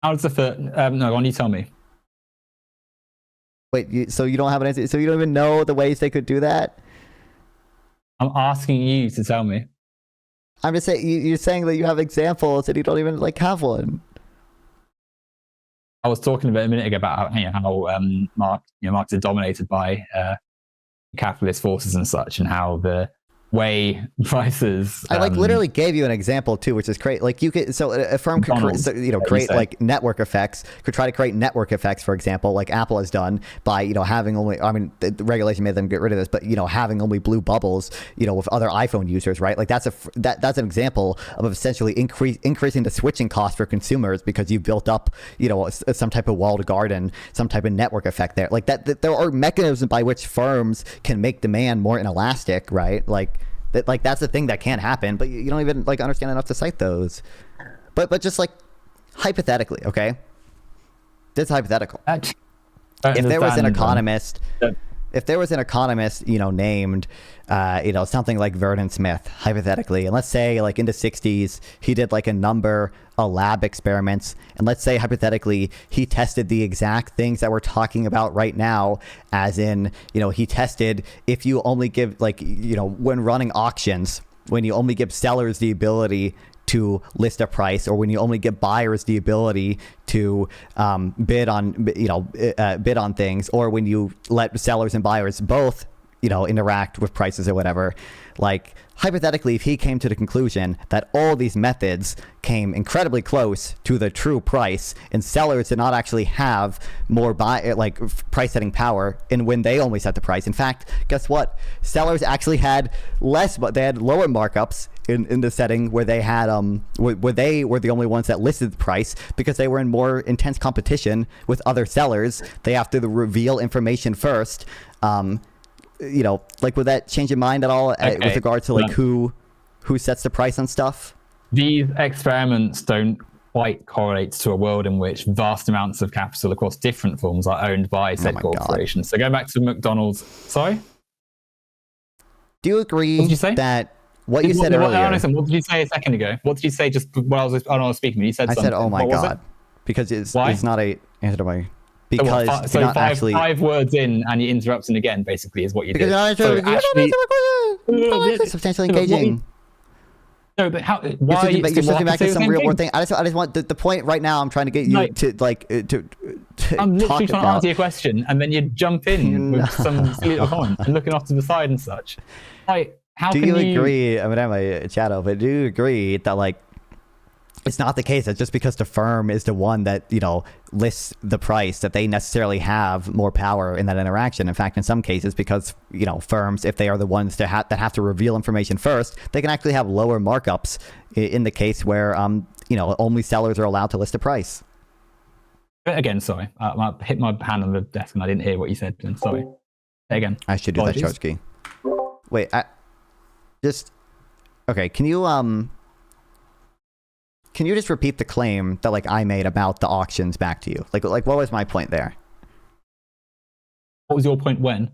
How does the first? No, why don't you tell me? Wait, so you don't have an answer? So you don't even know the ways they could do that? I'm asking you to tell me. I'm just saying you're saying that you have examples and you don't even have one. I was talking about a minute ago about how markets are dominated by capitalist forces and such, and how the way prices. I literally gave you an example too, which is great. You could a firm could create network effects. Could try to create network effects, for example, like Apple has done by having only. I mean, the regulation made them get rid of this, but having only blue bubbles, with other iPhone users, right? That's an example of essentially increasing the switching cost for consumers because you built up some type of walled garden, some type of network effect there. There are mechanisms by which firms can make demand more inelastic, right? That's the thing that can happen, but you don't even understand enough to cite those. But just hypothetically, okay? This is hypothetical. If there was an economist named something like Vernon Smith, hypothetically, and let's say in the 60s he did a number of lab experiments, and let's say hypothetically he tested the exact things that we're talking about right now, as in he tested if you only give when running auctions, when you only give sellers the ability to list a price, or when you only give buyers the ability to bid on things, or when you let sellers and buyers both interact with prices or whatever. Hypothetically, if he came to the conclusion that all these methods came incredibly close to the true price, and sellers did not actually have more price setting power, and when they only set the price, in fact, guess what? Sellers actually had less, but they had lower markups in the setting where they had where they were the only ones that listed the price because they were in more intense competition with other sellers. They have to reveal information first. Would that change your mind at all with regard to who sets the price on stuff? These experiments don't quite correlate to a world in which vast amounts of capital across different forms are owned by said corporations. So going back to McDonald's, sorry? Do you agree that what you said earlier... What did you say a second ago? What did you say just while I was speaking? You said something. I said, oh my God. Because it's not a answer to my... Because so five words in and you're interrupting again, basically, is what you did. Substantially engaging. No, but how? Why you're switching back to some real world thing? I just want the point right now. I'm trying to get you to I'm literally trying to answer your question, and then you jump in with some silly little comment and looking off to the side and such. How do can you agree? I mean, I'm a shadow, but do you agree that it's not the case that just because the firm is the one that lists the price that they necessarily have more power in that interaction? In fact, in some cases, because firms, if they are the ones that have to reveal information first, they can actually have lower markups in the case where only sellers are allowed to list a price. Again, sorry, I hit my hand on the desk and I didn't hear what you said. Sorry. Again, I should do that, Chojki. Wait, okay. Can you just repeat the claim that I made about the auctions back to you? What was my point there? What was your point when?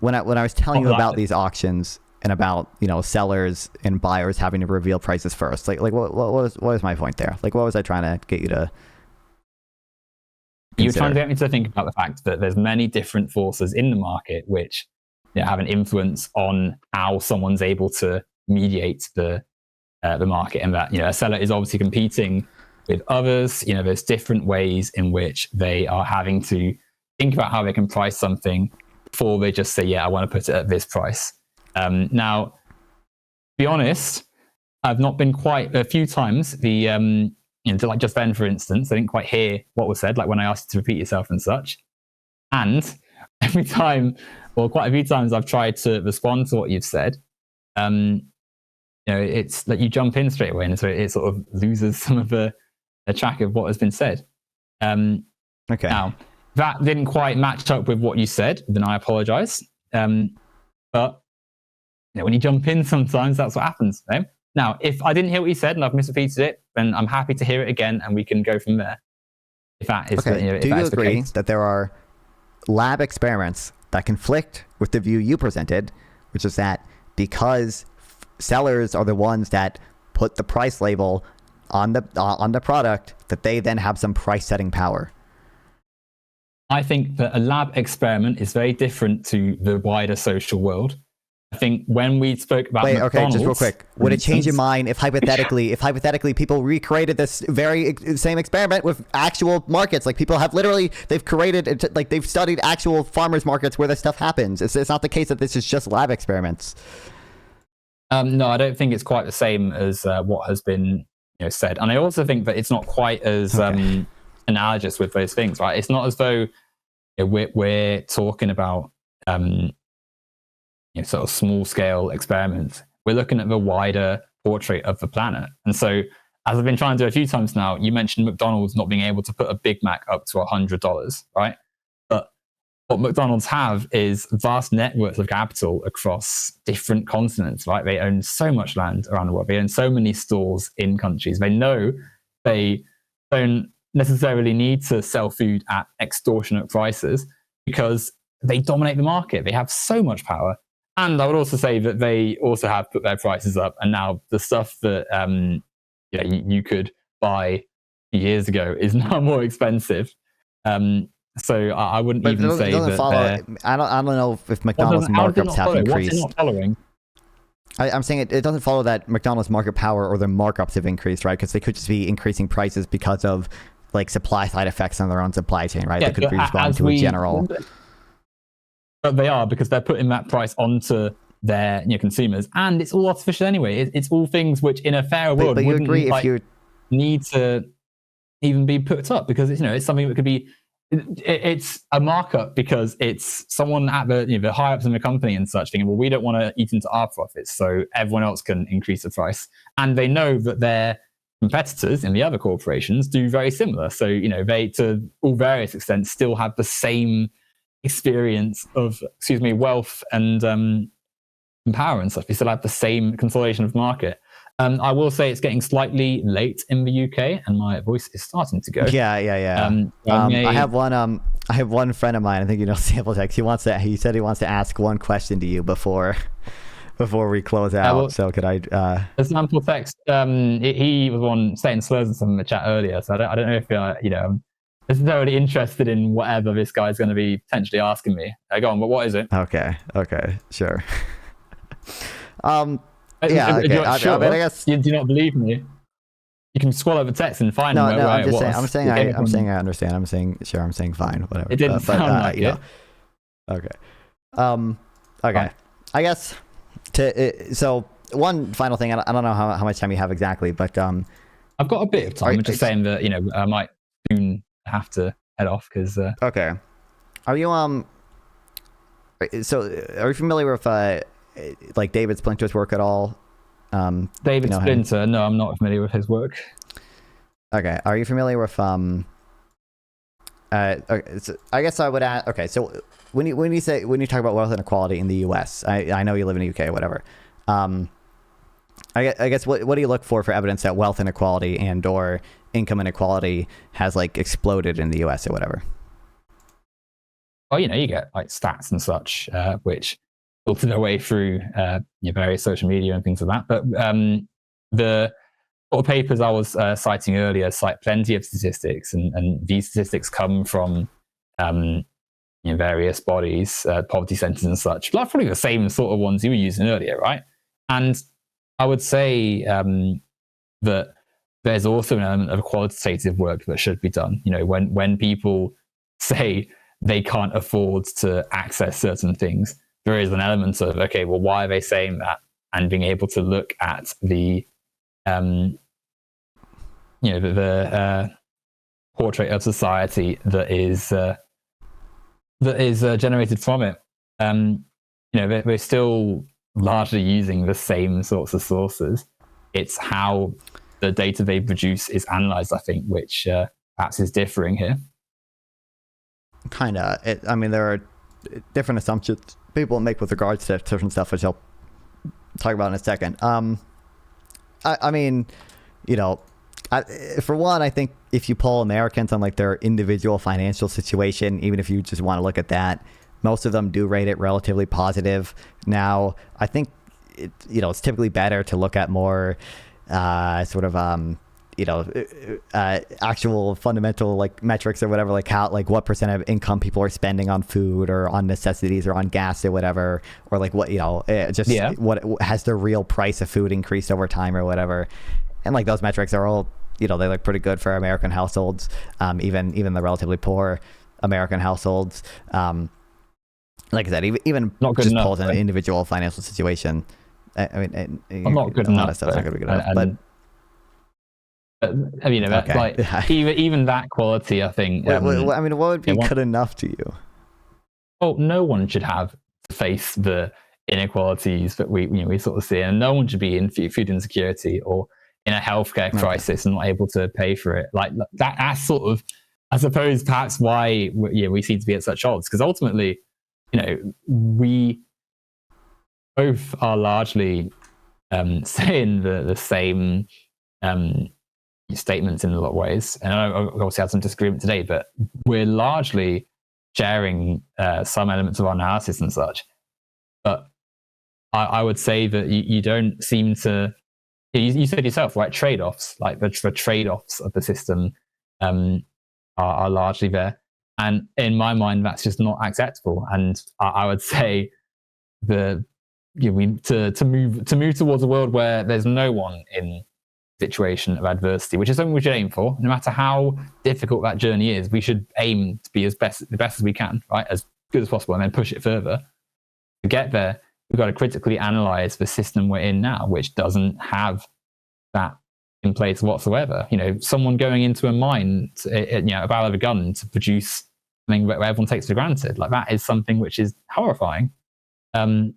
When I was telling you Like about these auctions and about, you know, sellers and buyers having to reveal prices first, like what was my point there? Like, what was I trying to get you to consider? You were trying to get me to think about the fact that there's many different forces in the market which, you know, have an influence on how someone's able to mediate the market, and that, you know, a seller is obviously competing with others. You know, there's different ways in which they are having to think about how they can price something before they just say, yeah, I want to put it at this price. Now, to be honest, I've not been quite a few times you know, like just then, for instance, I didn't quite hear what was said, like when I asked you to repeat yourself and such. And every time, or quite a few times, I've tried to respond to what you've said. You know, it's that you jump in straight away, and so it sort of loses some of the track of what has been said. Okay. Now, that didn't quite match up with what you said, then I apologize. But you know, when you jump in, sometimes that's what happens. Right? Now, if I didn't hear what you said and I've misrepeated it, then I'm happy to hear it again, and we can go from there. If that is, okay. You know, do you agree that there are lab experiments that conflict with the view you presented, which is that because sellers are the ones that put the price label on the product, that they then have some price setting power? I think that a lab experiment is very different to the wider social world. I think when we spoke about McDonald's, just real quick, would it change your mind if hypothetically people recreated this very same experiment with actual markets? Like, people have literally, they've created, like, they've studied actual farmers markets where this stuff happens. It's not the case that this is just lab experiments. No, I don't think it's quite the same as what has been, you know, said. And I also think that it's not quite as analogous with those things, right? It's not as though, you know, we're talking about you know, sort of small scale experiments. We're looking at the wider portrait of the planet. And so, as I've been trying to do a few times now, you mentioned McDonald's not being able to put a Big Mac up to $100, right? But what McDonald's have is vast networks of capital across different continents, right? They own so much land around the world. They own so many stores in countries. They know they don't necessarily need to sell food at extortionate prices because they dominate the market. They have so much power. And I would also say that they also have put their prices up. And now the stuff that you know, you could buy a few years ago is now more expensive. So I wouldn't even say that. I don't know if McDonald's markups have increased. What's it not following? I'm saying it doesn't follow that McDonald's market power or their markups have increased, right? Because they could just be increasing prices because of, like, supply side effects on their own supply chain, right? Yeah, they could be responding to a general. But they are, because they're putting that price onto their, you know, consumers, and it's all artificial anyway. It's all things which, in a fairer world, but you wouldn't agree like, if you need to even be put up, because it's, you know, it's something that could be. It's a markup because it's someone at the, you know, the high ups in the company and such thinking, well, we don't want to eat into our profits, so everyone else can increase the price, and they know that their competitors in the other corporations do very similar. So, you know, they, to all various extents, still have the same experience of, wealth and power and stuff. We still have the same consolidation of market. I will say it's getting slightly late in the UK, and my voice is starting to go. Yeah. I have one friend of mine. I think you know Sample Text. He said he wants to ask one question to you before we close out. Well, so could I? The Sample Text. He was one saying slurs and some in the chat earlier. So I don't know if you know, I'm necessarily interested in whatever this guy's going to be potentially asking me. Go on, but what is it? Okay, sure. Yeah, okay. I mean, I guess you do not believe me. You can swallow the text and find where I'm it was. I'm saying I understand. I'm saying fine, whatever. It didn't sound like it. Okay. Okay. I guess so one final thing. I don't know how much time you have exactly, but I've got a bit of time. I'm just saying that, you know, I might soon have to head off because. Okay. Are you So are you familiar with like David Splinter's work at all? David Splinter? No, I'm not familiar with his work. Okay. Are you familiar with okay, so I guess I would ask. Okay, so when you talk about wealth inequality in the U.S., I know you live in the UK, whatever. I guess what do you look for evidence that wealth inequality and or income inequality has like exploded in the U.S. or whatever? well, you get like stats and such, which filter their way through various social media and things like that. But the sort of papers I was citing earlier cite plenty of statistics, and these statistics come from various bodies, poverty centers and such, like probably the same sort of ones you were using earlier, right? And I would say that there's also an element of qualitative work that should be done. When people say they can't afford to access certain things, there is an element of, okay, well, why are they saying that? And being able to look at the portrait of society that is generated from it. We're still largely using the same sorts of sources. It's how the data they produce is analyzed, I think, which perhaps is differing here. Kind of. There are different assumptions people make with regards to different stuff, which I'll talk about in a second. For one, I think if you poll Americans on like their individual financial situation, even if you just want to look at that, most of them do rate it relatively positive. Now, I think it's typically better to look at more actual fundamental like metrics or whatever, like how, like what percent of income people are spending on food or on necessities or on gas or whatever, or like what what has the real price of food increased over time or whatever. And like those metrics are all, they look pretty good for American households, even the relatively poor American households. Like I said, even not good just enough, polls in an individual financial situation. Not good enough. Stuff's not going to be good enough. Like even that quality, I think. What would be good enough to you? Well, no one should have to face the inequalities that we sort of see, and no one should be in food insecurity or in a healthcare crisis and not able to pay for it. Like that's sort of, I suppose, perhaps why we seem to be at such odds, because ultimately, we both are largely saying the same statements in a lot of ways. And I obviously had some disagreement today, but we're largely sharing some elements of our analysis and such. But I would say that you don't seem to. You said yourself, right? Trade-offs, like the trade-offs of the system, are largely there, and in my mind, that's just not acceptable. And I would say to move towards a world where there's no one in situation of adversity, which is something we should aim for. No matter how difficult that journey is, we should aim to be the best as we can, right? As good as possible, and then push it further. To get there, we've got to critically analyze the system we're in now, which doesn't have that in place whatsoever. Someone going into a mine, a barrel of a gun to produce something where everyone takes for granted, like that is something which is horrifying. So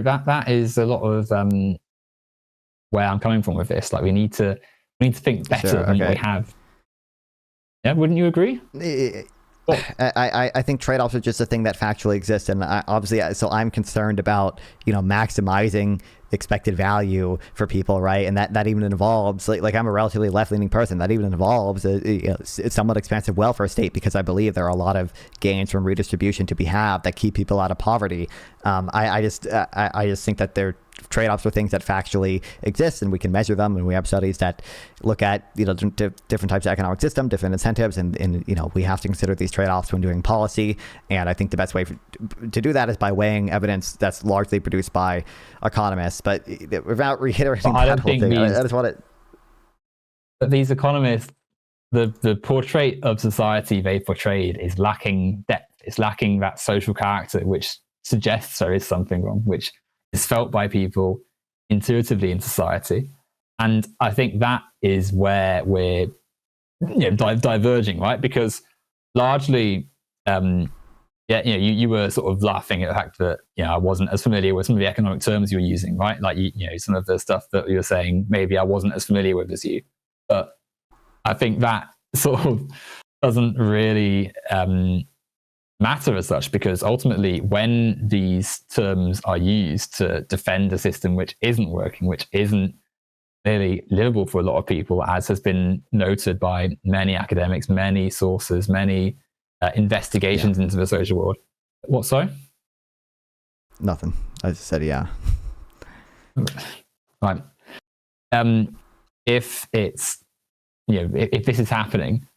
that is a lot of where I'm coming from with this. Like we need to think better than we have. Yeah, wouldn't you agree? I think trade-offs are just a thing that factually exists, and so I'm concerned about maximizing expected value for people, right? And that even involves like I'm a relatively left-leaning person. That even involves a somewhat expansive welfare state, because I believe there are a lot of gains from redistribution to be had that keep people out of poverty. I just think that they're trade-offs are things that factually exist, and we can measure them, and we have studies that look at different types of economic system, different incentives, and we have to consider these trade-offs when doing policy. And I think the best way to do that is by weighing evidence that's largely produced by economists. But without reiterating that whole thing, I just want to. But these economists, the portrait of society they portrayed is lacking depth. It's lacking that social character, which suggests there is something wrong, which is felt by people intuitively in society. And I think that is where we're diverging, right? Because largely, you were sort of laughing at the fact that I wasn't as familiar with some of the economic terms you were using, right? Like some of the stuff that you were saying, maybe I wasn't as familiar with as you. But I think that sort of doesn't really matter as such, because ultimately when these terms are used to defend a system which isn't working, which isn't really livable for a lot of people, as has been noted by many academics, many sources, many investigations into the social world. What, sorry? Nothing. I just said yeah. Right. If it's, if this is happening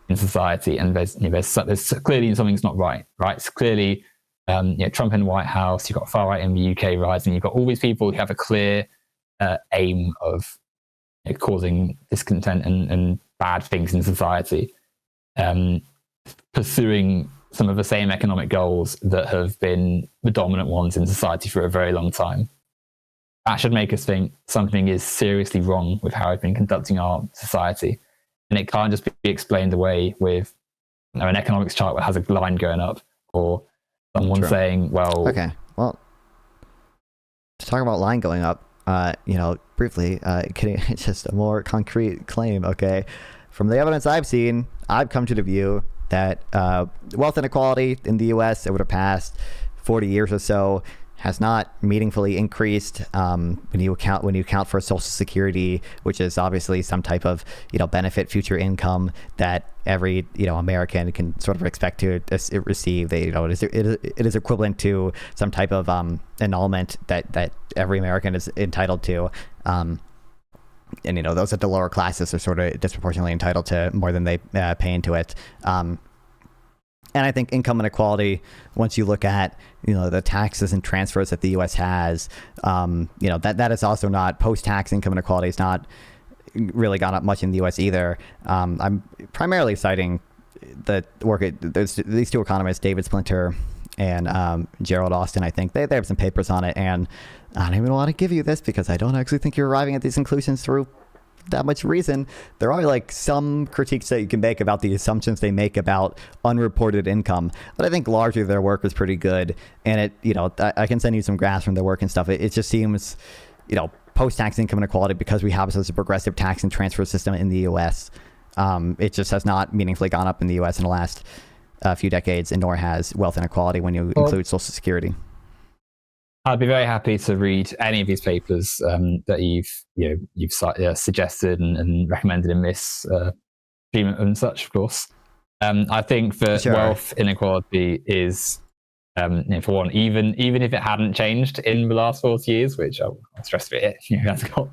in society, and there's clearly something's not right. It's clearly, Trump in the White House, you've got far right in the UK rising, you've got all these people who have a clear aim of causing discontent and bad things in society, pursuing some of the same economic goals that have been the dominant ones in society for a very long time. That should make us think something is seriously wrong with how we've been conducting our society. And it can't just be explained away with an economics chart that has a line going up, or someone saying, well... Okay, well, to talk about line going up, briefly, it's just a more concrete claim, okay? From the evidence I've seen, I've come to the view that wealth inequality in the US over the past 40 years or so has not meaningfully increased when you account for Social Security, which is obviously some type of benefit, future income that every American can sort of expect to receive. It is equivalent to some type of annulment that every American is entitled to. And those at the lower classes are sort of disproportionately entitled to more than they pay into it. And I think income inequality, once you look at, the taxes and transfers that the U.S. has, that is also not, post-tax income inequality is not really gone up much in the U.S. either. I'm primarily citing the work at these two economists, David Splinter and Gerald Austin. I think they have some papers on it, and I don't even want to give you this because I don't actually think you're arriving at these conclusions through that much reason. There are like some critiques that you can make about the assumptions they make about unreported income, but I think largely their work is pretty good. And I can send you some graphs from their work and stuff. It just seems, post-tax income inequality, because we have such a progressive tax and transfer system in the U.S., it just has not meaningfully gone up in the U.S. in the last few decades, and nor has wealth inequality when you include Social Security. I'd be very happy to read any of these papers that you've suggested and recommended in this stream and such, of course. I think that wealth inequality is, for one, even if it hadn't changed in the last 40 years, which I'll stress it has got,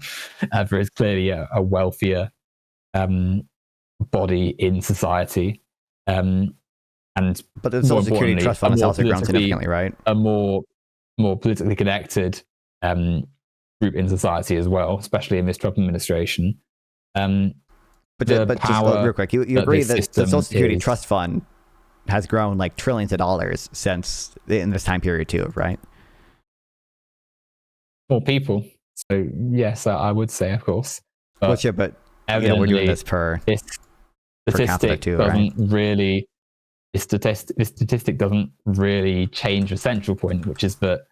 there is clearly a wealthier body in society. But the Social Security Trust Fund has also grown significantly, right? A more politically connected group in society as well, especially in this Trump administration. But just real quick, you agree that the Social Security Trust Fund has grown like trillions of dollars since in this time period too, right? More people. So yes, I would say, of course. But we're doing this per capita too, right? This statistic doesn't really change the central point, which is that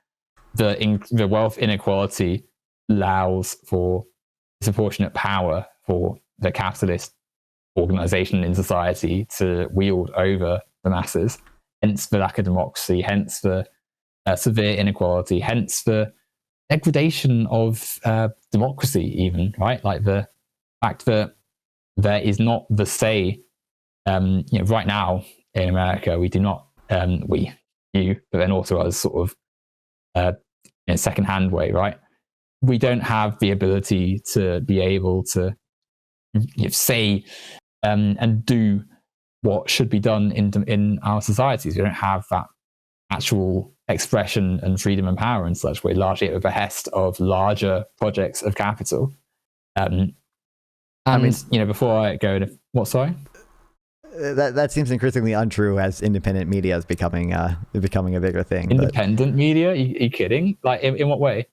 the wealth inequality allows for disproportionate power for the capitalist organization in society to wield over the masses, hence the lack of democracy, hence the severe inequality, hence the degradation of democracy even, right? Like the fact that there is not the say, right now, in America, we do not, but then also as sort of in a second-hand way, right? We don't have the ability to be able to say and do what should be done in our societies. We don't have that actual expression and freedom and power and such. We're largely at the behest of larger projects of capital. Before I go into what, sorry? That seems increasingly untrue as independent media is becoming a bigger thing. Independent media? Are you kidding? Like, in what way?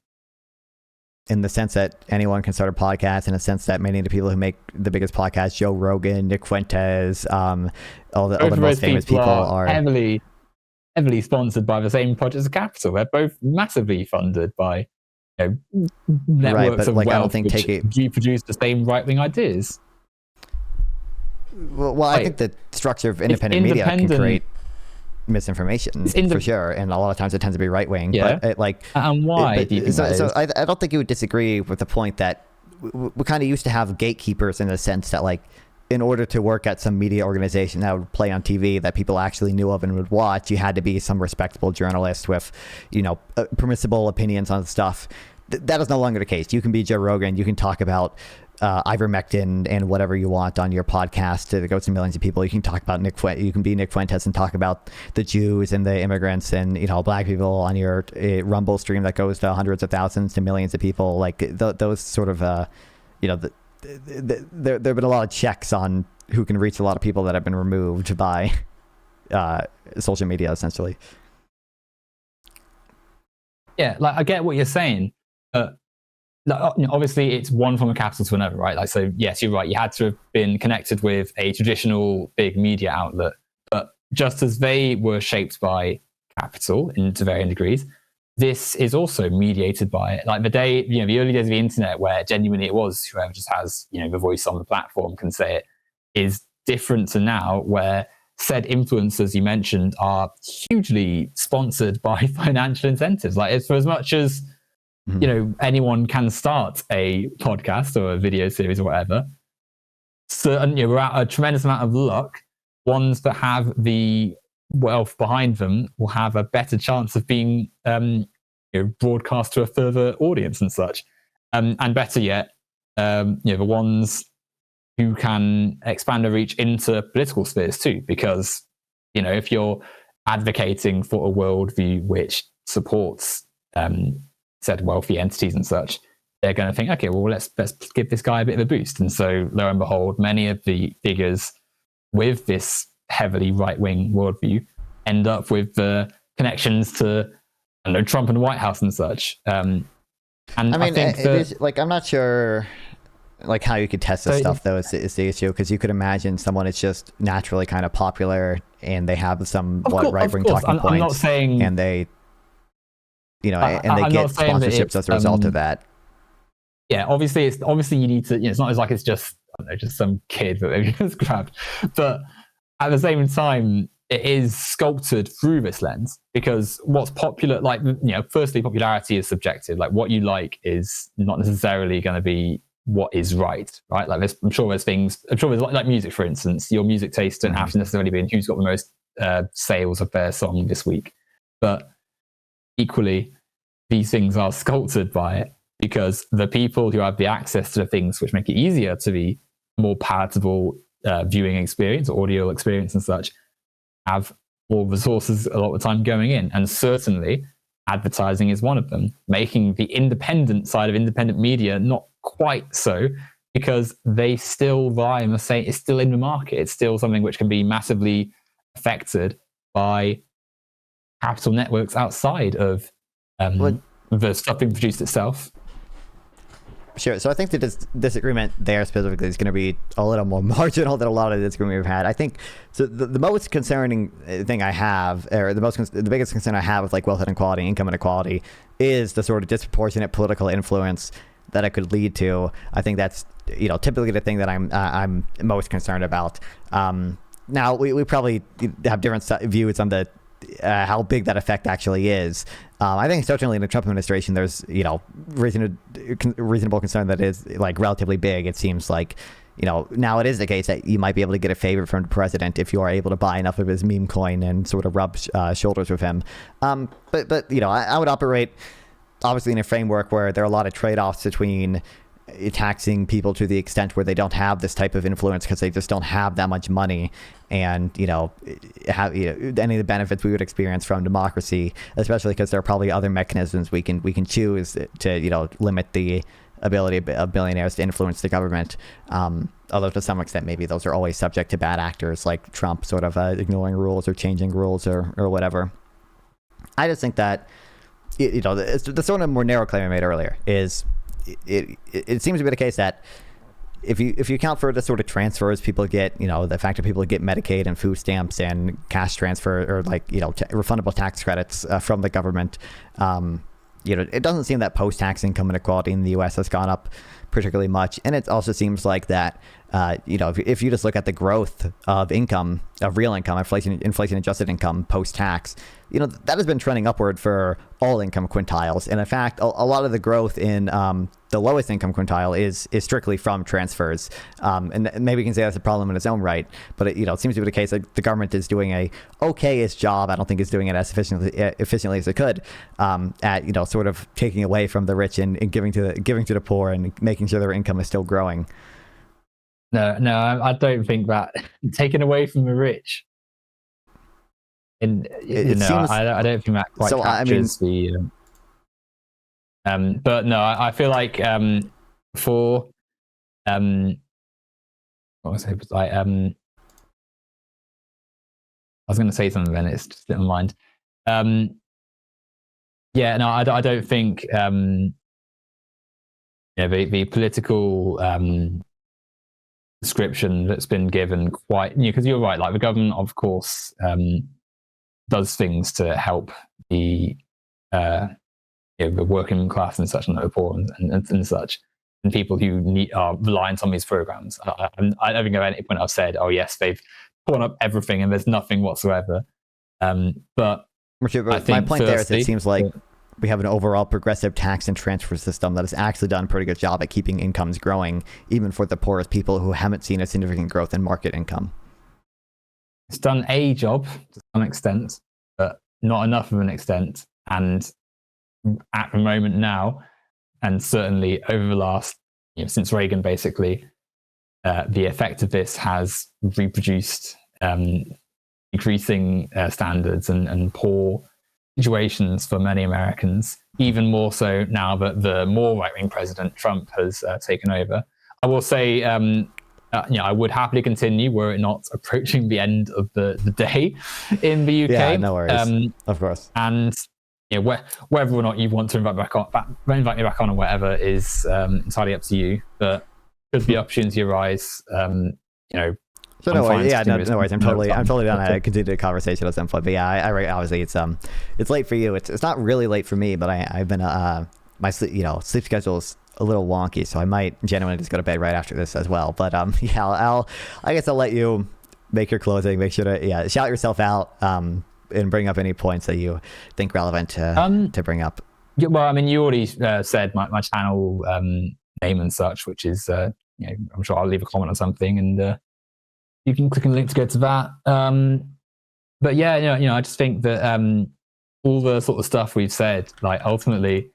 In the sense that anyone can start a podcast, in a sense that many of the people who make the biggest podcasts, Joe Rogan, Nick Fuentes, all the most famous people are heavily sponsored by the same projects of capital. They're both massively funded by networks of wealth which reproduce the same right-wing ideas. Well, I think the structure of independent media can create misinformation for sure, and a lot of times it tends to be right wing. Yeah. But and why? Do you think so I don't think you would disagree with the point that we kind of used to have gatekeepers in the sense that in order to work at some media organization that would play on TV that people actually knew of and would watch, you had to be some respectable journalist with, permissible opinions on stuff. That is no longer the case. You can be Joe Rogan. You can talk about ivermectin and whatever you want on your podcast that goes to millions of people. You can talk about you can be Nick Fuentes and talk about the Jews and the immigrants and Black people on your Rumble stream that goes to hundreds of thousands to millions of people. Like those sort of there have been a lot of checks on who can reach a lot of people that have been removed by social media, essentially. Yeah, like I get what you're saying, but obviously it's one form of capital to another, right? Like, so yes, you're right. You had to have been connected with a traditional big media outlet, but just as they were shaped by capital to varying degrees, this is also mediated by it. Like the early days of the internet, where genuinely it was whoever just has, the voice on the platform can say it, is different to now, where said influencers you mentioned are hugely sponsored by financial incentives. Like, it's for as much as anyone can start a podcast or a video series or whatever. So, and without a tremendous amount of luck, ones that have the wealth behind them will have a better chance of being broadcast to a further audience and such. And better yet, the ones who can expand their reach into political spheres too, because if you're advocating for a worldview which supports said wealthy entities and such, they're going to think, okay, well, let's give this guy a bit of a boost. And so, lo and behold, many of the figures with this heavily right-wing worldview end up with the connections to, Trump and the White House and such. And I think it is, like, I'm not sure like how you could test this stuff though is the issue, because you could imagine someone is just naturally kind of popular and they have some right-wing talking points. I'm not saying, and they and they get sponsorships as a result of that. Yeah, obviously you need to. It's not as like it's just just some kid that they've just grabbed, but at the same time, it is sculpted through this lens, because what's popular, like firstly, popularity is subjective. Like what you like is not necessarily going to be what is right. Like I'm sure there's like music, for instance. Your music tastes don't have to necessarily be in who's got the most sales of their song this week, but equally, these things are sculpted by it, because the people who have the access to the things which make it easier to be more palatable viewing experience, audio experience and such, have more resources a lot of the time going in. And certainly advertising is one of them, making the independent side of independent media not quite so, because they still vie and say it's still in the market. It's still something which can be massively affected by capital networks outside of the stuff being produced itself. Sure. So I think the disagreement there specifically is going to be a little more marginal than a lot of the disagreement we've had. I think so. The most concerning thing I have, or the biggest concern I have with like wealth inequality, income inequality, is the sort of disproportionate political influence that it could lead to. I think that's typically the thing that I'm most concerned about. Now we probably have different views on the how big that effect actually is. I think certainly in the Trump administration, there's reasonable concern that is like relatively big. It seems like now it is the case that you might be able to get a favor from the president if you are able to buy enough of his meme coin and sort of rub shoulders with him. But I would operate obviously in a framework where there are a lot of trade-offs between taxing people to the extent where they don't have this type of influence because they just don't have that much money, and have any of the benefits we would experience from democracy, especially because there are probably other mechanisms we can choose to limit the ability of billionaires to influence the government, although to some extent maybe those are always subject to bad actors like Trump sort of ignoring rules or changing rules or whatever. I just think that the sort of more narrow claim I made earlier is it seems to be the case that if you account for the sort of transfers people get, the fact that people get Medicaid and food stamps and cash transfer or refundable tax credits from the government, it doesn't seem that post-tax income inequality in the U.S. has gone up particularly much. And it also seems like that, if you just look at the growth of income, of real income, inflation adjusted income post-tax, that has been trending upward for all income quintiles. And in fact, a lot of the growth in the lowest income quintile is strictly from transfers. And maybe you can say that's a problem in its own right, but it seems to be the case that the government is doing a okay-ish job. I don't think it's doing it as efficiently as it could at sort of taking away from the rich and giving to the poor and making sure their income is still growing. No, I don't think that taken away from the rich. And I don't think that quite captures the. But no, I feel like for what was I like I was going to say something, then it's just in my mind. Yeah, no, I don't think the political description that's been given quite, because you're right, like the government, of course, does things to help the working class and such, and the poor and such, and people who are reliant on these programs. I don't think at any point I've said, oh yes, they've torn up everything and there's nothing whatsoever. But I think my point there is it seems like we have an overall progressive tax and transfer system that has actually done a pretty good job at keeping incomes growing, even for the poorest people who haven't seen a significant growth in market income. It's done a job to some extent, but not enough of an extent. And at the moment now, and certainly over the last, since Reagan, basically, the effect of this has reproduced decreasing standards and poor situations for many Americans, even more so now that the more right-wing president, Trump, has taken over. I will say, I would happily continue were it not approaching the end of the day in the UK. Yeah, no worries. Of course. And whether or not you want to invite me back on or whatever is entirely up to you. But should the opportunity arise, So no worries. Yeah, no worries. I'm totally down to continue the conversation at some point. But yeah, I obviously it's late for you. It's not really late for me, but I've been my sleep schedule is a little wonky, so I might genuinely just go to bed right after this as well. But I guess I'll let you make your closing. Make sure to shout yourself out and bring up any points that you think relevant to bring up. Yeah, well, I mean, you already said my channel name and such, which is I'm sure I'll leave a comment or something, and you can click on the link to go to that. But yeah, I just think that all the sort of stuff we've said, like ultimately,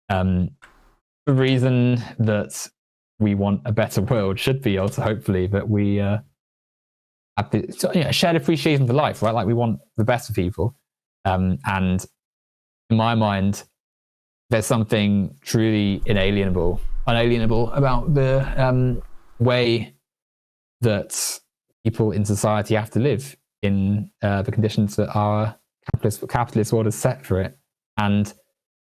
the reason that we want a better world should be also hopefully that we have the shared appreciation for life, right? Like we want the best for people. And in my mind, there's something truly unalienable about the way that people in society have to live in the conditions that our capitalist world has set for it. And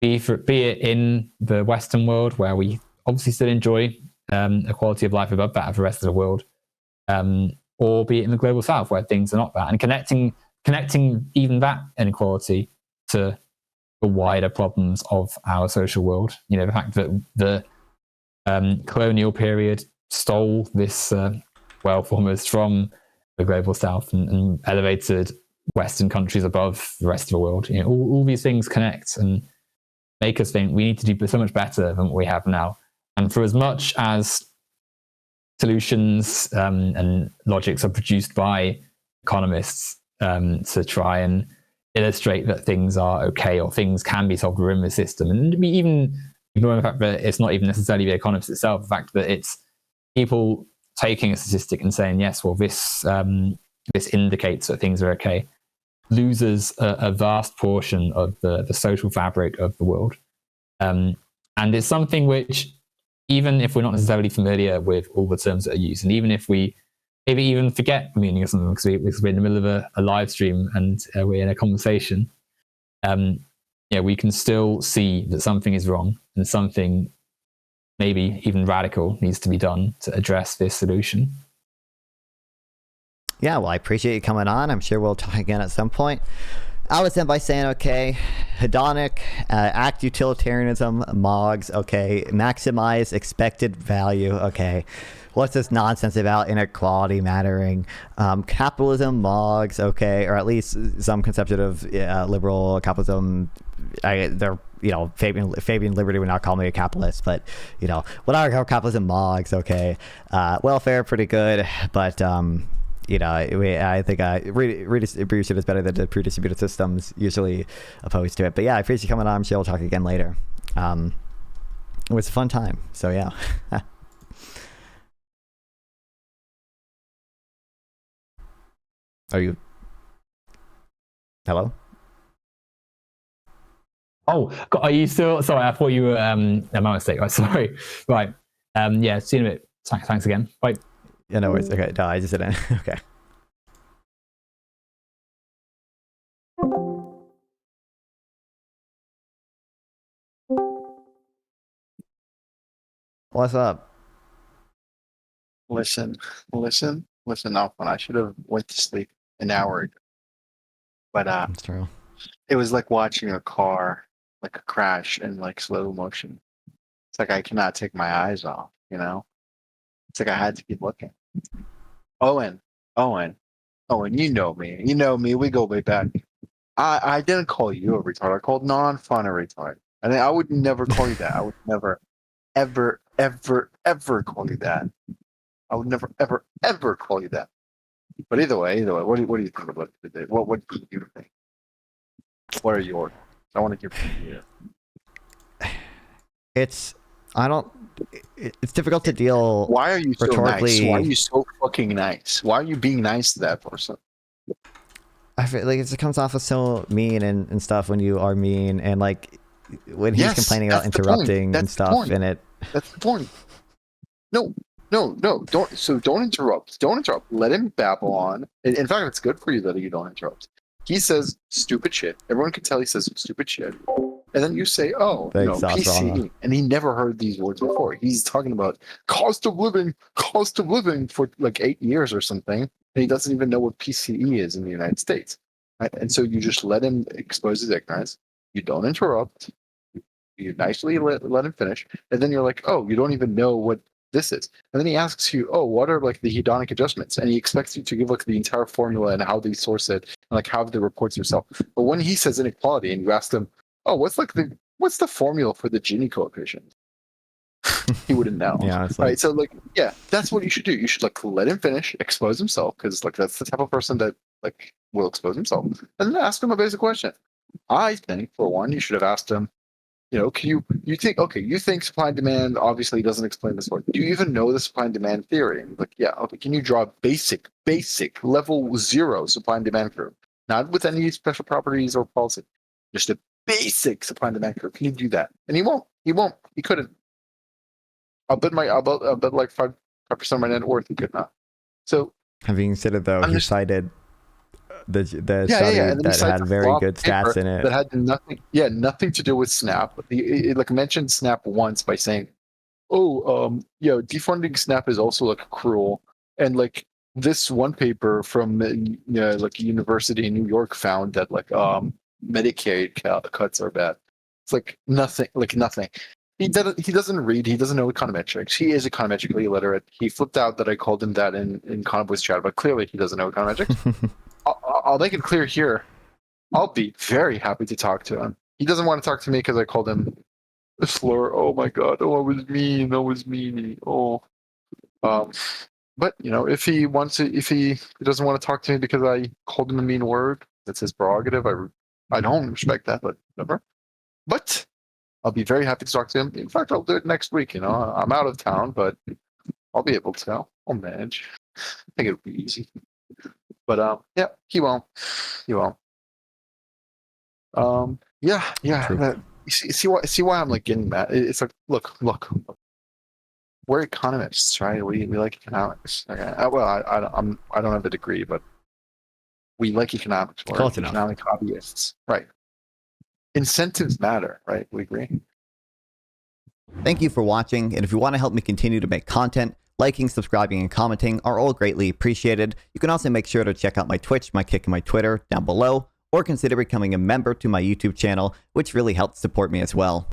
be it in the Western world, where we obviously still enjoy a quality of life above that of the rest of the world, or be it in the global South, where things are not that, and connecting even that inequality to the wider problems of our social world. The fact that the colonial period stole this wealth almost from the global South and elevated Western countries above the rest of the world. All these things connect and make us think we need to do so much better than what we have now. And for as much as solutions and logics are produced by economists to try and illustrate that things are okay or things can be solved within the system, and even ignoring the fact that it's not even necessarily the economist itself, the fact that it's people taking a statistic and saying, yes, well, this indicates that things are okay, loses a vast portion of the social fabric of the world. And it's something which, even if we're not necessarily familiar with all the terms that are used, and even if we maybe even forget the meaning of something because we're in the middle of a live stream and we're in a conversation, we can still see that something is wrong and something maybe even radical needs to be done to address this solution. Yeah, well, I appreciate you coming on. I'm sure we'll talk again at some point. I would end by saying, okay, hedonic, act utilitarianism, MOGs, okay, maximize expected value, okay. What's this nonsense about inequality mattering? Capitalism, MOGs, okay, or at least some conception of liberal capitalism. They're, you know, Fabian Liberty would not call me a capitalist, but, you know, whatever, capitalism, MOGs, okay. Welfare, pretty good, but, you know, I think redistribution is better than the pre-distributed systems, usually opposed to it. But yeah, I appreciate you coming on. I'm sure we'll talk again later. It was a fun time. So yeah. Are you? Hello? Oh, God, are you still? Sorry, I thought you were. My mistake. Right, sorry. Right. Yeah. See you in a bit. Thanks again. Bye. Yeah, no worries. Okay. No, I just didn't. Okay. What's up? Listen, Nonfon. I should have went to sleep an hour ago. But That's true. it was like watching a car, like a crash in like slow motion. It's like I cannot take my eyes off, you know? It's like I had to keep looking. Owen, you know me. You know me. We go way back. I didn't call you a retard. I called Nonfon a retard. And I would never call you that. I would never, ever, ever, ever call you that. I would never, ever, ever call you that. But either way, what do you think about it today? What do you think? What are yours? I want to hear from you. It's difficult to deal. Why are you so rhetorically. nice? Why are you so fucking nice? Why are you being nice to that person? I feel like it comes off as so mean and stuff when you are mean, and like when he's complaining about interrupting and stuff, and it. That's the point. No, don't interrupt. Don't interrupt. Let him babble on. In fact, it's good for you that you don't interrupt. He says stupid shit. Everyone can tell he says stupid shit. And then you say, oh, Thanks, PCE. And he never heard these words before. He's talking about cost of living for like 8 years or something. And he doesn't even know what PCE is in the United States. Right? And so you just let him expose his ignorance. You don't interrupt. You nicely let him finish. And then you're like, oh, you don't even know what this is. And then he asks you, oh, what are like the hedonic adjustments? And he expects you to give like the entire formula and how they source it and like how the reports yourself. But when he says inequality and you ask him, oh, what's the formula for the Gini coefficient? He wouldn't know. Yeah, it's right. So like, yeah, that's what you should do. You should like let him finish, expose himself, because like that's the type of person that like will expose himself. And then ask him a basic question. I think, for one, you should have asked him, you know, you think supply and demand obviously doesn't explain this word. Do you even know the supply and demand theory? And like, yeah, okay, can you draw a basic level 0 supply and demand curve? Not with any special properties or policy. Just a basic supply and demand curve. Can you do that? And he won't. He couldn't. I'll bet like 5% of my net worth he could not. So having said it though, he cited the study that had very good stats in it. That had nothing to do with SNAP. It like mentioned SNAP once by saying, defunding SNAP is also like cruel. And like this one paper from like a university in New York found that like Medicaid cuts are bad. It's like nothing. He doesn't read. He doesn't know econometrics. He is econometrically illiterate. He flipped out that I called him that in Convoy's chat, but clearly he doesn't know econometrics. I'll make it clear here. I'll be very happy to talk to him. He doesn't want to talk to me because I called him a slur. Oh my god! Oh, I was mean. I was mean. Oh, but you know, if he doesn't want to talk to me because I called him a mean word, that's his prerogative. I don't respect that, but whatever. But I'll be very happy to talk to him. In fact, I'll do it next week. You know, I'm out of town, but I'll be able to. I'll manage. I think it'll be easy. But yeah, he won't. Yeah. See why I'm like getting mad. It's like, look. We're economists, right? We like economics. Okay? I don't have a degree, but we like economics. We're economic hobbyists, right? Incentives matter, right? We agree. Thank you for watching, and if you want to help me continue to make content, liking, subscribing, and commenting are all greatly appreciated. You can also make sure to check out my Twitch, my Kick, and my Twitter down below, or consider becoming a member to my YouTube channel, which really helps support me as well.